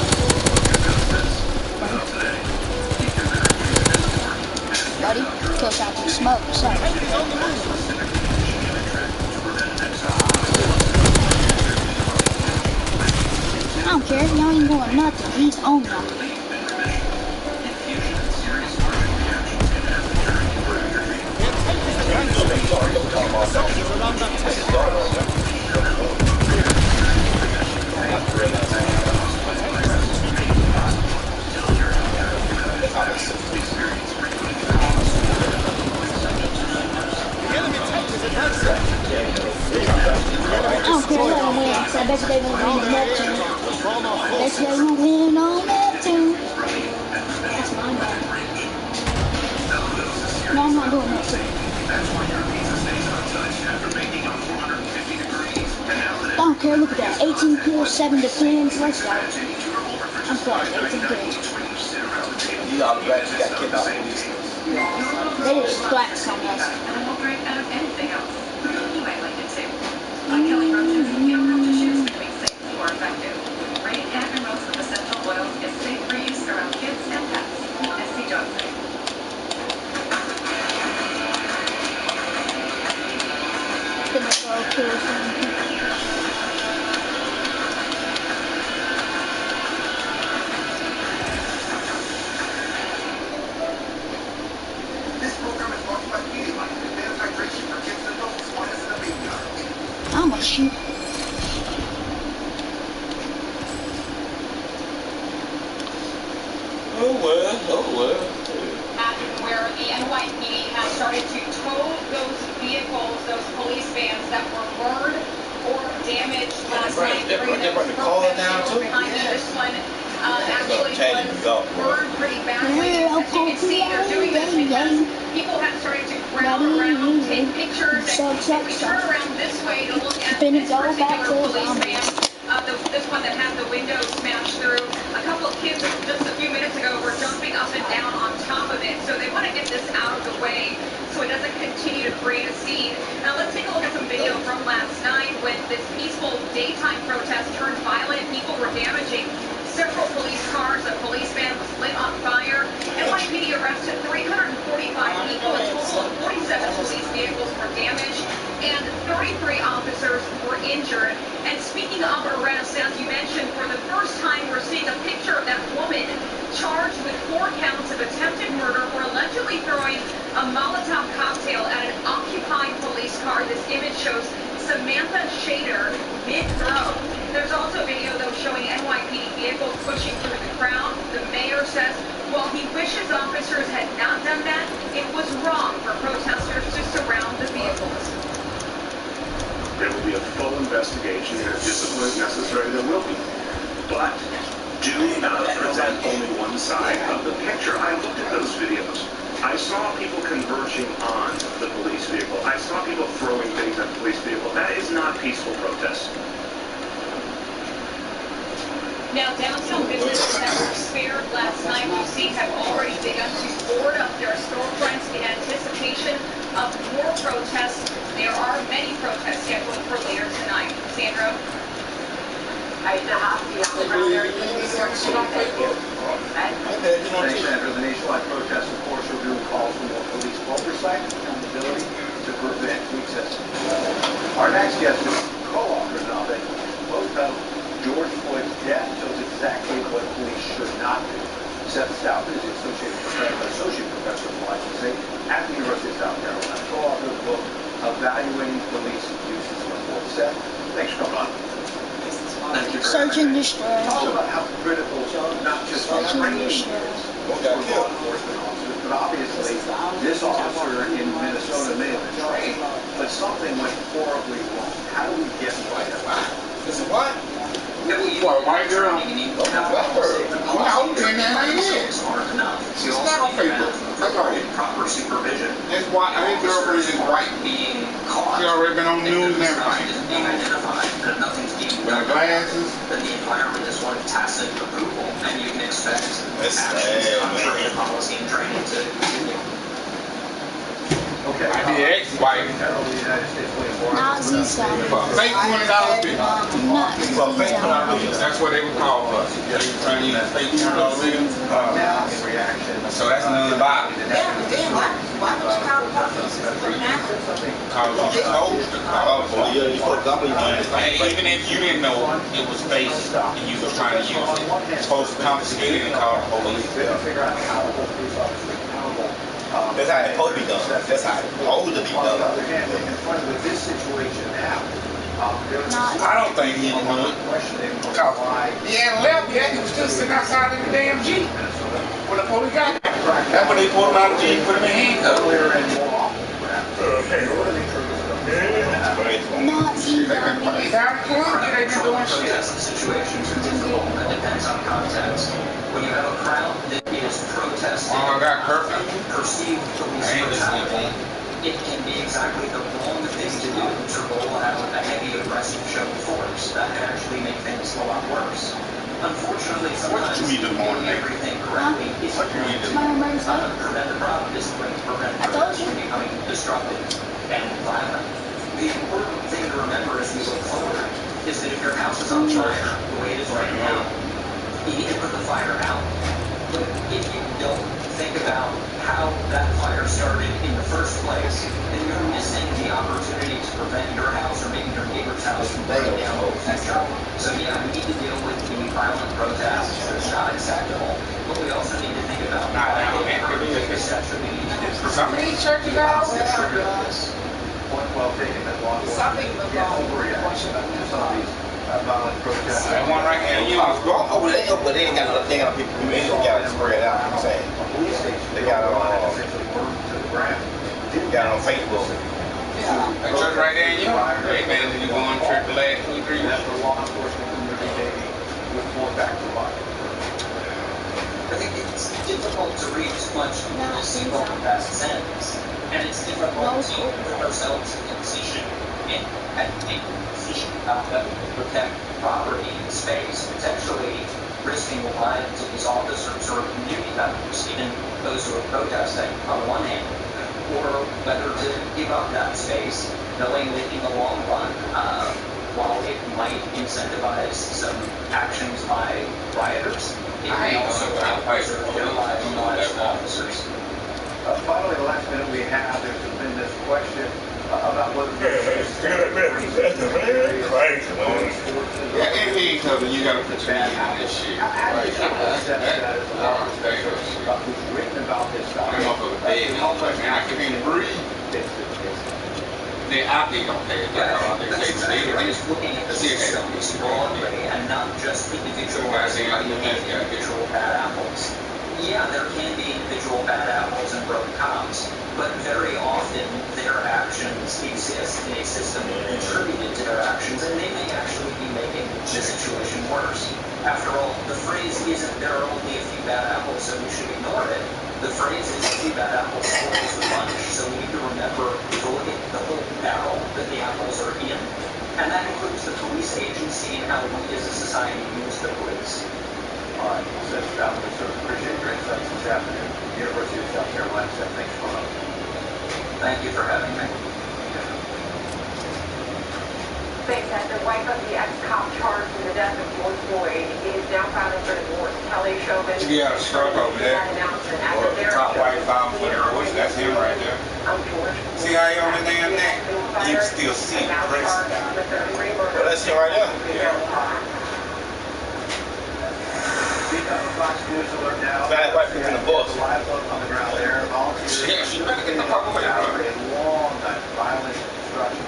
Buddy, kill shot through smoke. Sorry. The tank is on the move. I don't care. Y'all ain't doing nothing. He's on nothing. Their tank is advancing. Soldiers around that tank. The enemy tank is advancing. I don't care what I win, because I bet you they won't win on Neptune. Bet you they won't win on Neptune. That's my bad. No, I'm not doing Neptune. I don't care, look at that. 18 kills, 7 defends. Let's go. I'm playing 18 kills. You all glad you got kicked out of these. They just flax on us. And I won't drink out of anything else. You might like it too. Like Kelly Roach's, you don't have to choose between safe or effective. Rain and most of essential oils is safe for use around kids and pets. SC Johnson. Gonna go kill something. I'm gonna shoot. Oh well. Where the NYPD has started to tow those vehicles, those police vans that were burned or damaged last night. They brought the car down too. This one actually was burned pretty badly. Yeah, As you can see, they're doing this because people have started to crowd around, take pictures, and turn around this way to look at this particular police van. This one that had the window smashed through. A couple of kids just a few minutes ago were jumping up and down on top of it. So they want to get this out of the way so it doesn't continue to create a scene. Now let's take a look at some video from last night when this peaceful daytime protest turned violent. People were damaging several police cars. A police van was lit on fire. NYPD arrested 345 people. A total of 47 police vehicles were damaged and 33 officers were injured. And speaking of arrests, as you mentioned, for the first time we're seeing a picture of that woman charged with 4 counts of attempted murder for allegedly throwing a Molotov cocktail at an occupied investigation and discipline necessary, there will be. But do not present only one side of the picture. I looked at those videos. I saw people converging on the police vehicle. I saw people throwing things at the police vehicle. That is not peaceful protest. Now, downtown businesses that were spared last night, you see, have already begun to board up their storefronts in anticipation of more protests. There are many protests scheduled for later tonight. Sandra? Thanks, Sandra. The nationwide protest, of course, are doing calls for more police oversight and accountability to prevent excess. Our next guest is co-author of it. Both of George Floyd's death shows exactly what police should not do. Seth Stout is the associate professor of life and safety at the University of South Carolina. Co-author of the book, Evaluating Police Uses of Force. Seth, thanks for coming on. Search and destroy. Talk about how critical not just training is for law enforcement officers, but obviously this officer in Minnesota may have been trained, but something went horribly wrong. How do we get right about it? This is what? What, white girl? Black girl. Well, I hope they man is. She's not on Facebook. That's all. Proper supervision. His girlfriend is white. She already been on the news and everything. With her glasses. Then the environment is one of tacit approval, and you can expect actions contrary to policy and training to continue. Okay. I did ex-white. Nazi style. Fake $20 bill. Nazi Well, fake style. $20 bills. That's what they would call us. They were trying to use fake $20 bills. So that's another body. Why don't you call the police? Because you're supposed to call the police. And even if you didn't know it was fake and you was trying to use it, you're supposed to confiscate it and call the police. That's how it's supposed to be done. That's how it's supposed to be done. With this situation now, I don't think he would. He hadn't left yet. He was still sitting outside in the damn Jeep when the police got him. That's when they pulled him out of the Jeep, put him in handcuffs. Nazi They've been doing shit. Situations are difficult and depends on context. When you have a crowd that is protesting, I got curfew. Perceived police brutality, it can be exactly the wrong thing to do to roll out a heavy aggressive show of force. That can actually make things a lot worse. Unfortunately, sometimes doing everything correctly isn't going to prevent the problem, isn't going to prevent from becoming destructive and violent. The important thing to remember as we look forward is that if your house is on fire, the way it is right now, you need to put the fire out. But if you don't think about how that fire started in the first place, then you're missing the opportunity to prevent your house or maybe your neighbor's house from burning down in the future. So yeah, we need to deal with the violent protests. It's not acceptable. But we also need to think about how the steps that we need to do. Some of these churches are trigger this. Point well taken that law enforcement overreaction to some of these violent protests. That one right here, you know, Go over there, but they ain't got people. They ain't got it spread out. I'm saying they got it on. Got it on Facebook. that church right there, you know, they been to go on church the last 2 or 3 That's years. where law enforcement community with more back to life. I think it's difficult to read too much in a single best sentence, and it's difficult to put ourselves in a position to protect property and space, potentially risking the lives of these officers or community members, even those who are protesting on one hand, or whether to give up that space, knowing that in the long run, while it might incentivize some actions by rioters, it may also preserve their lives and the lives of officers. Finally, the last minute we have, there's been this question about whether Yeah, anything covered, you gotta put your name on this shit. How do you who's written about this stuff? That motherfucker dead. Man, I can't breathe. They out there don't pay it. I'm just looking at the system broadly and not just individual bad apples. Yeah, there can be individual bad apples and rogue cops, but very often their actions threats exist in a system contributed to their actions, and they may actually be making the situation worse. After all, the phrase isn't there are only a few bad apples, so we should ignore it. The phrase is a few bad apples spoils the bunch, so we need to remember to look at the whole barrel that the apples are in. And that includes the police agency and how we as a society use the police. All right, so we sort of appreciate your insights this afternoon. University of South Carolina said thanks for coming. Thank you for having me. Thanks, after wife of the ex-cop charged in the death of George Floyd is now filing for divorce. Kelly Chauvin. Yeah, struck over there. Or the top white filing for divorce. That's him right there. See how he on the damn neck? You can still see it pressed down. Well, that's him right there. Yeah. Fox News alert now. Bad white people in the bus. Live on the ground there. Volunteers. Yeah, she better get the fuck away from A long night of violent destruction.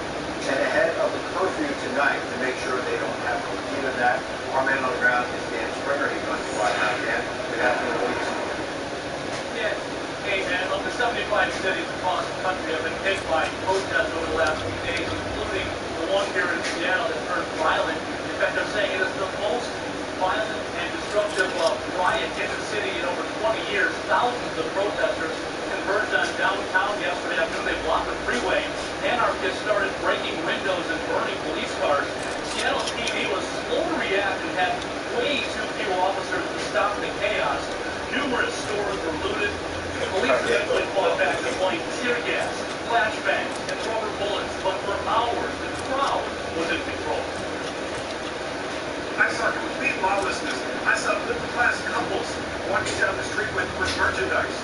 And ahead of the curfew tonight, to make sure they don't have to repeat of that, our man on the ground is Dan Springer. He goes to White House. Dan, good afternoon. What do you see? Yeah. Hey, man, look, the 75 cities across the country have been hit by protests over the last few days, including the one here in Seattle that turned violent. In fact, they're saying it is the most violent and destructive riot in the city in over 20 years. Thousands of protesters converged on downtown yesterday afternoon. They blocked the freeway. Anarchists started breaking windows and burning police cars. Seattle PD was slow to react and had way too few officers to stop the chaos. Numerous stores were looted. Police eventually fought back deploying tear gas, flashbangs, and rubber bullets. But for hours, the crowd was in control. I saw complete lawlessness. I saw middle-class couples walking down the street with merchandise.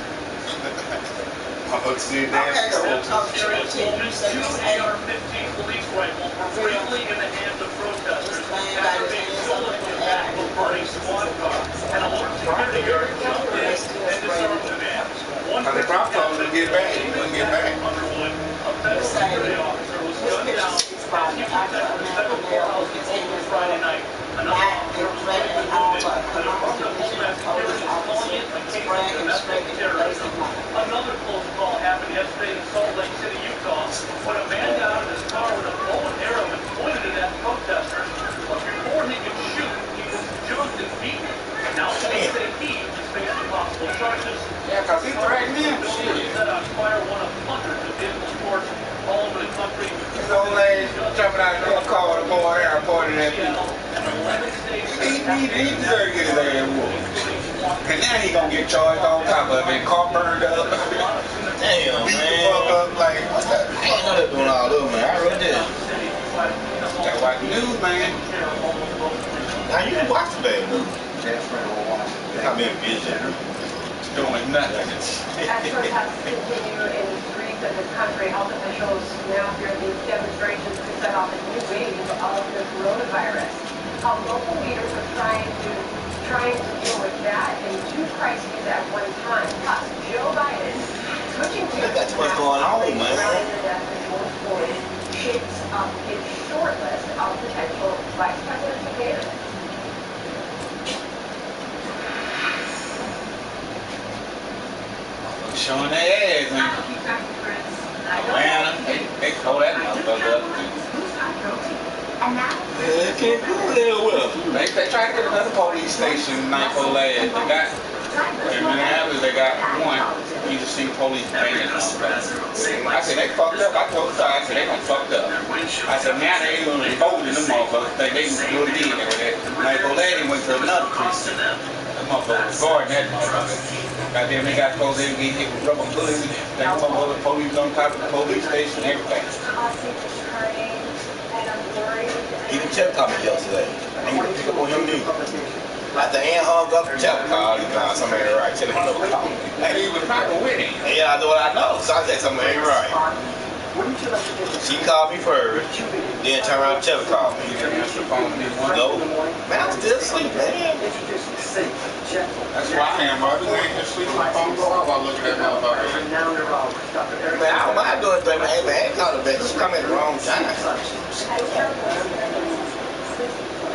I'm about to see a damn show. Two AR-15 police rifles were briefly in the hands of protesters after being stolen from the back of a burning squad car. And a large security guard jumped in and disarmed the man. The cop told him to get back. He wouldn't get back. Underwood, a federal security officer, was gunned down as he protected the federal courthouse on Friday night. Another officer was removed. The Department of Homeland Security is calling it a case of domestic terrorism. Another close call happened yesterday in Salt Lake City, Utah, when a man got out of his car with a bow and arrow and pointed it at protesters. But before he could shoot, he was jumped and beaten. Now police say he is facing possible charges. Yeah, because he threatened him. Shit. Set on fire one of hundreds of vehicles torched all over the country. His old lady jumping out of the car with a bow and arrow pointing at people. He deserves to get his ass whooped. And now he gonna get charged on top of it. Car burned up. Damn, Beat the man. fuck up like, what's that? I ain't know they're doing all this, man. I really did. Gotta watch the news, man. Now you can watch the damn news. I'm in vision. Doing nothing. As protests continue in the streets of this country, health officials now fear these demonstrations could set off a new wave of the coronavirus. How local leaders are trying to deal with that and two crises at one time. Plus, Joe Biden switching to That's what's going on, man. the death of George Floyd shapes up his short list of potential vice presidential candidates. Showing their ass, man. Atlanta, they tore that motherfucker up. Yeah, they can't do that well. They tried to get another police station night for last. They got, in Minneapolis, they got one. You just see police painted on it. I said, they fucked up. I told the I said, they done fucked up. I said, now they ain't gonna vote in them motherfuckers. Think they can do it again. Night for last, they went to another precinct. That motherfucker was guarding that motherfucker. Goddamn, they got told they would get hit with rubber bullets. They motherfucker police on top of the police station and everything. Even Jeff called me yesterday. I'm gonna pick up on your news. After Ann hung up, Jeff called. He found somebody right. Tell him no call. Hey, he was probably with him. Yeah, I know what I know. So I said something ain't right. She called me first, then turned around and Jeff called me. No, man, I'm still asleep, man. That's why I am. I ain't just sleeping on the phone for a while looking at that motherfucker. Man, I don't mind doing things, man. Hey, man, ain't called her back. She come at the wrong time.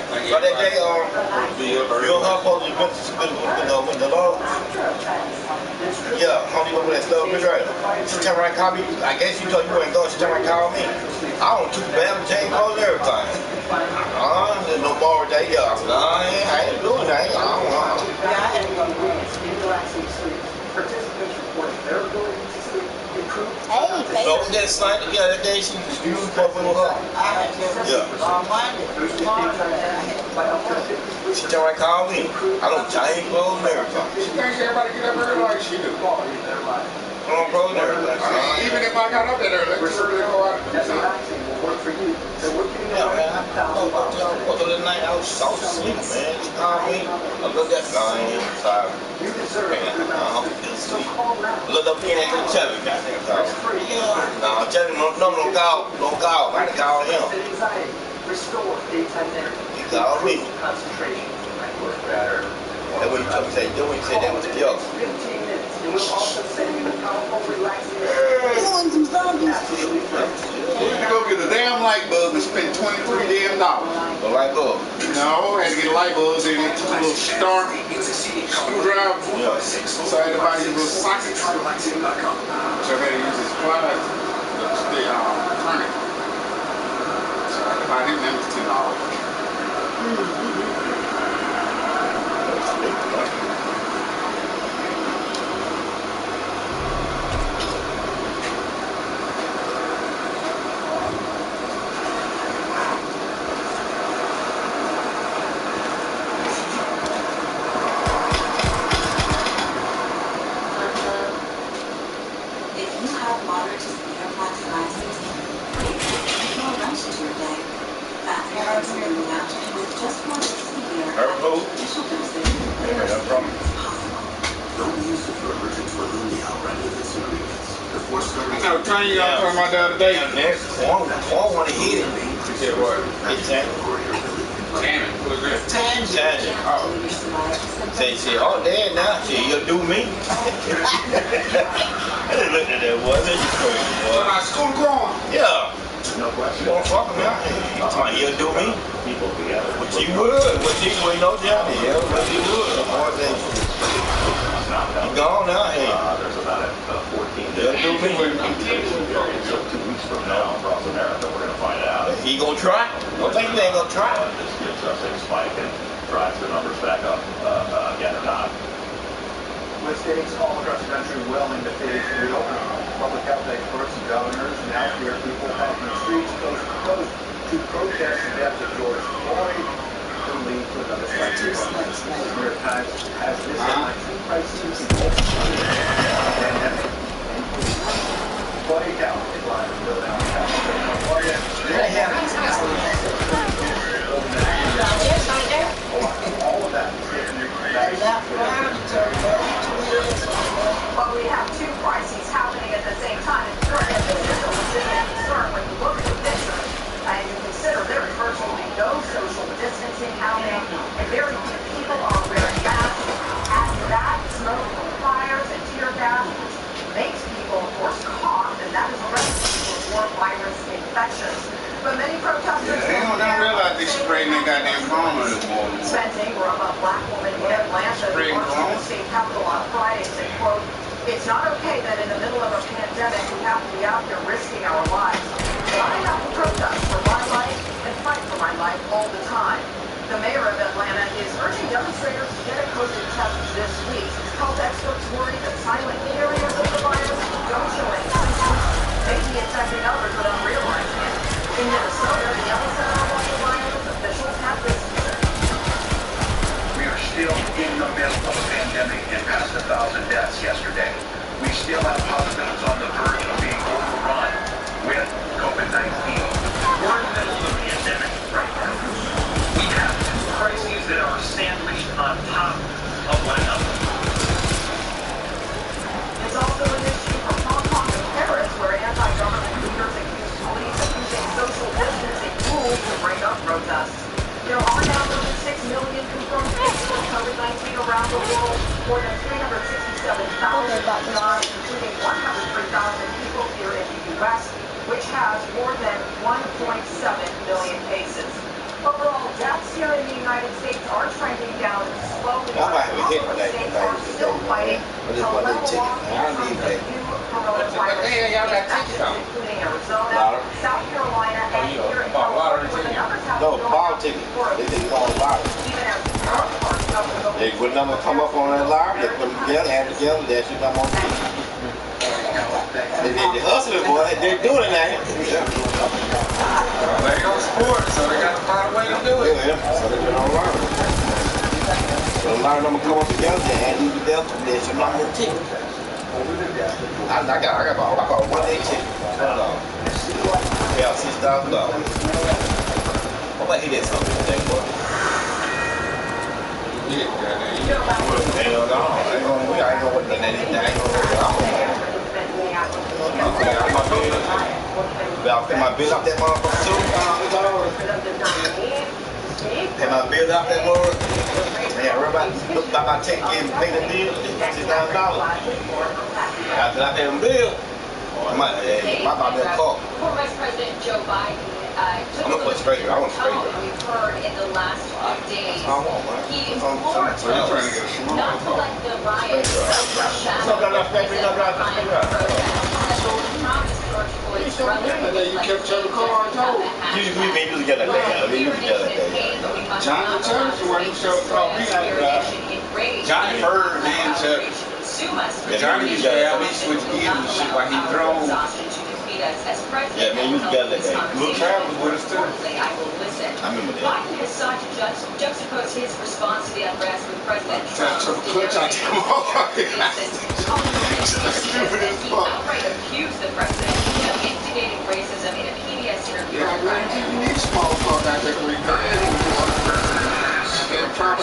Like But that day, you and her supposed to with the Lord. Yeah, Home Depot with that stuff refrigerator. She turned around and called me. I guess she told you wouldn't go. She turned around and called me. I don't took the bathroom, changed clothes and everything. There's no bar day. Yeah, I said, I ain't doing that. I don't know. Participants report their ability to sleep improved. Hey, So that night, yeah, that day she was supposed to with her. Yeah. She turned around and called me. I don't change clothes and everything. She thinks everybody get up early like she do. I don't clothes and everything. Even if I got up that early, let's early go out and do something. Yeah, man. What the other night I was asleep, man. She called me. I looked at her. I ain't tired. I'm asleep. I looked up again at Chevy. No, Chevy, no call. Don't call. I had to call him. He called me. That's what he told me. He said that was a joke. It was also sending the powerful relaxing. You go get a damn light bulb and spend $23 damn. A light bulb? No, I had to get a light bulb and a little star screwdriver. Yeah. So I had to buy these little sockets. So I had to use this pliers to turn it. So I had to buy them for $10. I was trying y'all talking about the other day. One want to hit it. Yeah, what? It's Tannin. What's that? Tannin. Oh. Say, oh, Dad, now, you'll do me. I didn't look at that, boy. That's crazy, boy. So my school growing? Yeah. You don't fuck me out here. He'll do me. What you would. What you would know, Johnny. Yeah, what you would. I'm gone out here. There's about a 14 They'll do me. 2 weeks from now across America, we're going to find out. He gonna try? Don't think they ain't gonna try. This gives us a spike and drives the numbers back up again or not. With states all across the country well into phase 3 opening, public health experts and governors now hear people packing the streets coast to coast to protest the death of George Floyd, to lead to another cycle. The New York Times has this headline: two crises both pandemic and Clay Calvin is live in Philadelphia, California. All of that is getting But we have two crises happening at the same time. It's currently a legitimate concern when you look at the picture and you consider there is virtually no social distancing happening, and very few people are wearing masks. Add to that smoke from fires and tear gas, which makes people, of course, cough, and that is a recipe for more virus infections. But many protesters they don't realize they spraying their goddamn corona this morning. Spence Ingram, a black woman in Atlanta who marched to the state capitol on Friday, said, quote, "It's not okay that in the middle of a pandemic we have to be out here risking our lives. But I have to protest for my life and fight for my life all the time." The mayor of Atlanta is urging demonstrators to get a COVID test this week. Health experts worry that silent carriers of the virus don't show any symptoms, may be infecting others without realizing it. In Minnesota, the epicenter of the virus, officials have this. We are still in the middle of a pandemic and past 1,000 deaths yesterday. We still have hospitals on the verge of being overrun with COVID-19. We're in the middle of a pandemic right now. We have two crises that are sandwiched on top of one another. It's also an issue from Hong Kong and Paris, where anti-government leaders accuse police of using social distancing rules to break up protests. There are now more than 6 million confirmed cases of COVID-19 around the world, more than 367,000 died, including 103 hell y'all got tickets on? including Arizona, Lottery. South Carolina, and here in Bought lottery California. ticket. Others have No, ball ticket. They think ball lottery. even as more parts of the They when number come up on that lottery, they put them together, add together, that shit come on ticket. The hustlers, boy, they're doing it now. Yeah. They go sports, so they got to find a way to do it. Yeah, so they're doing all right. So a lot of them come up together, they add these together, there's your number on ticket. I bought a 1-day ticket. Yeah, $6,000. What about he did something today, boy? Yeah, goddamn. Hell no, I ain't gonna work that. I ain't gonna work that. I'll pay my bill off that motherfucker too. Pay my bill off that motherfucker. Yeah, look about my check and pay the bill, $6,000. After I pay them bill, I might buy me a car. Former Vice President Joe Biden I'm gonna put straight. I want straight. we've heard in the last few days. I want one. He So implored you're trying to get a small not to car. let the riots You kept telling the car I told. You together that day. You together that day. Johnny Turner, when he showed called me out of Johnny Furr then to Johnny used to have me switch gears and shit while he drove. Yeah, man, you together that day. Little Travis was with us too. I remember that. Biden has sought to juxtapose his response to the unrest with President Trump's Clutch out the motherfucker. He outright accused the president of instigating racism in a PBS interview on Friday. You need small car out there for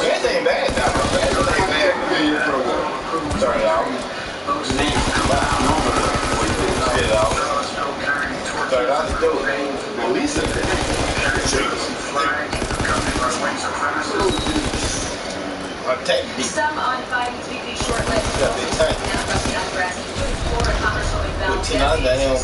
Anything bad now, bro. Anything bad. Sorry, y'all. Shit, y'all. Sorry, I'll just do it. Lisa. Some on Biden's weekly short list Yeah, they tight. unrest, including Florida Congresswoman Val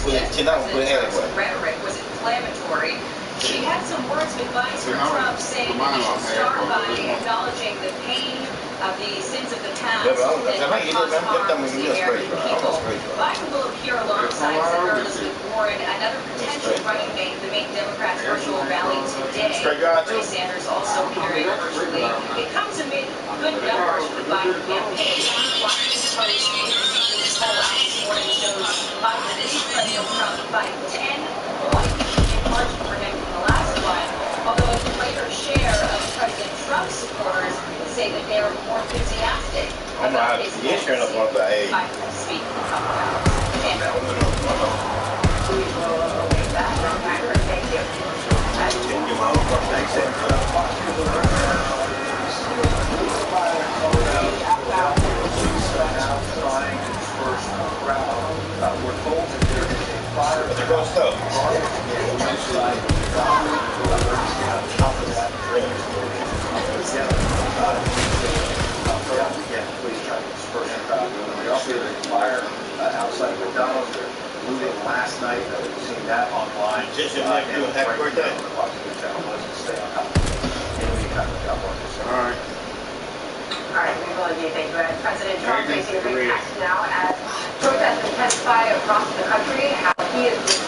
With rhetoric was inflammatory. She had some words of advice for Trump, saying that he should start by acknowledging the pain of the sins of the past that caused harm to the American people. Biden will appear alongside Senator Elizabeth Warren, another potential running mate, the main Democrats' virtual rally today. Bernie Sanders also appearing virtually. It comes amid good numbers for the Biden campaign. Washington Post poll out this morning shows Biden leads President Trump by 10 points in margin for him from the last one, although a greater share of President Trump's supporters say that they are more enthusiastic about his candidacy. Biden will speak in a couple hours. We're told that there is a fire. What's your stuff? Please try to disperse the crowd. We also had a fire outside McDonald's. They're looting last night. We've seen that online. Just your nephew, happy birthday. Stay on top of it. All right. All right, we will indeed thank you. President Trump facing a big test now as protests intensify across the country.